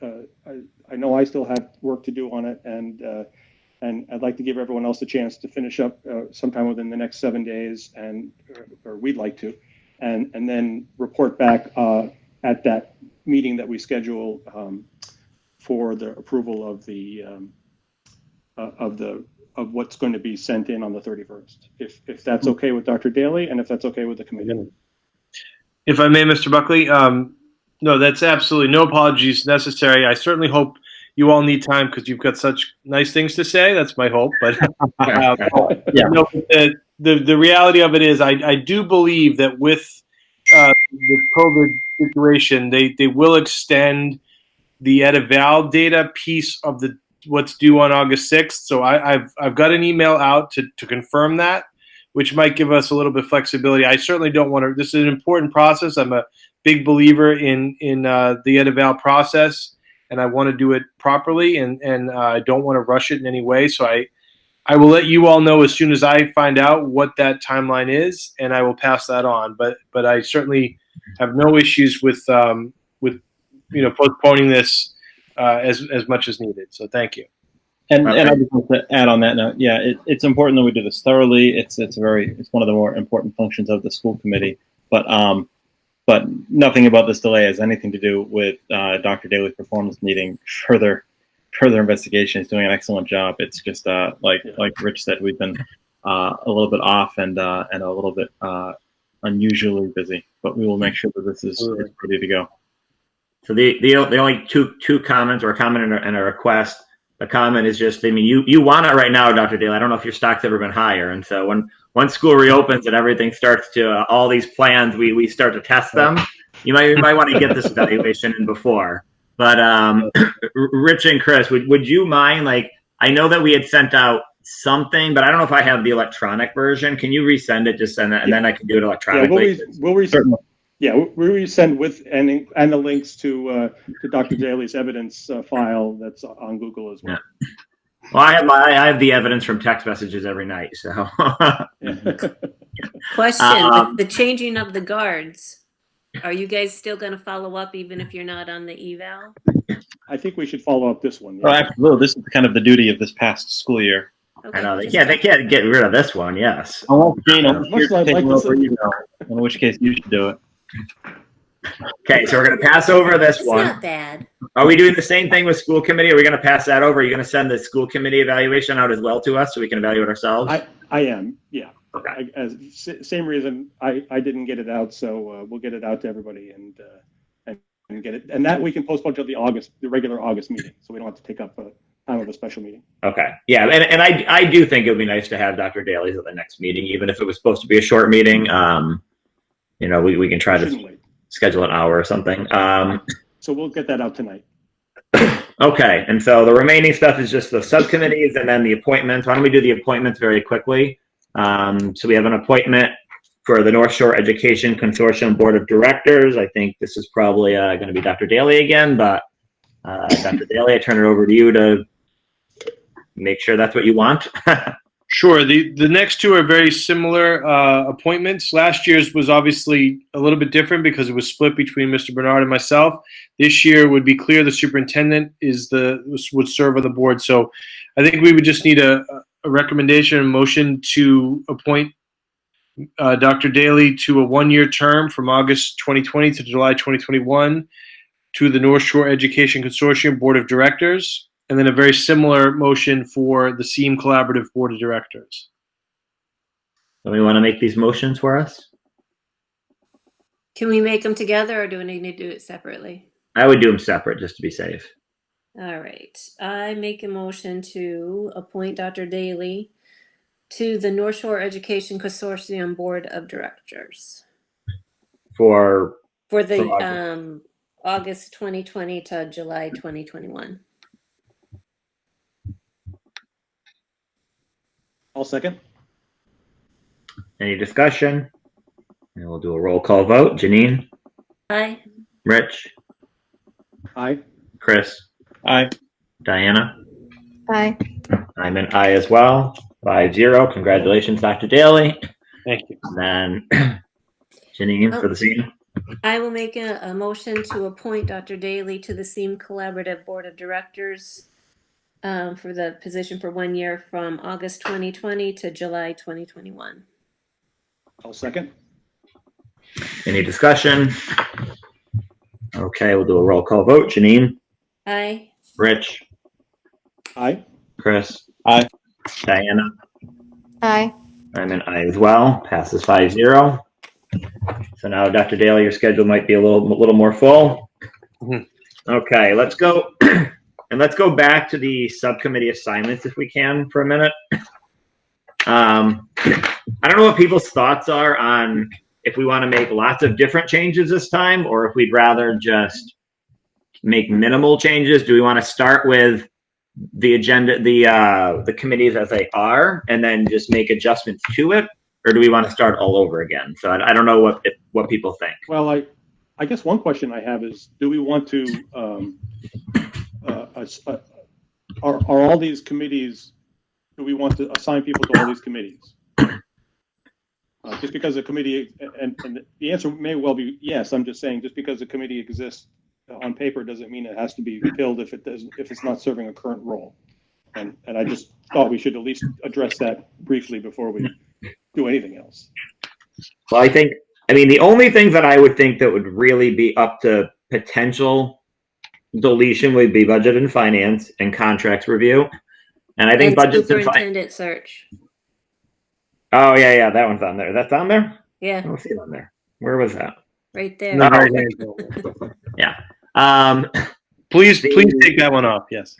I know I still have work to do on it, and I'd like to give everyone else a chance to finish up sometime within the next 7 days, or we'd like to, and then report back at that meeting that we schedule for the approval of what's going to be sent in on the 31st, if that's okay with Dr. Daly and if that's okay with the committee. If I may, Mr. Buckley, no, that's absolutely no apologies necessary. I certainly hope you all need time because you've got such nice things to say. That's my hope. But yeah, no, the reality of it is I do believe that with the COVID situation, they will extend the ed-eval data piece of what's due on August 6th. So I've got an email out to confirm that, which might give us a little bit of flexibility. I certainly don't want to. This is an important process. I'm a big believer in the ed-eval process, and I want to do it properly, and I don't want to rush it in any way. So I will let you all know as soon as I find out what that timeline is, and I will pass that on. But I certainly have no issues with postponing this as much as needed. So thank you. And I just want to add on that note, yeah, it's important that we do this thoroughly. It's one of the more important functions of the school committee. But nothing about this delay has anything to do with Dr. Daly's performance needing further investigation. He's doing an excellent job. It's just like Rich said, we've been a little bit off and a little bit unusually busy. But we will make sure that this is ready to go. So the only two comments, or a comment and a request. The comment is just, I mean, you want it right now, Dr. Daly. I don't know if your stock's ever been higher. And so when school reopens and everything starts to, all these plans, we start to test them, you might want to get this evaluation in before. But Rich and Chris, would you mind, I know that we had sent out something, but I don't know if I have the electronic version. Can you resend it? Just send it, and then I can do it electronically. Yeah, we'll resend. Yeah, we resend with and the links to Dr. Daly's evidence file that's on Google as well. Yeah. Well, I have the evidence from text messages every night. So. Question: the changing of the guards. Are you guys still going to follow up even if you're not on the eval? I think we should follow up this one. Yeah. Oh, absolutely. This is kind of the duty of this past school year. Okay. I know they can't get rid of this one. Yes. In which case you should do it. Okay, so we're going to pass over this It's one. not bad. Are we doing the same thing with school committee? Are we going to pass that over? Are you going to send the school committee evaluation out as well to us so we can evaluate ourselves? I am, yeah. Okay. Same reason I didn't get it out, so we'll get it out to everybody and get it, and that we can postpone till the regular August meeting, so we don't have to take up time of a special meeting. Okay. Yeah, and I do think it would be nice to have Dr. Daly's at the next meeting, even if it was supposed to be a short meeting. You know, we can try to schedule an hour or something. So we'll get that out tonight. Okay, and so the remaining stuff is just the subcommittees and then the appointments. Why don't we do the appointments very quickly? So we have an appointment for the North Shore Education Consortium Board of Directors. I think this is probably going to be Dr. Daly again, but Dr. Daly, I turn it over to you to make sure that's what you want. Sure. The next two are very similar appointments. Last year's was obviously a little bit different because it was split between Mr. Bernard and myself. This year would be clear the superintendent would serve on the board. So I think we would just need a recommendation, a motion to appoint Dr. Daly to a one-year term from August 2020 to July 2021 to the North Shore Education Consortium Board of Directors. And then a very similar motion for the SEAM Collaborative Board of Directors. Somebody want to make these motions for us? Can we make them together or do we need to do it separately? I would do them separate just to be safe. All right. I make a motion to appoint Dr. Daly to the North Shore Education Consortium Board of Directors For the August 2020 to July 2021. I'll second. Any discussion? And we'll do a roll call vote. Janine? Aye. Rich? Aye. Chris? Aye. Diana? Aye. I'm an aye as well. 5-0. Congratulations, Dr. Daly. Thank you. And then Janine for the SEAM. I will make a motion to appoint Dr. Daly to the SEAM Collaborative Board of Directors for the position for 1 year from August 2020 to July 2021. I'll second. Any discussion? Okay, we'll do a roll call vote. Janine? Aye. Rich? Aye. Chris? Aye. Diana? Aye. I'm an aye as well. Passes 5-0. So now, Dr. Daly, your schedule might be a little more full. Mhm. Okay, let's go. And let's go back to the subcommittee assignments if we can for a minute. I don't know what people's thoughts are on if we want to make lots of different changes this time or if we'd rather just make minimal changes. Do we want to start with the agenda, the committees as they are, and then just make adjustments to it? Or do we want to start all over again? So I don't know what people think. Well, I guess one question I have is, do we want to, are all these committees, do we want to assign people to all these committees? Just because a committee, and the answer may well be yes. I'm just saying, just because a committee exists on paper doesn't mean it has to be filled if it's not serving a current role. And I just thought we should at least address that briefly before we do anything else. Well, I mean, the only things that I would think that would really be up to potential deletion would be budget and finance and contracts review. And I think budgets and superintendent search. Oh, yeah, that one's on there. That's on there? Yeah, I don't see it on there. Where was that? right there. No, Oh, yeah. Please take that one off. Yes.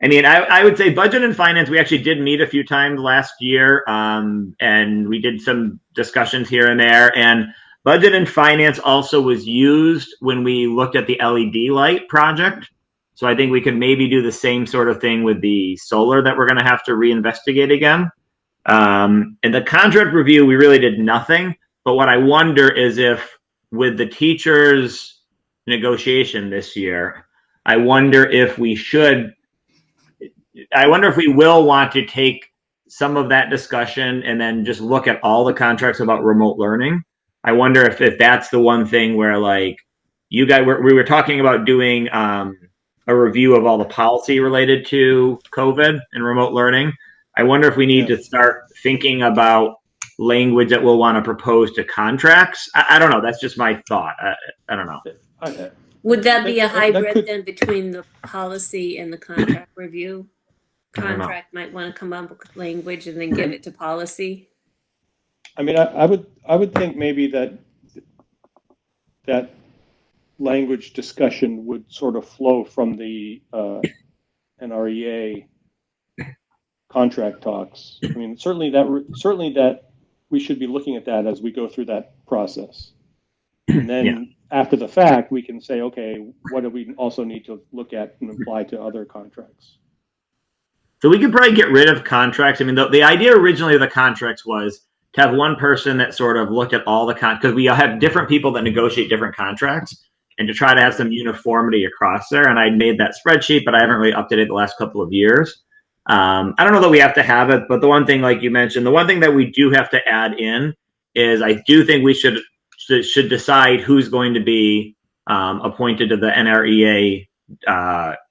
I mean, I would say budget and finance, we actually did meet a few times last year, and we did some discussions here and there. And budget and finance also was used when we looked at the LED light project. So I think we could maybe do the same sort of thing with the solar that we're going to have to reinvestigate again. And the contract review, we really did nothing. But what I wonder is if with the teachers' negotiation this year, I wonder if we will want to take some of that discussion and then just look at all the contracts about remote learning. I wonder if that's the one thing where, like, you guys, we were talking about doing a review of all the policy related to COVID and remote learning. I wonder if we need to start thinking about language that we'll want to propose to contracts. I don't know. That's just my thought. I don't know. Would that be a That hybrid could- then between the policy and the contract review? I don't know. Contract might want to come up with language and then give it to policy. I mean, I would think maybe that language discussion would sort of flow from the NREA contract talks. I mean, certainly that we should be looking at that as we go through that process. And then after the fact, we can say, okay, what do we also need to look at and apply to other contracts? So we could probably get rid of contracts. I mean, the idea originally of the contracts was to have one person that sort of looked at all the because we have different people that negotiate different contracts, and to try to have some uniformity across there. And I made that spreadsheet, but I haven't really updated the last couple of years. I don't know that we have to have it, but the one thing, like you mentioned, the one thing that we do have to add in is I do think we should decide who's going to be appointed to the NREA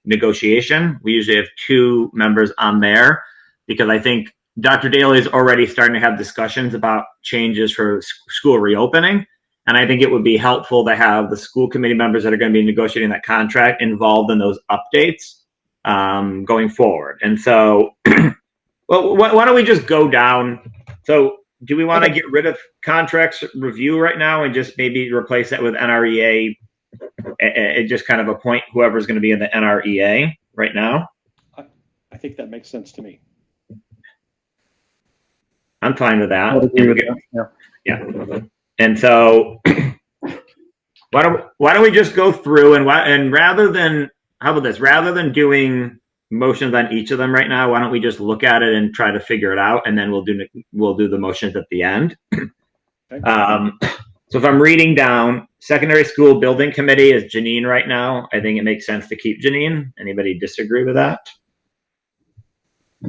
negotiation. We usually have 2 members on there because I think Dr. Daly is already starting to have discussions about changes for school reopening. And I think it would be helpful to have the school committee members that are going to be negotiating that contract involved in those updates going forward. And so, well, why don't we just go down? So do we want to get rid of contracts review right now and just maybe replace that with NREA and just kind of appoint whoever's going to be in the NREA right now? I think that makes sense to me. I'm fine with that. I would agree with that. Yeah. And so why don't we just go through and rather than, how about this, rather than doing motions on each of them right now, why don't we just look at it and try to figure it out, and then we'll do the motions at the end. Okay. So if I'm reading down, secondary school building committee is Janine right now. I think it makes sense to keep Janine. Anybody disagree with that?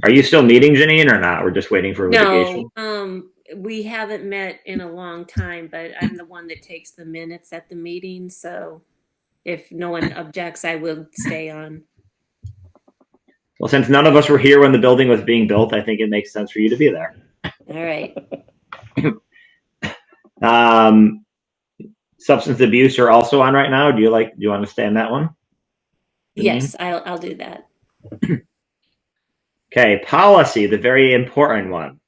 Are you still meeting, Janine, or not? We're just waiting for litigation. No, we haven't met in a long time, but I'm the one that takes the minutes at the meeting. So if no one objects, I will stay on. Well, since none of us were here when the building was being built, I think it makes sense for you to be there. All right. Substance abuse are also on right now. Do you want to stay on that one? Yes, I'll do that. Okay, policy, the very important one.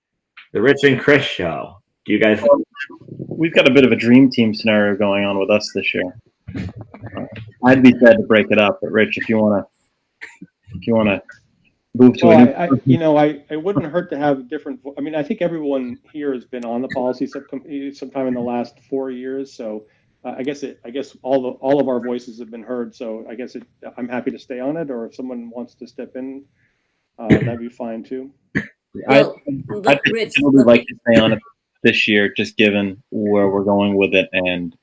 The Rich and Chris show. Do you guys? We've got a bit of a dream team scenario going on with us this year. I'd be sad to break it up, but Rich, if you want to move to a new. I wouldn't hurt to have different. I mean, I think everyone here has been on the policy subcommittee sometime in the last 4 years. So I guess all of our voices have been heard. So I guess I'm happy to stay on it, or if someone wants to step in, that'd be fine too. Well, I'd Rich, really like to stay on it this year, just given where we're going with it and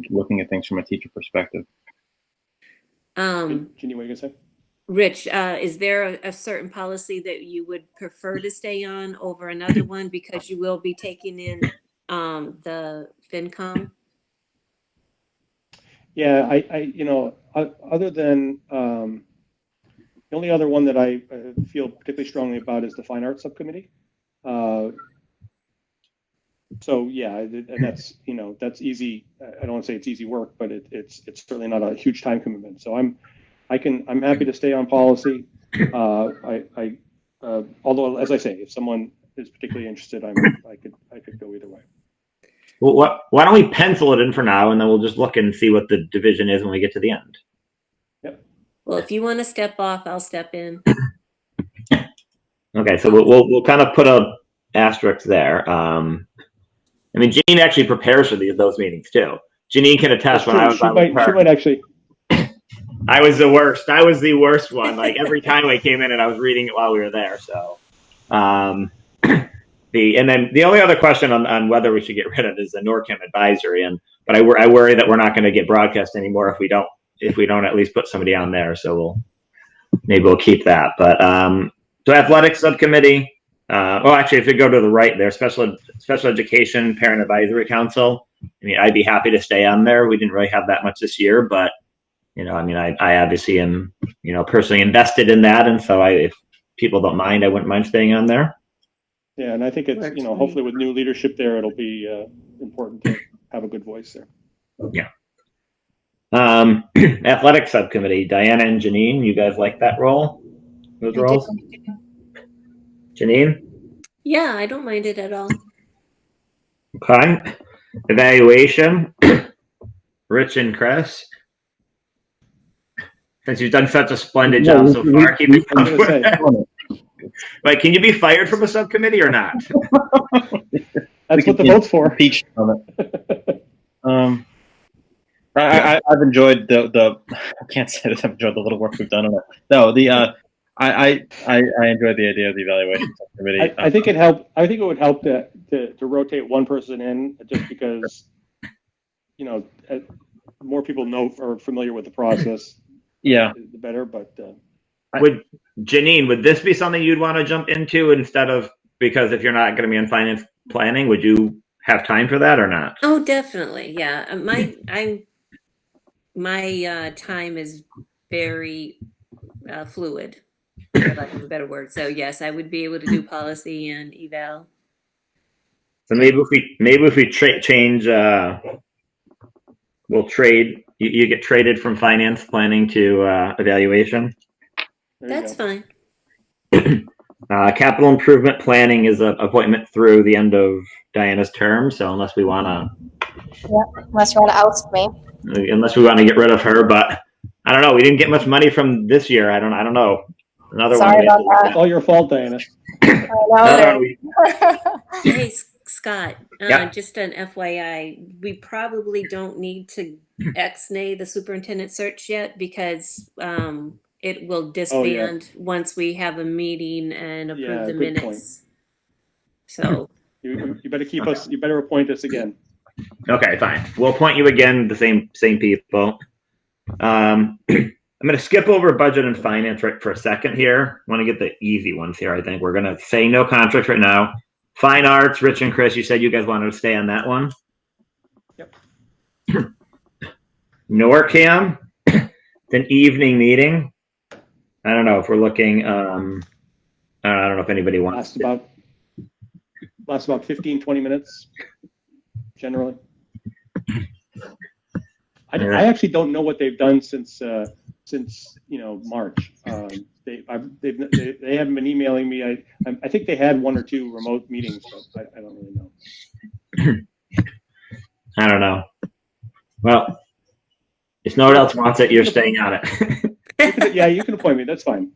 looking at things from a teacher perspective. Ginny, what are you gonna say? Rich, is there a certain policy that you would prefer to stay on over another one because you will be taking in the FinCom? Yeah, other than the only other one that I feel particularly strongly about is the Fine Arts Subcommittee. So yeah, and that's easy. I don't want to say it's easy work, but it's certainly not a huge time commitment. So I'm happy to stay on policy. Although, as I say, if someone is particularly interested, I could go either way. Well, why don't we pencil it in for now, and then we'll just look and see what the division is when we get to the end. Yep. Well, if you want to step off, I'll step in. Okay, so we'll kind of put a asterisk there. I mean, Janine actually prepares for those meetings too. Janine can attest when I was on with her. She might actually. I was the worst. I was the worst one. Like every time I came in and I was reading it while we were there. So, and then the only other question on whether we should get rid of is the NORCAM advisory. But I worry that we're not going to get broadcast anymore if we don't at least put somebody on there. So maybe we'll keep that. But so athletics subcommittee. Actually, if you go to the right there, special education parent advisory council. I mean, I'd be happy to stay on there. We didn't really have that much this year, but I obviously am, personally invested in that, and so if people don't mind, I wouldn't mind staying on there. Yeah, and I think it's, you know, hopefully with new leadership there, it'll be important to have a good voice there. Yeah. Athletic subcommittee, Diana and Janine, you guys like that role? Those I roles? do. Janine? Yeah, I don't mind it at all. Okay. Evaluation, Rich and Chris. Since you've done such a splendid job so far, keep it coming. Like, can you be fired from a subcommittee or not? That's what the vote's for. Impeached from it. I've enjoyed the I can't say that I've enjoyed the little work we've done on it. No, I enjoyed the idea of the evaluation subcommittee. I think it would help to rotate one person in, just because, you know, more people know or are familiar with the process. Yeah, the better. But Janine, would this be something you'd want to jump into instead of, because if you're not going to be in finance planning, would you have time for that or not? Oh, definitely. Yeah. My time is very fluid, for lack of a better word. So yes, I would be able to do policy and eval. So maybe if we change, we'll trade. You get traded from finance planning to evaluation. That's fine. Capital improvement planning is an appointment through the end of Diana's term. So unless we want to, Unless you want to oust me. Unless we want to get rid of her, but I don't know. We didn't get much money from this year. I don't know. Another Sorry one. about that. it's all your fault, Diana. Hey, Scott, Yeah. just an FYI, we probably don't need to ex-nay the superintendent search yet, because it will disband once we have a meeting and approve the good minutes. point. So You better keep us. You better appoint us again. Okay, fine. We'll appoint you again. The same people. I'm going to skip over budget and finance right for a second here. Want to get the easy ones here. I think we're going to say no contracts right now. Fine arts, Rich and Chris, you said you guys wanted to stay on that one. Yep. NORCAM, it's an evening meeting. I don't know if we're looking. I don't know if anybody wants. Lasts about 15, 20 minutes, generally. I actually don't know what they've done since March. They haven't been emailing me. I think they had one or two remote meetings, but I don't really know. I don't know. Well, if no one else wants it, you're staying on it. Yeah, you can appoint me. That's fine.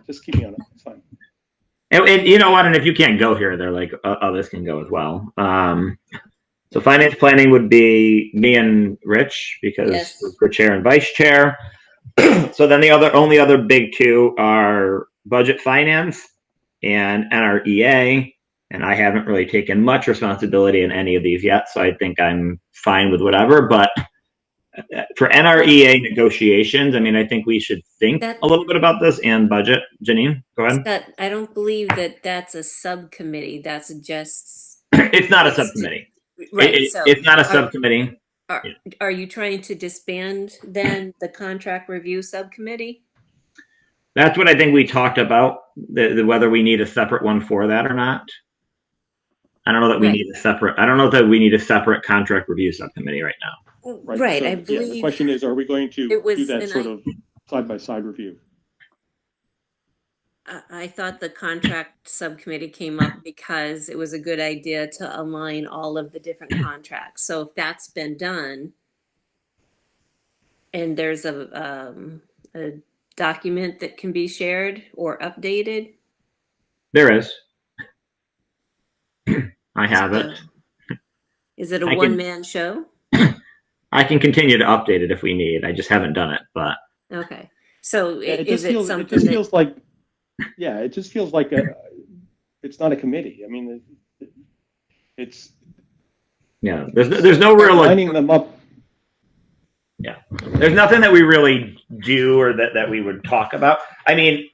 Just keep me on it. It's fine. And you know what? And if you can't go here, they're like, others can go as well. So finance planning would be me and Rich, because we're chair and vice chair. So then the only other big two are budget finance and NREA. And I haven't really taken much responsibility in any of these yet, so I think I'm fine with whatever. But for NREA negotiations, I mean, I think we should think a little bit about this and budget. Janine, go ahead. Scott, I don't believe that that's a subcommittee. That's just. It's not a subcommittee. Right. It's not a subcommittee. Are you trying to disband then the contract review subcommittee? That's what I think we talked about, whether we need a separate one for that or not. I don't know that we need a separate. I don't know that we need a separate contract review subcommittee right now. Right. So, I believe the question is, are we going to do that sort of side-by-side review? I thought the contract subcommittee came up because it was a good idea to align all of the different contracts. So if that's been done, and there's a document that can be shared or updated. There is. I have it. Is it a one-man show? I can continue to update it if we need. I just haven't done it, but. Okay. So it is it something it just feels like, yeah, it just feels like it's not a committee. I mean, it's. Yeah, there's no real lining them up. Yeah, there's nothing that we really do or that we would talk about. I mean,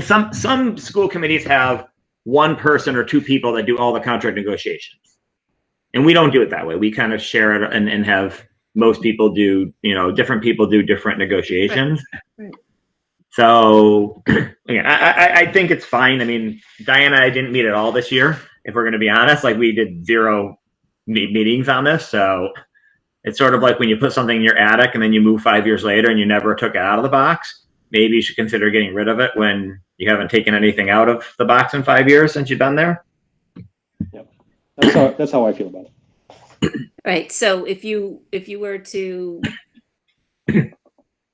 some school committees have one person or two people that do all the contract negotiations, and we don't do it that way. We kind of share it and have most people do, different people do different negotiations. Right. So again, I think it's fine. I mean, Diana and I didn't meet at all this year, if we're going to be honest. Like, we did 0 meetings on this. So it's sort of like when you put something in your attic and then you move 5 years later and you never took it out of the box. Maybe you should consider getting rid of it when you haven't taken anything out of the box in 5 years since you've been there. Yep. That's how I feel about it. Right. So if you were to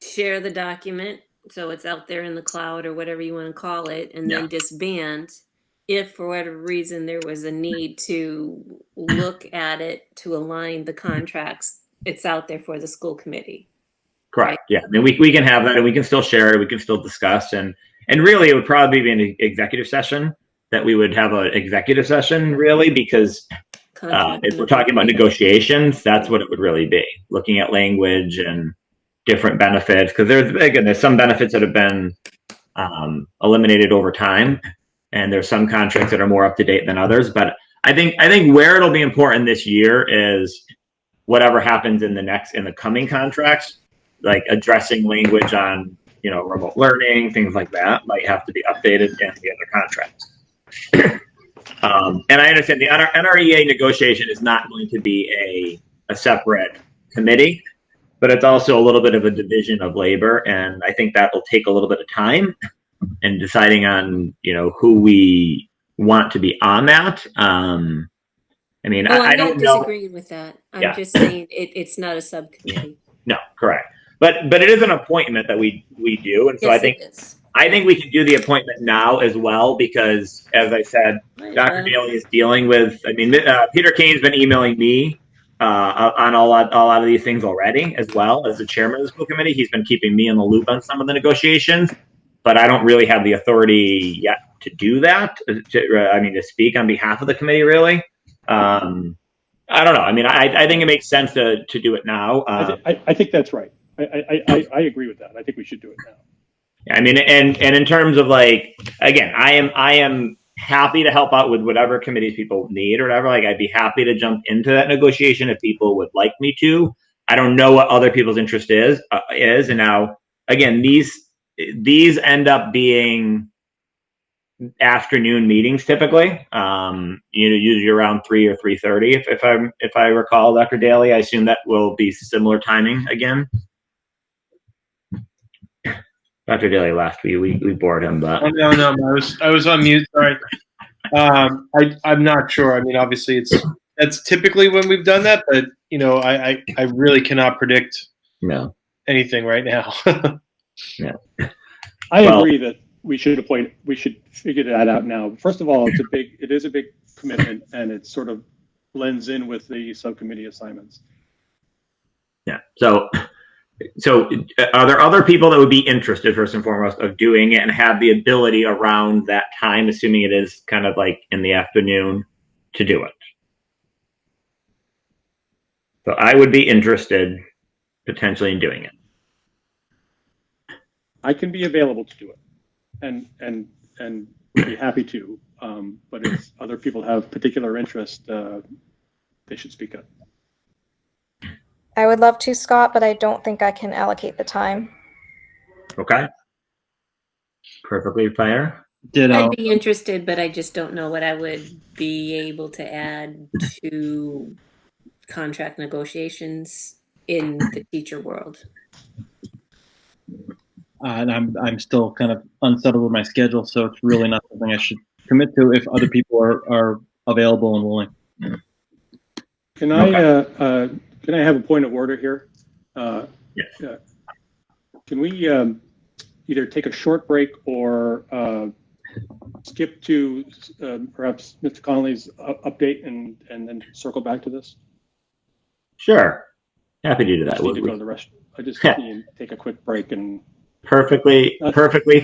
share the document, so it's out there in the cloud or whatever you want to call it, and then disband, if for whatever reason there was a need to look at it to align the contracts, it's out there for the school committee. Correct. Right? Yeah. I mean, we can have that, and we can still share it. We can still discuss, and really, it would probably be an executive session that we would have an executive session, really, because if we're talking about negotiations, that's what it would really be, looking at language and different benefits, because there's some benefits that have been eliminated over time, and there's some contracts that are more up to date than others. But I think where it'll be important this year is whatever happens in the coming contracts, like addressing language on remote learning, things like that might have to be updated in the other contracts. And I understand the NREA negotiation is not going to be a separate committee, but it's also a little bit of a division of labor, and I think that will take a little bit of time in deciding on who we want to be on that. I mean, I don't know. I'm not disagreeing with that. I'm just saying it's not a subcommittee. No, correct. But it is an appointment that we do, and so yes, I think we can do the appointment now as well, because, as I said, Dr. Daly is dealing with. I mean, Peter Kane's been emailing me on a lot of these things already, as well as the chairman of the school committee. He's been keeping me in the loop on some of the negotiations, but I don't really have the authority yet to do that. To speak on behalf of the committee, really. I don't know. I mean, I think it makes sense to do it now. I think that's right. I agree with that. I think we should do it now. I mean, and in terms of again, I am happy to help out with whatever committees people need or whatever. I'd be happy to jump into that negotiation if people would like me to. I don't know what other people's interest is. And now, again, these end up being afternoon meetings typically. Usually around 3 or 3:30, if I recall, Dr. Daly. I assume that will be similar timing again. Dr. Daly last week we bored him, but no, I was on mute. Sorry. I'm not sure. I mean, obviously that's typically when we've done that, but I really cannot predict anything right now. I agree that we should figure that out now. First of all, it is a big commitment, and it sort of blends in with the subcommittee assignments. Yeah. So are there other people that would be interested, first and foremost, of doing it and have the ability around that time, assuming it is kind of like in the afternoon, to do it? So I would be interested potentially in doing it. I can be available to do it, and be happy to. But if other people have particular interest, they should speak up. I would love to, Scott, but I don't think I can allocate the time. Okay. Perfectly fair. I'd be interested, but I just don't know what I would be able to add to contract negotiations in the teacher world. And I'm still kind of unsettled with my schedule, so it's really not something I should commit to if other people are available and willing. Can I have a point of order here? Yes. Can we either take a short break or skip to perhaps Mr. Connolly's update and then circle back to this? Sure. Happy to do that. I need to go to the rest. I just need to take a quick break and. Perfectly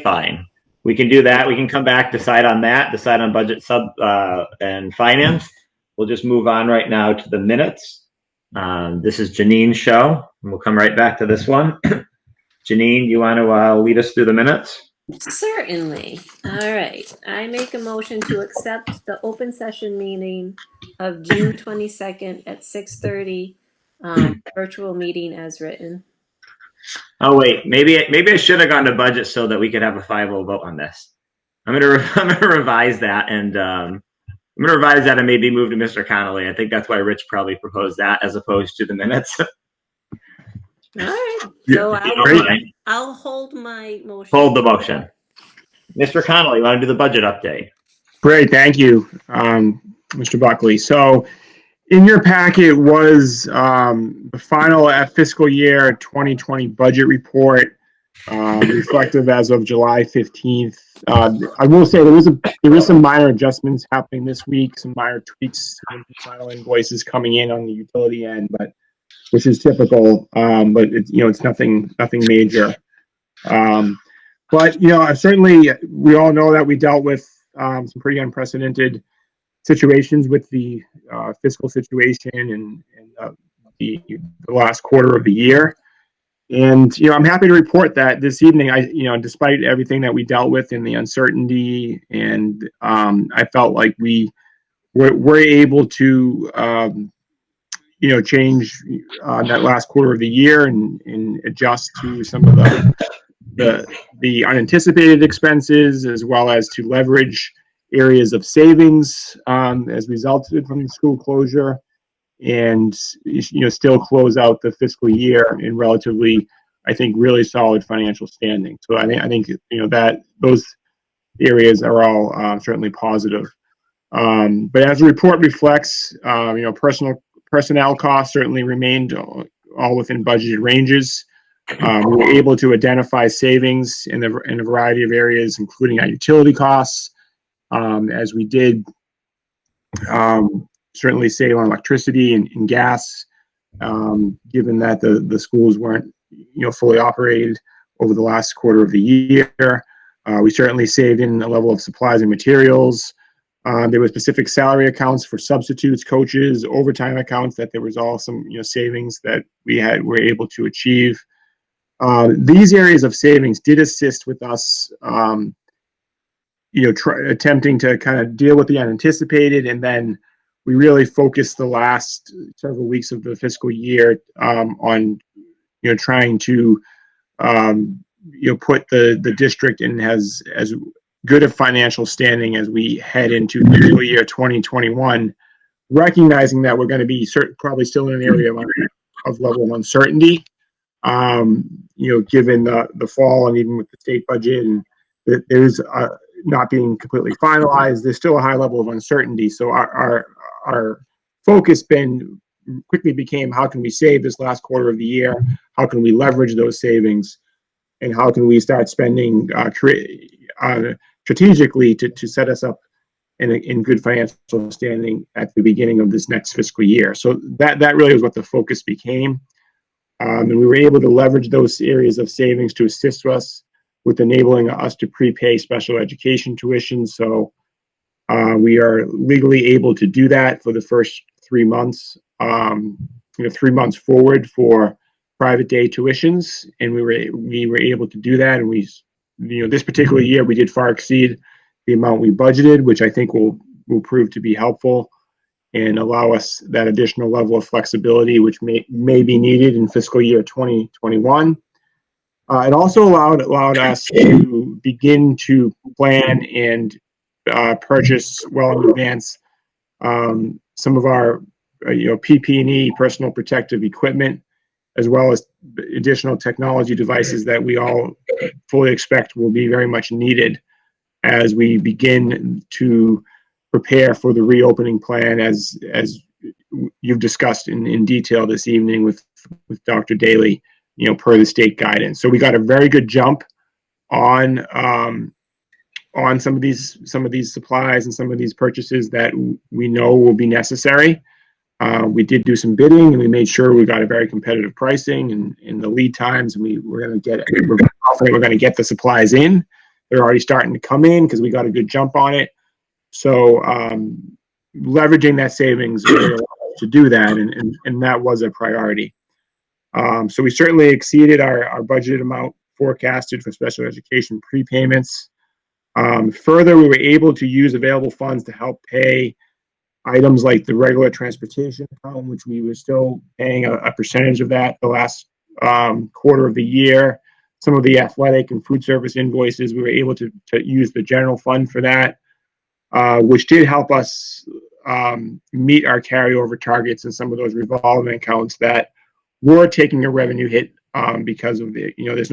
fine. We can do that. We can come back, decide on budget and finance. We'll just move on right now to the minutes. This is Janine's show, and we'll come right back to this one. Janine, you want to lead us through the minutes? Certainly. All right. I make a motion to accept the open session meeting of June 22nd at 6:30, virtual meeting as written. Oh wait, maybe I should have gone to budget so that we could have a 5-0 vote on this. I'm gonna revise that and maybe move to Mr. Connolly. I think that's why Rich probably proposed that as opposed to the minutes. All right. Yeah, So right. I'll hold my motion. Hold the motion. Mr. Connolly, you want to do the budget update? Great, thank you, Mr. Buckley. So in your packet was the final fiscal year 2020 budget report, reflective as of July 15th. I will say there is some minor adjustments happening this week, some minor tweaks, some final invoices coming in on the utility end, but which is typical. But it's nothing major. But certainly we all know that we dealt with some pretty unprecedented situations with the fiscal situation and the last quarter of the year. And I'm happy to report that this evening, despite everything that we dealt with and the uncertainty, and I felt like we were able to change that last quarter of the year and adjust to some of the unanticipated expenses, as well as to leverage areas of savings as resulted from the school closure, and still close out the fiscal year in relatively, I think, really solid financial standing. So I think that those areas are all certainly positive. But as the report reflects, personnel costs certainly remained all within budgeted ranges. We were able to identify savings in a variety of areas, including our utility costs, as we did certainly save on electricity and gas, given that the schools weren't fully operated over the last quarter of the year. We certainly saved in a level of supplies and materials. There were specific salary accounts for substitutes, coaches, overtime accounts that there was all some savings that were able to achieve. These areas of savings did assist with us attempting to kind of deal with the unanticipated, and then we really focused the last several weeks of the fiscal year on trying to put the district in as good a financial standing as we head into fiscal year 2021, recognizing that we're going to be probably still in an area of level of uncertainty, given the fall and even with the state budget, and there's not being completely finalized, there's still a high level of uncertainty. So our focus quickly became, how can we save this last quarter of the year? How can we leverage those savings? And how can we start spending strategically to set us up in good financial standing at the beginning of this next fiscal year? So that really was what the focus became. And we were able to leverage those areas of savings to assist us with enabling us to prepay special education tuition. So we are legally able to do that for the first 3 months, 3 months forward for private day tuitions, and we were able to do that. And this particular year we did far exceed the amount we budgeted, which I think will prove to be helpful and allow us that additional level of flexibility, which may be needed in fiscal year 2021. It also allowed us to begin to plan and purchase well in advance some of our PPE, personal protective equipment, as well as additional technology devices that we all fully expect will be very much needed as we begin to prepare for the reopening plan, as you've discussed in detail this evening with Dr. Daly, per the state guidance. So we got a very good jump on some of these supplies and some of these purchases that we know will be necessary. We did do some bidding, and we made sure we got a very competitive pricing and the lead times, and we're confident we're going to get the supplies in. They're already starting to come in because we got a good jump on it. So leveraging that savings really allowed us to do that, and that was a priority. So we certainly exceeded our budgeted amount forecasted for special education prepayments. Further, we were able to use available funds to help pay items like the regular transportation account, which we were still paying a percentage of that the last quarter of the year. Some of the athletic and food service invoices, we were able to use the general fund for that, which did help us meet our carryover targets in some of those revolving accounts that were taking a revenue hit because of the, there was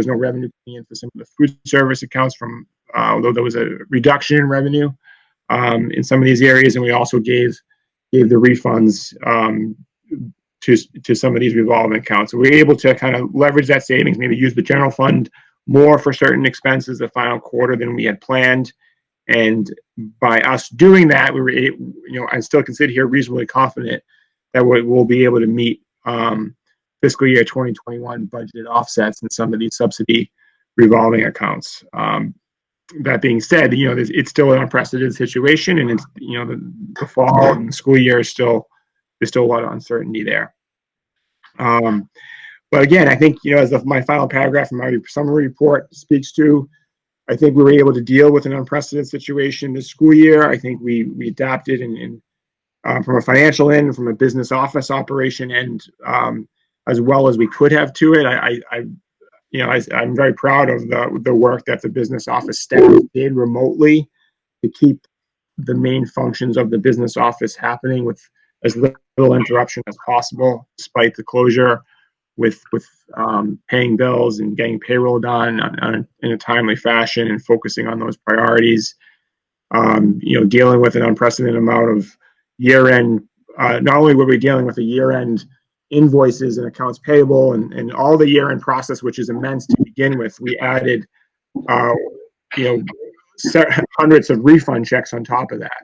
no revenue coming in for some of the food service accounts from, although there was a reduction in revenue in some of these areas, and we also gave the refunds to some of these revolving accounts. So we were able to kind of leverage that savings, maybe use the general fund more for certain expenses the final quarter than we had planned. And by us doing that, we were, I still consider here reasonably confident that we'll be able to meet fiscal year 2021 budgeted offsets in some of these subsidy revolving accounts. That being said, it's still an unprecedented situation, and it's, the fall and the school year is there's still a lot of uncertainty there. But again, I think, as my final paragraph in my summary report speaks to, I think we were able to deal with an unprecedented situation this school year. I think we adapted and from a financial end, from a business office operation end, as well as we could have to it. I'm very proud of the work that the business office staff did remotely to keep the main functions of the business office happening with as little interruption as possible, despite the closure, with paying bills and getting payroll done in a timely fashion and focusing on those priorities. Dealing with an unprecedented amount of year-end. Not only were we dealing with the year-end invoices and accounts payable and all the year-end process, which is immense to begin with, we added hundreds of refund checks on top of that,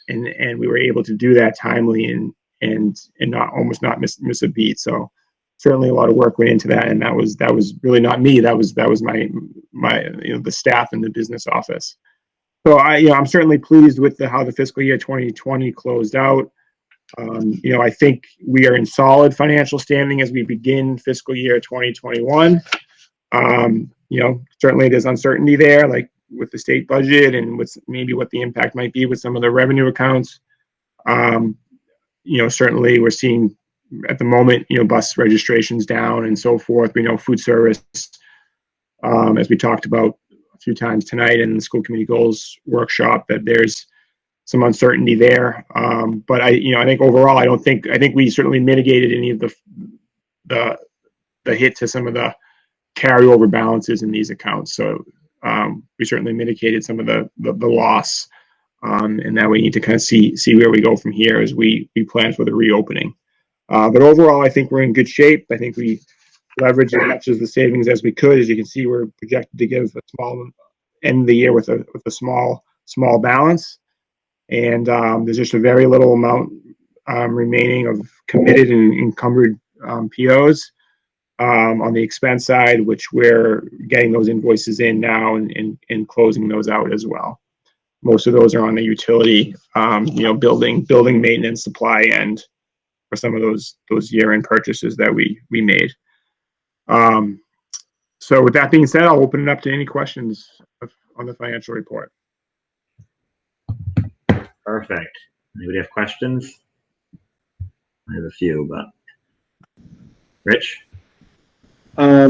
and we were able to do that timely and not miss a beat. So certainly a lot of work went into that, and that was really not me. That was my the staff in the business office. So I'm certainly pleased with how the fiscal year 2020 closed out. I think we are in solid financial standing as we begin fiscal year 2021. Certainly there's uncertainty there, like with the state budget and with maybe what the impact might be with some of the revenue accounts. Certainly we're seeing at the moment, bus registrations down and so forth. We know food service, as we talked about a few times tonight in the school committee goals workshop, that there's some uncertainty there. But I think overall, I think we certainly mitigated any of the hit to some of the carryover balances in these accounts. So we certainly mitigated some of the loss, and that we need to kind of see where we go from here as we plan for the reopening. But overall, I think we're in good shape. I think we leveraged as much of the savings as we could. As you can see, we're projected to give a small end of the year with a small balance. And there's just a very little amount remaining of committed and encumbered POs on the expense side, which we're getting those invoices in now and closing those out as well. Most of those are on the utility, building maintenance, supply end for some of those year-end purchases that we made. So with that being said, I'll open it up to any questions on the financial report. Perfect. Anybody have questions? I have a few, but Rich? I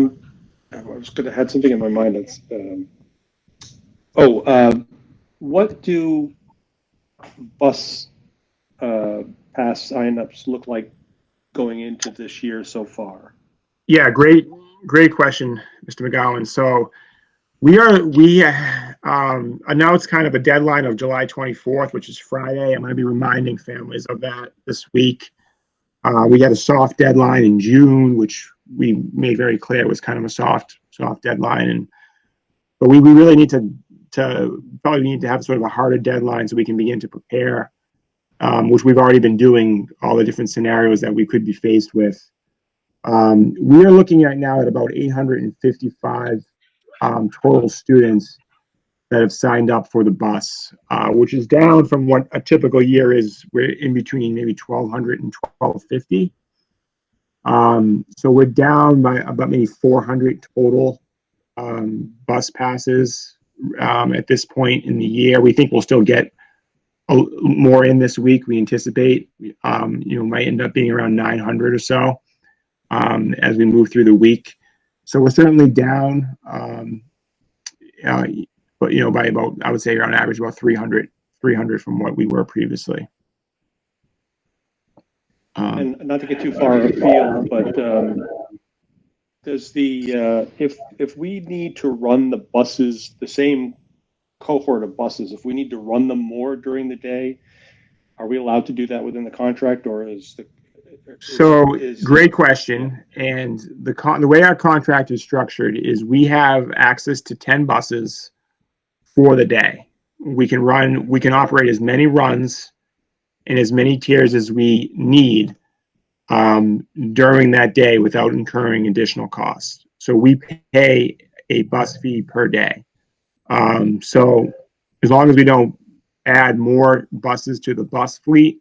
was going to have something in my mind. That's what do bus pass signups look like going into this year so far? Yeah, great question, Mr. McGowan. So we announced kind of a deadline of July 24th, which is Friday. I'm going to be reminding families of that this week. We had a soft deadline in June, which we made very clear was kind of a soft deadline. But we really need to have sort of a harder deadline so we can begin to prepare, which we've already been doing, all the different scenarios that we could be faced with. We are looking at now at about 855 total students that have signed up for the bus, which is down from what a typical year is. We're in between maybe 1,200 and 1,250. So we're down by about maybe 400 total bus passes at this point in the year. We think we'll still get more in this week. We anticipate, might end up being around 900 or so. as we move through the week. So we're certainly down, but by about, I would say on average about 300 from what we were previously. And not to get too far afield, but does the if we need to run the buses, the same cohort of buses, if we need to run them more during the day, are we allowed to do that within the contract, or is the great question. And the way our contract is structured is we have access to 10 buses for the day. We can operate as many runs and as many tiers as we need during that day without incurring additional costs. So we pay a bus fee per day. So as long as we don't add more buses to the bus fleet,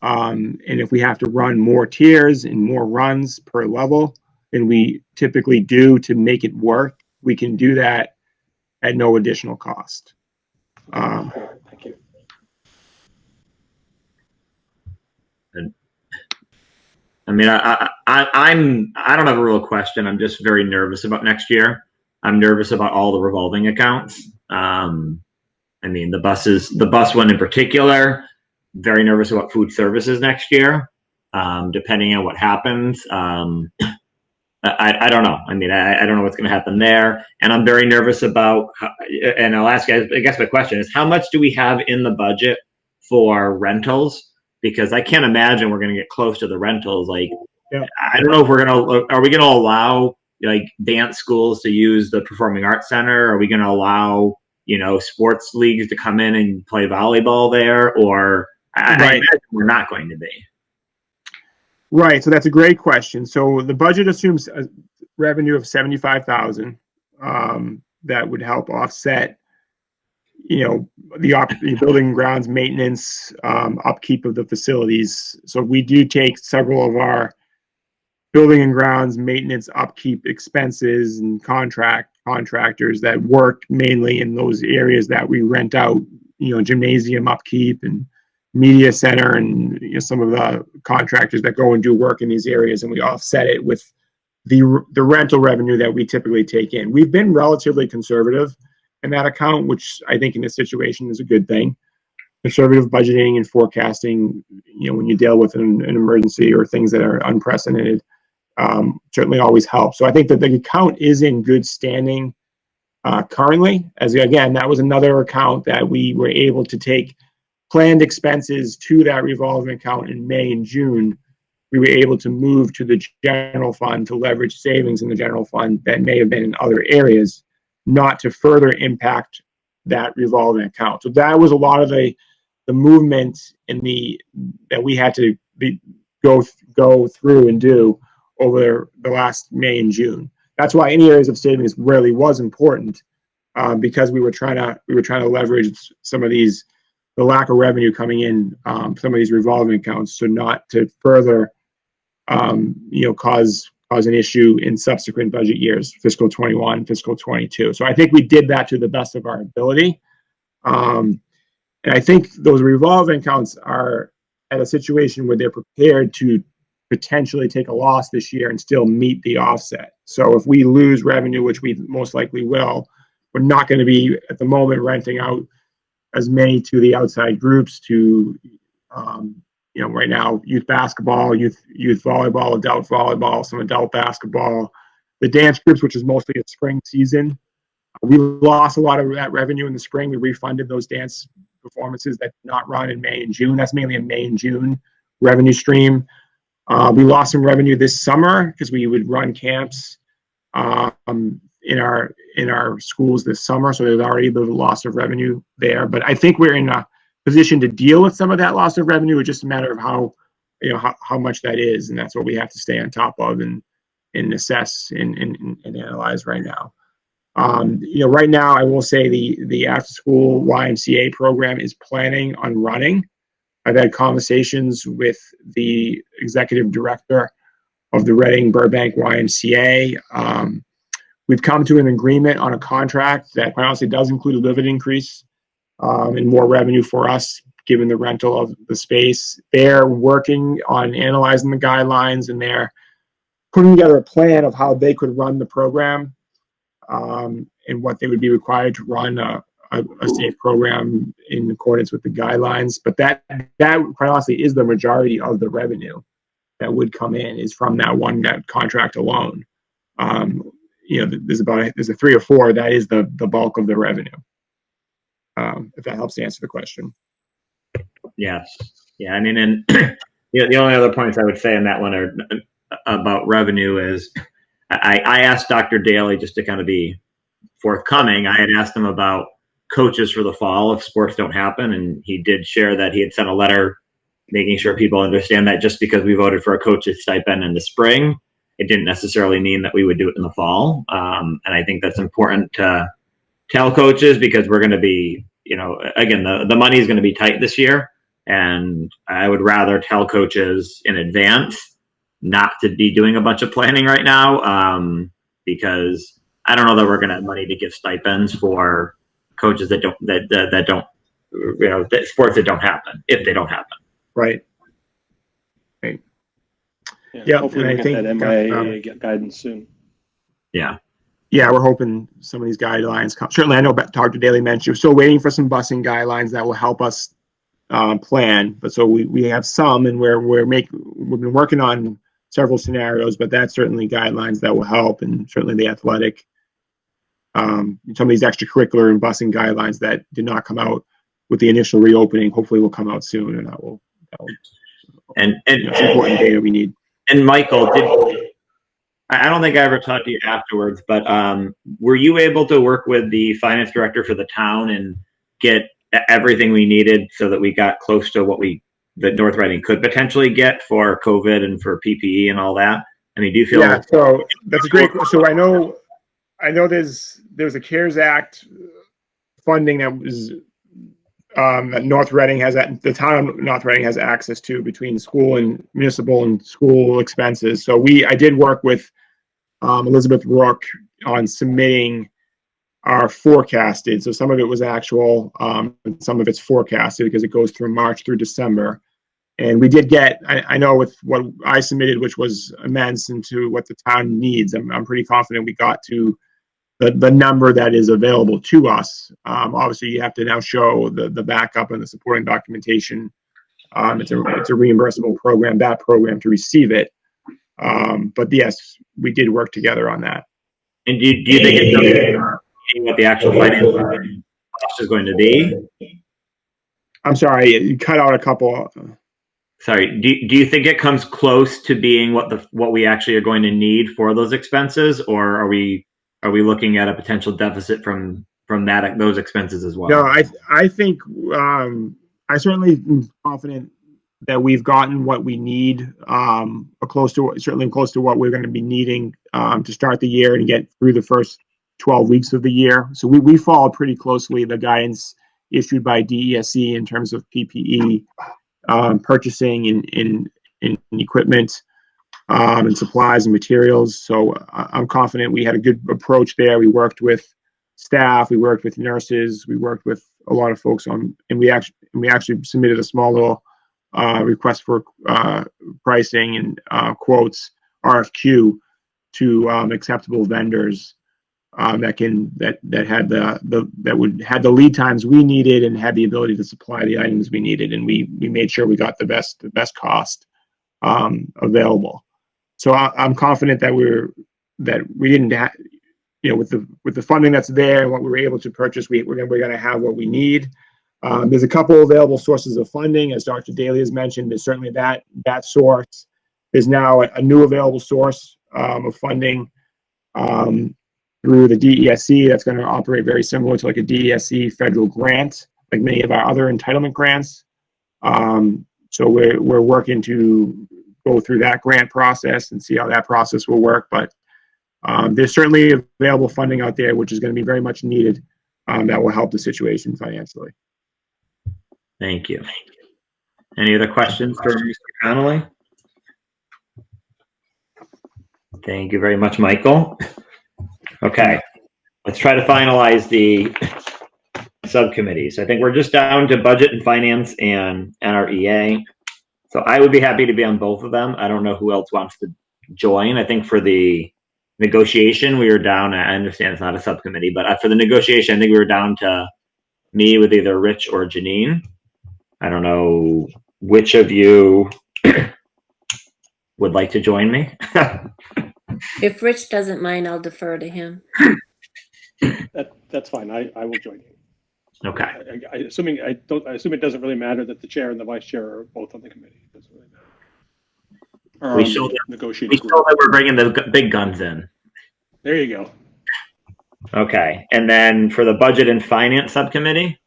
and if we have to run more tiers and more runs per level than we typically do to make it work, we can do that at no additional cost. Thank you. I mean, I don't have a real question. I'm just very nervous about next year. I'm nervous about all the revolving accounts. I mean, the bus one in particular. Very nervous about food services next year, depending on what happens. I don't know. I mean, I don't know what's going to happen there. And I'm very nervous about, and I'll ask you, I guess my question is, how much do we have in the budget for rentals? Because I can't imagine we're going to get close to the rentals. Like, yeah. I don't know if are we going to allow like dance schools to use the Performing Arts Center? Are we going to allow, sports leagues to come in and play volleyball there? Or I imagine we're not going to be. Right. So that's a great question. So the budget assumes a revenue of 75,000 that would help offset, the building grounds maintenance, upkeep of the facilities. So we do take several of our building and grounds maintenance upkeep expenses and contractors that work mainly in those areas that we rent out, gymnasium upkeep and media center and some of the contractors that go and do work in these areas, and we offset it with the rental revenue that we typically take in. We've been relatively conservative in that account, which I think in this situation is a good thing. Conservative budgeting and forecasting, when you deal with an emergency or things that are unprecedented, certainly always helps. So I think that the account is in good standing currently. As again, that was another account that we were able to take planned expenses to that revolving account in May and June. We were able to move to the general fund to leverage savings in the general fund that may have been in other areas, not to further impact that revolving account. So that was a lot of the movement that we had to go through and do over the last May and June. That's why any areas of savings really was important, because we were trying to leverage some of the lack of revenue coming in, some of these revolving accounts, so not to further, cause an issue in subsequent budget years, fiscal 21, fiscal 22. So I think we did that to the best of our ability. And I think those revolving accounts are at a situation where they're prepared to potentially take a loss this year and still meet the offset. So if we lose revenue, which we most likely will, we're not going to be at the moment renting out as many to the outside groups to, right now, youth basketball, youth volleyball, adult volleyball, some adult basketball, the dance groups, which is mostly a spring season. We lost a lot of that revenue in the spring. We refunded those dance performances that did not run in May and June. That's mainly a May and June revenue stream. We lost some revenue this summer because we would run camps in our schools this summer, so there's already the loss of revenue there. But I think we're in a position to deal with some of that loss of revenue. It's just a matter of how much that is, and that's what we have to stay on top of and assess and analyze right now. Right now, I will say the after school YMCA program is planning on running. I've had conversations with the executive director of the Reading Burbank YMCA. We've come to an agreement on a contract that quite honestly does include a living increase and more revenue for us, given the rental of the space. They're working on analyzing the guidelines, and they're putting together a plan of how they could run the program, and what they would be required to run a safe program in accordance with the guidelines. But that quite honestly is the majority of the revenue that would come in is from that contract alone. There's a 3 or 4 that is the bulk of the revenue. If that helps to answer the question. Yes. Yeah. I mean, and the only other points I would say on that one are about revenue is I asked Dr. Daly, just to kind of be forthcoming, I had asked him about coaches for the fall if sports don't happen, and he did share that he had sent a letter making sure people understand that just because we voted for a coach's stipend in the spring, it didn't necessarily mean that we would do it in the fall. And I think that's important to tell coaches, because we're going to be, again, the money is going to be tight this year. And I would rather tell coaches in advance not to be doing a bunch of planning right now, because I don't know that we're going to have money to give stipends for coaches that don't, sports that don't happen, if they don't happen. Right. Yeah, hopefully we get that MIA guidance soon. Yeah. Yeah, we're hoping some of these guidelines come. Certainly, I know Dr. Daly mentioned we're still waiting for some busing guidelines that will help us plan. But so we have some, and we've been working on several scenarios, but that's certainly guidelines that will help, and certainly the athletic, some of these extracurricular and busing guidelines that did not come out with the initial reopening, hopefully will come out soon, and that will and it's important data we need. And Michael, I don't think I ever talked to you afterwards, but were you able to work with the finance director for the town and get everything we needed so that we got close to what that North Reading could potentially get for COVID and for PPE and all that? I mean, do you feel? Yeah, so that's a great question. So I know there's a CARES Act funding that was that North Reading has, the town of North Reading has access to between school and municipal and school expenses. So I did work with Elizabeth Rook on submitting our forecasted. So some of it was actual, and some of it's forecasted because it goes through March through December. And we did get, I know with what I submitted, which was immense into what the town needs, I'm pretty confident we got to the number that is available to us. Obviously, you have to now show the backup and the supporting documentation. It's a reimbursable program, that program to receive it. But yes, we did work together on that. And do you think it's what the actual finance cost is going to be? I'm sorry, you cut out a couple. Sorry, do you think it comes close to being what we actually are going to need for those expenses, or are we looking at a potential deficit from those expenses as well? No, I think I certainly am confident that we've gotten what we need, certainly close to what we're going to be needing to start the year and get through the first 12 weeks of the year. So we follow pretty closely the guidance issued by DESE in terms of PPE purchasing in equipment. And supplies and materials. So I'm confident we had a good approach there. We worked with staff, we worked with nurses, we worked with a lot of folks and we actually submitted a small little request for pricing and quotes, RFQ, to acceptable vendors that had the lead times we needed and had the ability to supply the items we needed, and we made sure we got the best cost available. So I'm confident that we didn't have, with the funding that's there and what we were able to purchase, we're going to have what we need. There's a couple available sources of funding, as Dr. Daly has mentioned. There's certainly that source. There's now a new available source of funding through the DESE that's going to operate very similar to like a DESE federal grant, like many of our other entitlement grants. So we're working to go through that grant process and see how that process will work. But there's certainly available funding out there, which is going to be very much needed, that will help the situation financially. Thank you. Any other questions for Mr. Connolly? Thank you very much, Michael. Okay, let's try to finalize the subcommittees. I think we're just down to budget and finance and NREA. So I would be happy to be on both of them. I don't know who else wants to join. I think for the negotiation, we were down. I understand it's not a subcommittee, but for the negotiation, I think we were down to me with either Rich or Janine. I don't know which of you would like to join me. If Rich doesn't mind, I'll defer to him. That's fine. I will join you. Okay. I assume it doesn't really matter that the chair and the vice chair are both on the committee. It doesn't really matter. Or We on show the that negotiating group. we're bringing the big guns in. There you go. Okay. And then for the budget and finance subcommittee,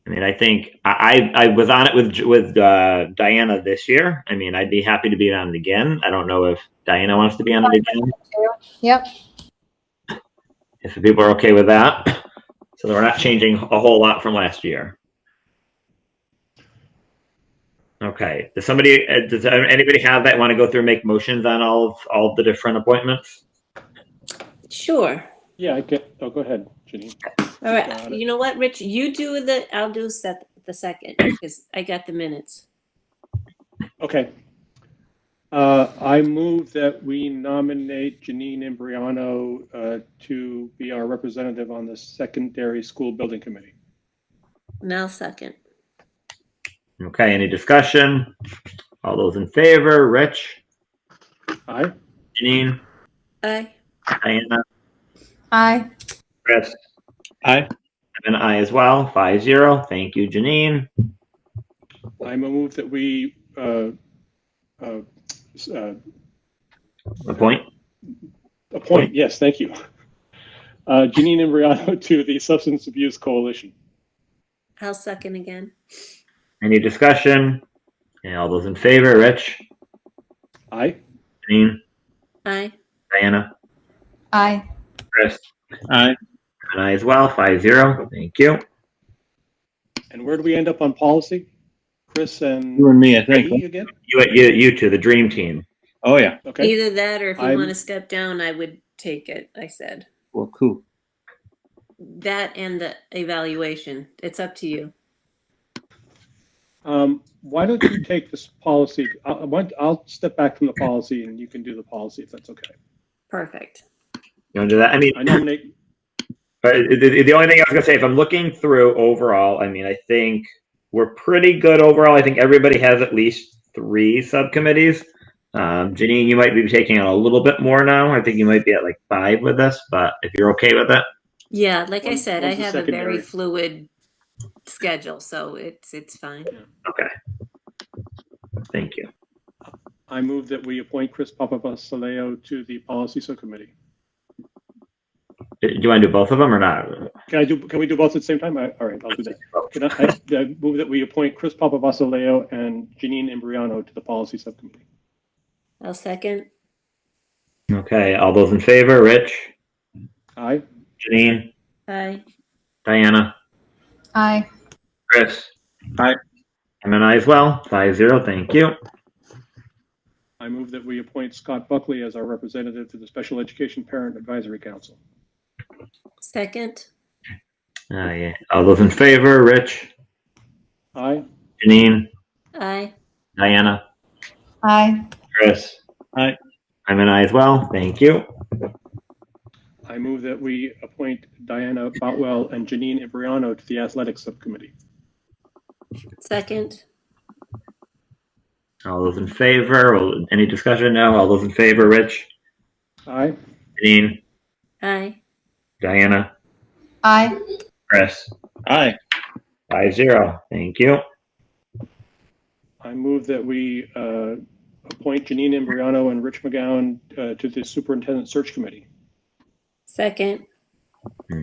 I mean, I think I was on it with Diana this year. I mean, I'd be happy to be on it again. I don't know if Diana wants to be on it again. Yep. If people are okay with that. So we're not changing a whole lot from last year. Okay. Does anybody have that want to go through and make motions on all the different appointments? Sure. Yeah, I get. Oh, go ahead, Janine. All right. You know what, Rich? You do I'll do the second because I got the minutes. Okay. I move that we nominate Janine Imbriano to be our representative on the secondary school building committee. Now second. Okay. Any discussion? All those in favor? Rich? Aye. Janine? Aye. Diana? Aye. Chris? Aye. I'm an aye as well. 5-0. Thank you, Janine. I move that we Appoint. Yes, thank you. Janine Imbriano to the Substance Abuse Coalition. I'll second again. Any discussion? And all those in favor? Rich? Aye. Janine? Aye. Diana? Aye. Chris? Aye. An aye as well. 5-0. Thank you. And where do we end up on policy? Chris and You and me, I think. Peggy again? You two, the dream team. Oh, yeah. Okay. Either that or if you I'm- want to step down, I would take it, I said. Well, cool. That and the evaluation. It's up to you. Why don't you take this policy? I'll step back from the policy and you can do the policy if that's okay. Perfect. You want to do that? I mean, I nominate. the only thing I was going to say, if I'm looking through overall, I mean, I think we're pretty good overall. I think everybody has at least 3 subcommittees. Janine, you might be taking on a little bit more now. I think you might be at like 5 with this, but if you're okay with it. Yeah, like I said, I One's the have a very secondary. fluid schedule, so it's fine. Okay. Thank you. I move that we appoint Chris Papabasaleo to the policy subcommittee. Do you want to do both of them or not? Can we do both at the same time? All right, I'll do that. Can I move that we appoint Chris Papabasaleo and Janine Imbriano to the policy subcommittee. I'll second. Okay. All those in favor? Rich? Aye. Janine? Aye. Diana? Aye. Chris? Aye. I'm an aye as well. 5-0. Thank you. I move that we appoint Scott Buckley as our representative to the Special Education Parent Advisory Council. Second. Yeah. All those in favor? Rich? Aye. Janine? Aye. Diana? Aye. Chris? Aye. I'm an aye as well. Thank you. I move that we appoint Diana Boutwell and Janine Imbriano to the Athletics Subcommittee. Second. All those in favor? Any discussion? No. All those in favor? Rich? Aye. Janine? Aye. Diana? Aye. Chris? Aye. 5-0. Thank you. I move that we appoint Janine Imbriano and Rich McGowan to the Superintendent Search Committee. Second.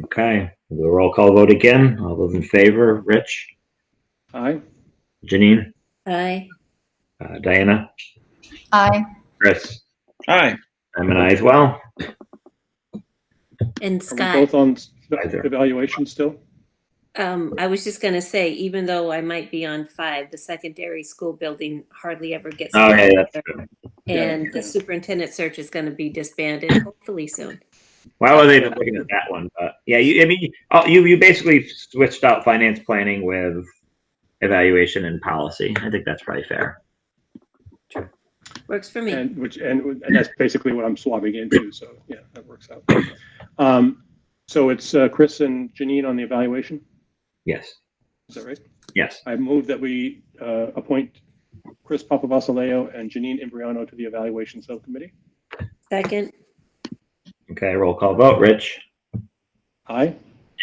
Okay. The roll call vote again. All those in favor? Rich? Aye. Janine? Aye. Diana? Aye. Chris? Aye. I'm an aye as well. And Are we Scott, both on Either. evaluation still? I was just going to say, even though I might be on 5, the secondary school building hardly ever gets Oh, yeah, that's together. true. And the superintendent search is going to be disbanded hopefully soon. Why was I even looking at that one? But yeah, you basically switched out finance planning with evaluation and policy. I think that's probably fair. Works for me. And that's basically what I'm swapping into. So yeah, that works out. So it's Chris and Janine on the evaluation. Yes. Is that right? Yes. I move that we appoint Chris Papavasaleo and Janine Imbriano to the evaluation subcommittee. Second. Okay, roll call vote. Rich? Aye.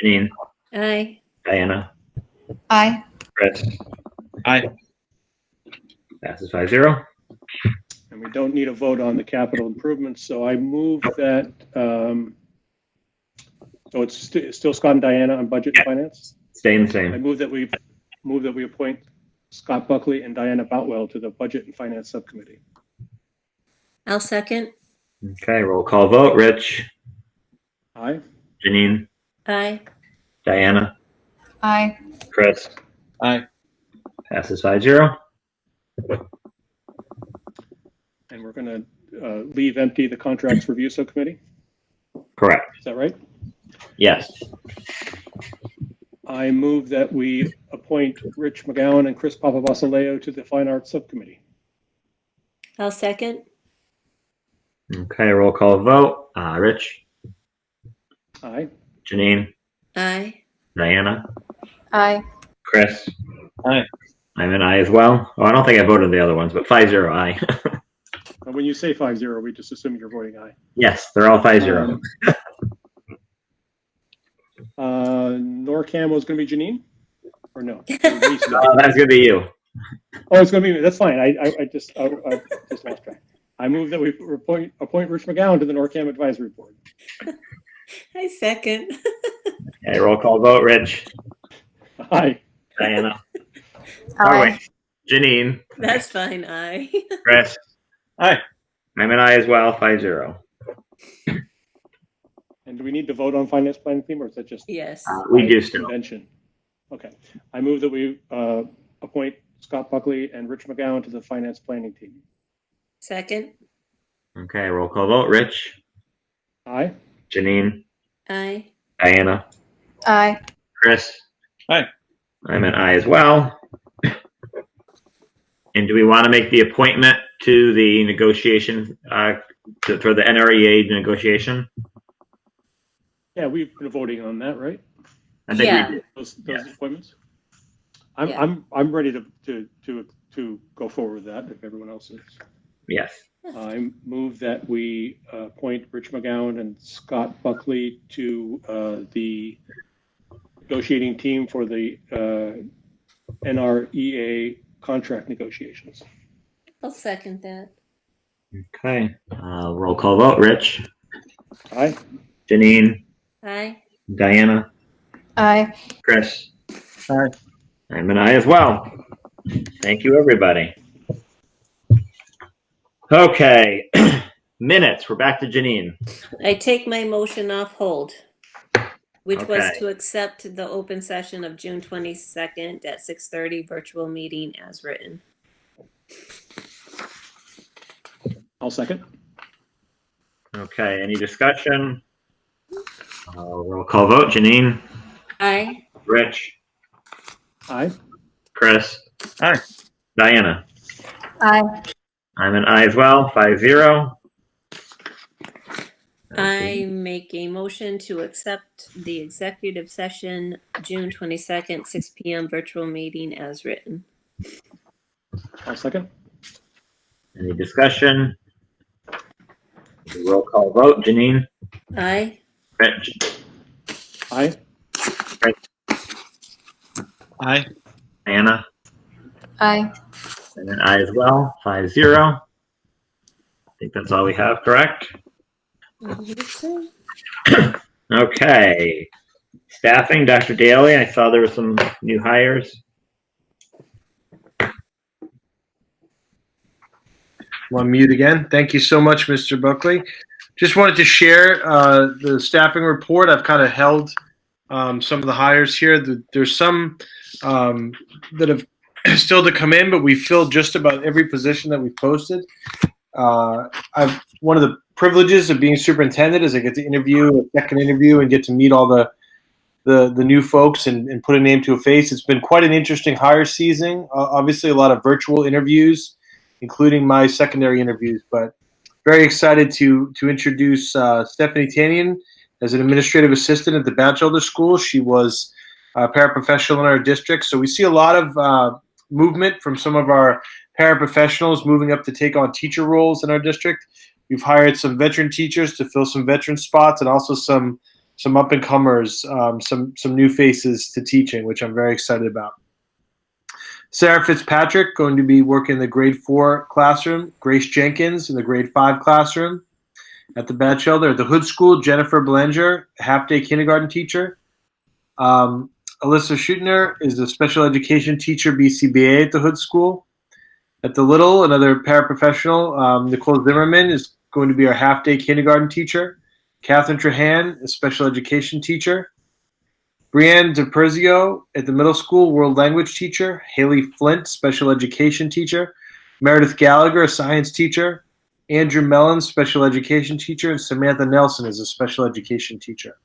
Janine? Aye. Diana? Aye. Chris? Aye. Passes 5-0. And we don't need a vote on the capital improvements, so I move that, so it's still Scott and Diana on budget and finance? Staying the I same. move that we appoint Scott Buckley and Diana Boutwell to the budget and finance subcommittee. I'll second. Okay, roll call vote. Rich? Aye. Janine? Aye. Diana? Aye. Chris? Aye. Passes 5-0. And we're going to leave empty the contracts review subcommittee. Correct. Is that right? Yes. I move that we appoint Rich McGowan and Chris Papavasaleo to the fine arts subcommittee. I'll second. Okay, roll call vote. Rich? Aye. Janine? Aye. Diana? Aye. Chris? Aye. I'm an aye as well. Oh, I don't think I voted the other ones, but 5-0 aye. And when you say 5-0, we just assume you're voting aye. Yes, they're all 5-0. NORCAM was going to be Janine? Or no? That's going to be you. Oh, it's going to be me. That's fine. I just lost track. I move that we appoint Rich McGowan to the NORCAM advisory board. I second. Okay, roll call vote. Rich? Aye. Diana? Aye. Oh, wait. Janine? That's fine. Aye. Chris? Aye. I'm an aye as well. 5-0. And do we need to vote on finance planning team, or is that just Yes. We do still. convention? Okay. I move that we appoint Scott Buckley and Rich McGowan to the finance planning team. Second. Okay, roll call vote. Rich? Aye. Janine? Aye. Diana? Aye. Chris? Aye. I'm an aye as well. And do we want to make the appointment to the negotiation, for the NREA negotiation? Yeah, we've been voting on that, right? I think Yeah. we did. Those Yeah. appointments. Yeah. I'm ready to go forward with that if everyone else is. Yes. I move that we appoint Rich McGowan and Scott Buckley to the negotiating team for the NREA contract negotiations. I'll second that. Okay. Roll call vote. Rich? Aye. Janine? Aye. Diana? Aye. Chris? Aye. I'm an aye as well. Thank you, everybody. Okay. Minutes. We're back to Janine. I take my motion off hold, which was Okay. to accept the open session of June 22nd at 6:30 virtual meeting as written. I'll second. Okay. Any discussion? Roll call vote. Janine? Aye. Rich? Aye. Chris? Aye. Diana? Aye. I'm an aye as well. 5-0. I make a motion to accept the executive session June 22nd, 6 p.m. virtual meeting as written. I'll second. Any discussion? Roll call vote. Janine? Aye. Rich? Aye. Aye. Diana? Aye. And an aye as well. 5-0. I think that's all we have, correct? Okay. Staffing, Dr. Daly, I saw there were some new hires. I'll mute again. Thank you so much, Mr. Buckley. Just wanted to share the staffing report. I've kind of held some of the hires here. There's some that have still to come in, but we filled just about every position that we posted. One of the privileges of being superintendent is I get to interview, a second interview, and get to meet all the new folks and put a name to a face. It's been quite an interesting hire season. Obviously, a lot of virtual interviews including my secondary interviews. But very excited to introduce Stephanie Tanian as an administrative assistant at the Batchelder School. She was a paraprofessional in our district, so we see a lot of movement from some of our paraprofessionals moving up to take on teacher roles in our district. We've hired some veteran teachers to fill some veteran spots, and also some up and comers, some new faces to teaching, which I'm very excited about. Sarah Fitzpatrick going to be working in the grade 4 classroom. Grace Jenkins in the grade 5 classroom at the Batchelder. At the Hood School, Jennifer Belanger, half-day kindergarten teacher. Alyssa Schutner is a special education teacher, BCBA at the Hood School. At the Little, another paraprofessional, Nicole Zimmerman is going to be our half-day kindergarten teacher. Catherine Trahan, a special education teacher. Brianne DePerzio at the middle school, world language teacher. Haley Flint, special education teacher. Meredith Gallagher, a science teacher. Andrew Mellon, special education teacher. And Samantha Nelson is a special education teacher.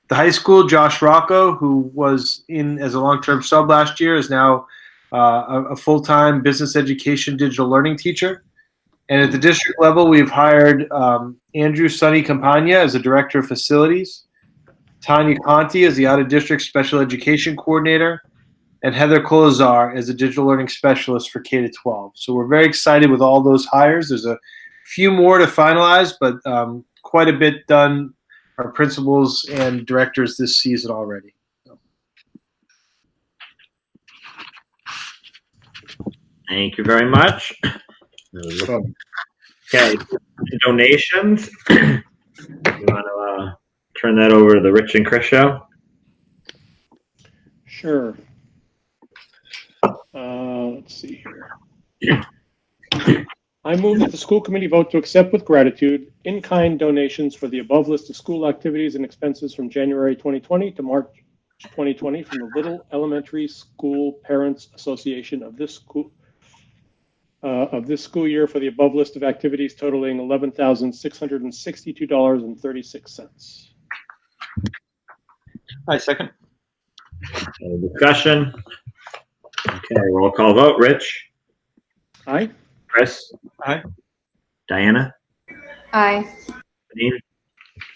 The high school, Josh Rocco, who was in as a long-term sub last year, is now a full-time business education digital learning teacher. And at the district level, we've hired Andrew Sonny Campagna as a director of facilities. Tanya Conti as the out-of-district special education coordinator, and Heather Colazar as a digital learning specialist for K-12. So we're very excited with all those hires. There's a few more to finalize, but quite a bit done, our principals and directors this season already. Thank you very much. Okay, donations. You want to turn that over to the Rich and Chris show? Sure. Let's see here. I move that the school committee vote to accept with gratitude in-kind donations for the above list of school activities and expenses from January 2020 to March 2020 from the Little Elementary School Parents Association of this school year for the above list of activities totaling $11,662.36. I second. Any discussion? Okay, roll call vote. Rich? Aye. Chris? Aye. Diana? Aye. Janine?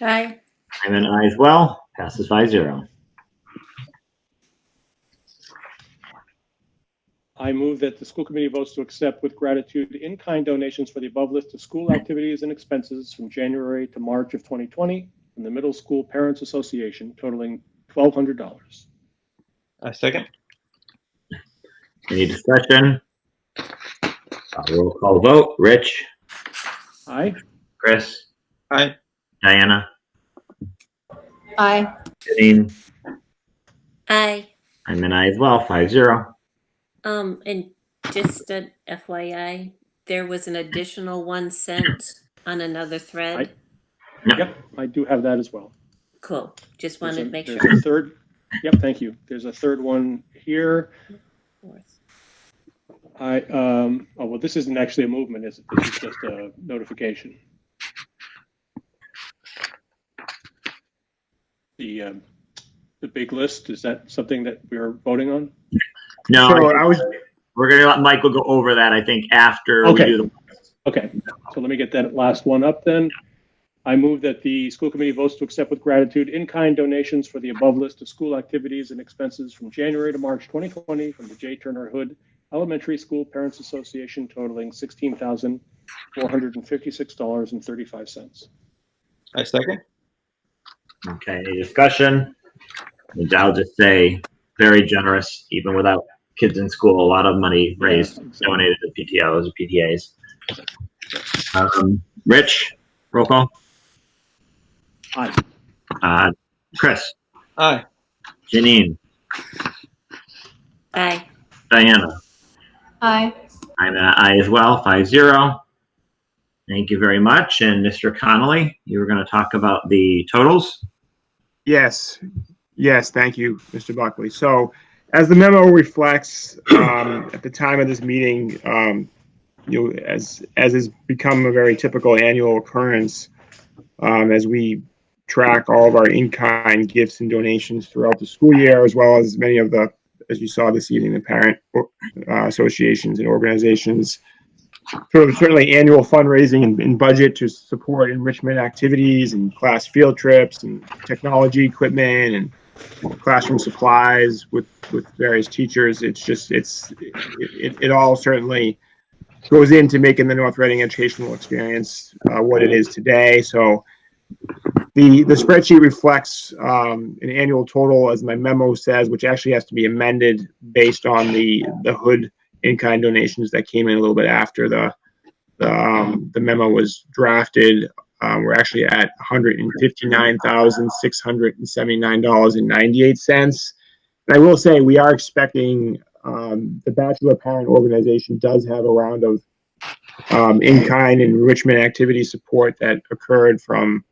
Aye. I'm an aye as well. Passes 5-0. I move that the school committee votes to accept with gratitude in-kind donations for the above list of school activities and expenses from January to March of 2020 from the Middle School Parents Association totaling $1,200. I second. Any discussion? Roll call vote. Rich? Aye. Chris? Aye. Diana? Aye. Janine? Aye. I'm an aye as well. 5-0. And just an FYI, there was an additional 1 cent on another thread. Yep, I do have that as well. Cool. Just wanted to make sure. There's a third. Yep, thank you. There's a third one here. Oh, well, this isn't actually a movement, is it? This is just a notification. The big list, is that something that we're voting on? No, So we're going to let Michael go over that, I think, after Okay. we do the. Okay, so let me get that last one up then. I move that the school committee votes to accept with gratitude in-kind donations for the above list of school activities and expenses from January to March 2020 from the J. Turner Hood Elementary School Parents Association totaling $16,456.35. I second. Okay, any discussion? And I'll just say, very generous, even without kids in school. A lot of money raised, donated to PTOs and PTAs. Rich, roll call. Aye. Chris. Aye. Janine. Aye. Diana. Aye. I'm an aye as well. 5-0. Thank you very much. And Mr. Connolly, you were going to talk about the totals. Yes, thank you, Mr. Buckley. So as the memo reflects, at the time of this meeting, as has become a very typical annual occurrence, as we track all of our in-kind gifts and donations throughout the school year, as well as many of the, as you saw this evening, the parent associations and organizations sort of certainly annual fundraising and budget to support enrichment activities and class field trips and technology equipment and classroom supplies with various teachers. It's just it all certainly goes into making the North Reading educational experience what it is today. So the spreadsheet reflects an annual total, as my memo says, which actually has to be amended based on the hood in-kind donations that came in a little bit after the memo was drafted. We're actually at $159,679.98. And I will say we are expecting the Bachelor Parent Organization does have a round of in-kind enrichment activity support that occurred from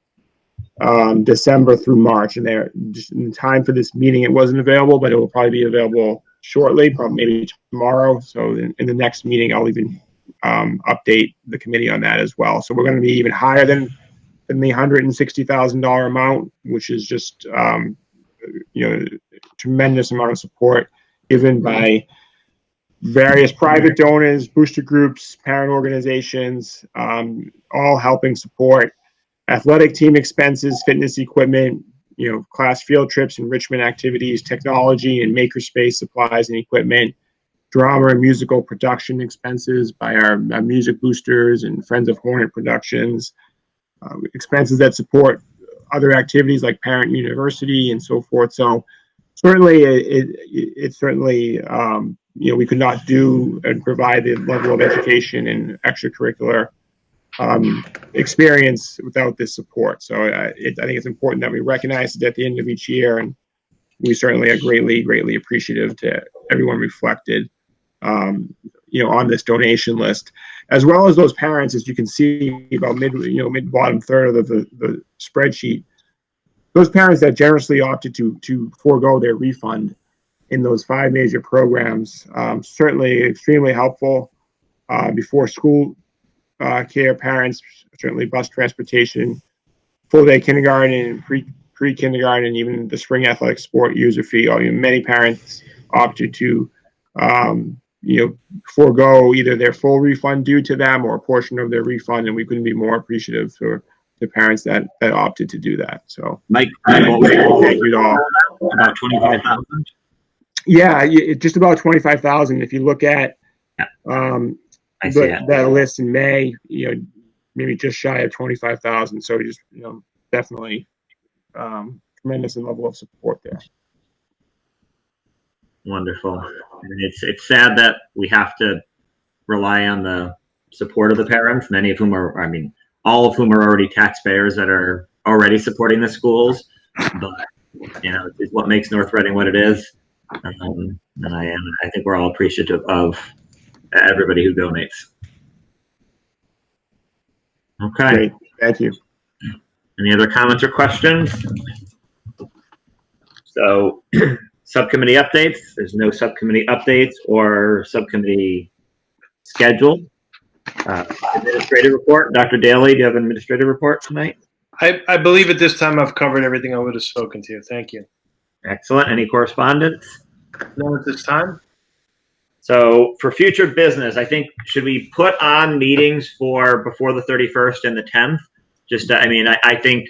December through March, and they're just in time for this meeting. It wasn't available, but it will probably be available shortly, probably maybe tomorrow. So in the next meeting, I'll even update the committee on that as well. So we're going to be even higher than the $160,000 amount, which is just tremendous amount of support given by various private donors, booster groups, parent organizations, all helping support athletic team expenses, fitness equipment, class field trips, enrichment activities, technology and makerspace supplies and equipment, drama and musical production expenses by our music boosters and Friends of Hornet Productions, expenses that support other activities like Parent University and so forth. So certainly, it's certainly we could not do and provide the level of education and extracurricular experience without this support. So I think it's important that we recognize it at the end of each year, and we certainly are greatly appreciative to everyone reflected on this donation list, as well as those parents, as you can see about mid bottom third of the spreadsheet. Those parents that generously opted to forego their refund in those 5 major programs, certainly extremely helpful. Before school care parents, certainly bus transportation, full day kindergarten and pre-kindergarten, and even the spring athletic sport user fee. Many parents opted to forego either their full refund due to them or a portion of their refund, and we couldn't be more appreciative for the parents that opted to do that. So Mike, thank you to all. About 25,000. Yeah, just about 25,000. If you look at that list in May, maybe just shy of 25,000. So just definitely tremendous level of support there. Wonderful. And it's sad that we have to rely on the support of the parents, many of whom all of whom are already taxpayers that are already supporting the schools. But it's what makes North Reading what it is. And I think we're all appreciative of everybody who donates. Okay. Great. Thank you. Any other comments or questions? So subcommittee updates. There's no subcommittee updates or subcommittee schedule. Administrative report. Dr. Daly, do you have an administrative report tonight? I believe at this time I've covered everything I would have spoken to. Thank you. Excellent. Any correspondence? No, at this time. So for future business, I think, should we put on meetings for before the 31st and the 10th? I think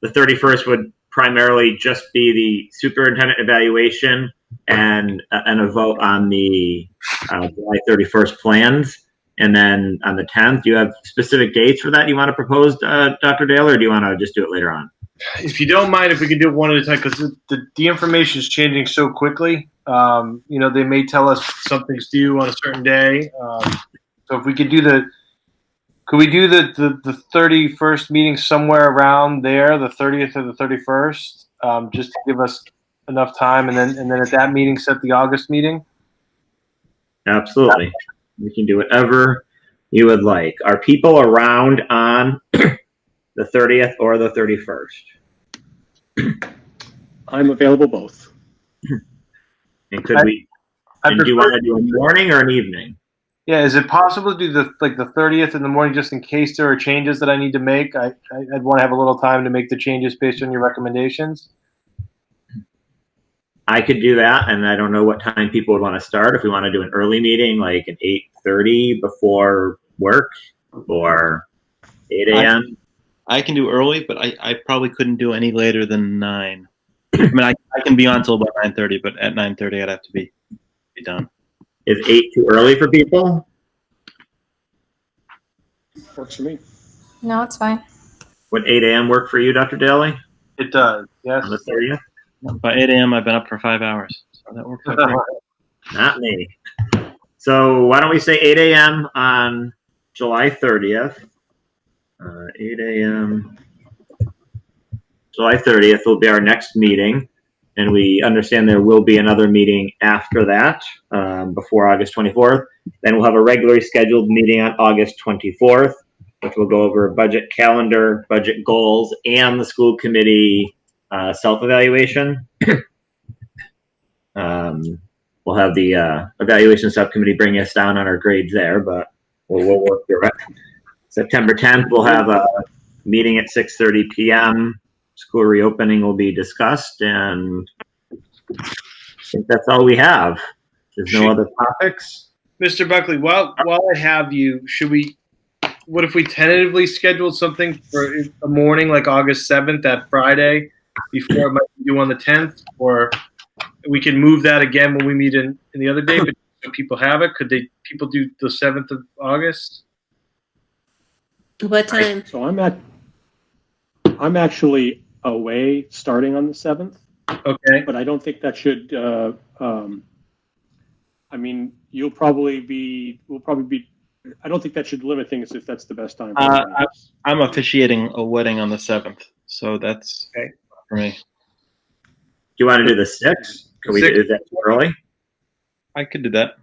the 31st would primarily just be the superintendent evaluation and a vote on the July 31st plans. And then on the 10th, do you have specific dates for that you want to propose, Dr. Dale, or do you want to just do it later on? If you don't mind, if we can do it one at a time, because the information is changing so quickly. They may tell us something's due on a certain day. So if we could do could we do the 31st meeting somewhere around there, the 30th or the 31st, just to give us enough time, and then at that meeting set the August meeting? Absolutely. We can do whatever you would like. Are people around on the 30th or the 31st? I'm available both. And do you want to do a morning or an evening? Yeah, is it possible to do the 30th in the morning, just in case there are changes that I need to make? I'd want to have a little time to make the changes based on your recommendations. I could do that, and I don't know what time people would want to start. If we want to do an early meeting, like an 8:30 before work, or 8 a.m.? I can do early, but I probably couldn't do any later than 9. I mean, I can be on till about 9:30, but at 9:30 I'd have to be done. Is 8 too early for people? Works for me. No, it's fine. Would 8 a.m. work for you, Dr. Daly? It does, yes. On the 30th? By 8 a.m. I've been up for 5 hours, so that works out great. Not me. So why don't we say 8 a.m. on July 30th? 8 a.m. July 30th will be our next meeting, and we understand there will be another meeting after that, before August 24th. Then we'll have a regularly scheduled meeting on August 24th, which will go over budget calendar, budget goals, and the school committee self-evaluation. We'll have the evaluation subcommittee bring us down on our grades there, but we'll work through it. September 10th, we'll have a meeting at 6:30 p.m. School reopening will be discussed, and I think that's all we have. There's no other topics. Mr. Buckley, while I have you, what if we tentatively scheduled something for a morning like August 7th, that Friday, before it might be due on the 10th? Or we can move that again when we meet in the other day, but so people have it. Could people do the 7th of August? What time? So I'm actually away starting on the 7th. Okay. But I don't think that should, I mean, we'll probably be, I don't think that should limit things if that's the best time. I'm officiating a wedding on the 7th, so that's okay for me. Do you want to do the 6th? Can we do that too early? I could do that.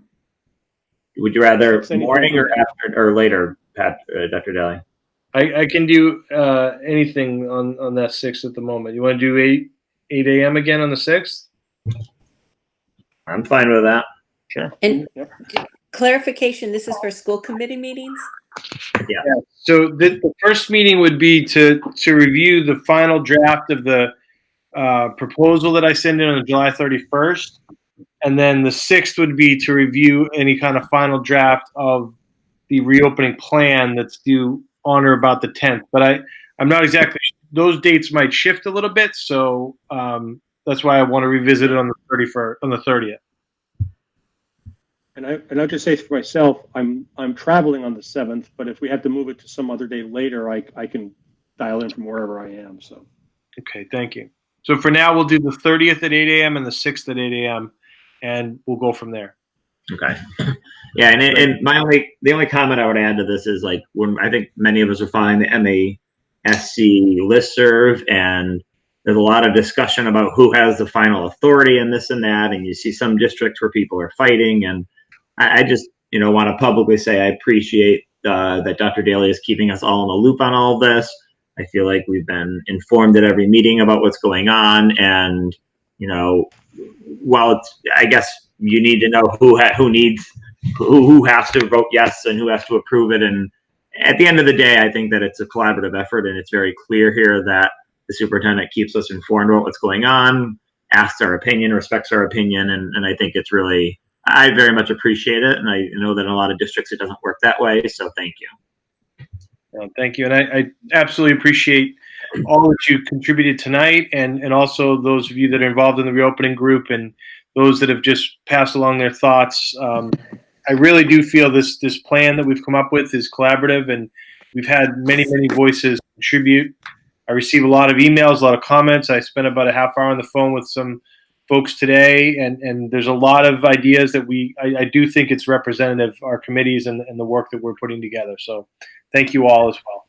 Would you rather morning or after or later, Dr. Daly? I can do anything on that 6th at the moment. You want to do 8 a.m. again on the 6th? I'm fine with that. Sure. And clarification, this is for school committee meetings? Yeah. So the first meeting would be to review the final draft of the proposal that I send in on July 31st. And then the 6th would be to review any kind of final draft of the reopening plan that's due on or about the 10th. But I'm not exactly, those dates might shift a little bit. So that's why I want to revisit it on the 31st, on the 30th. And I'll just say for myself, I'm traveling on the 7th, but if we have to move it to some other day later, I can dial in from wherever I am. So. Okay, thank you. So for now, we'll do the 30th at 8 a.m. and the 6th at 8 a.m. and we'll go from there. Okay. Yeah, and the only comment I would add to this is like when I think many of us are following the MASC listserv, and there's a lot of discussion about who has the final authority and this and that, and you see some districts where people are fighting, and I just want to publicly say I appreciate that Dr. Daly is keeping us all in the loop on all of this. I feel like we've been informed at every meeting about what's going on, and while I guess you need to know who has to vote yes and who has to approve it. And at the end of the day, I think that it's a collaborative effort, and it's very clear here that the superintendent keeps us informed about what's going on, asks our opinion, respects our opinion, and I think it's really, I very much appreciate it, and I know that in a lot of districts it doesn't work that way, so thank you. Well, thank you, and I absolutely appreciate all that you contributed tonight, and also those of you that are involved in the reopening group and those that have just passed along their thoughts. I really do feel this plan that we've come up with is collaborative, and we've had many voices contribute. I receive a lot of emails, a lot of comments. I spent about a half hour on the phone with some folks today, and there's a lot of ideas that I do think it's representative of our committees and the work that we're putting together. So thank you all as well.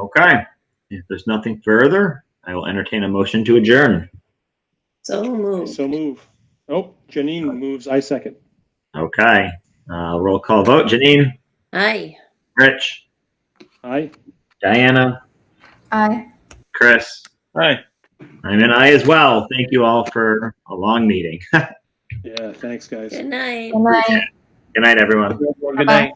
Okay. If there's nothing further, I will entertain a motion to adjourn. So move. So move. Oh, Janine moves. I second. Okay. Roll call vote. Janine? Aye. Rich? Aye. Diana? Aye. Chris? Hi. I'm an aye as well. Thank you all for a long meeting. Yeah, thanks, guys. Good night. Good night. Good night, everyone. Good night.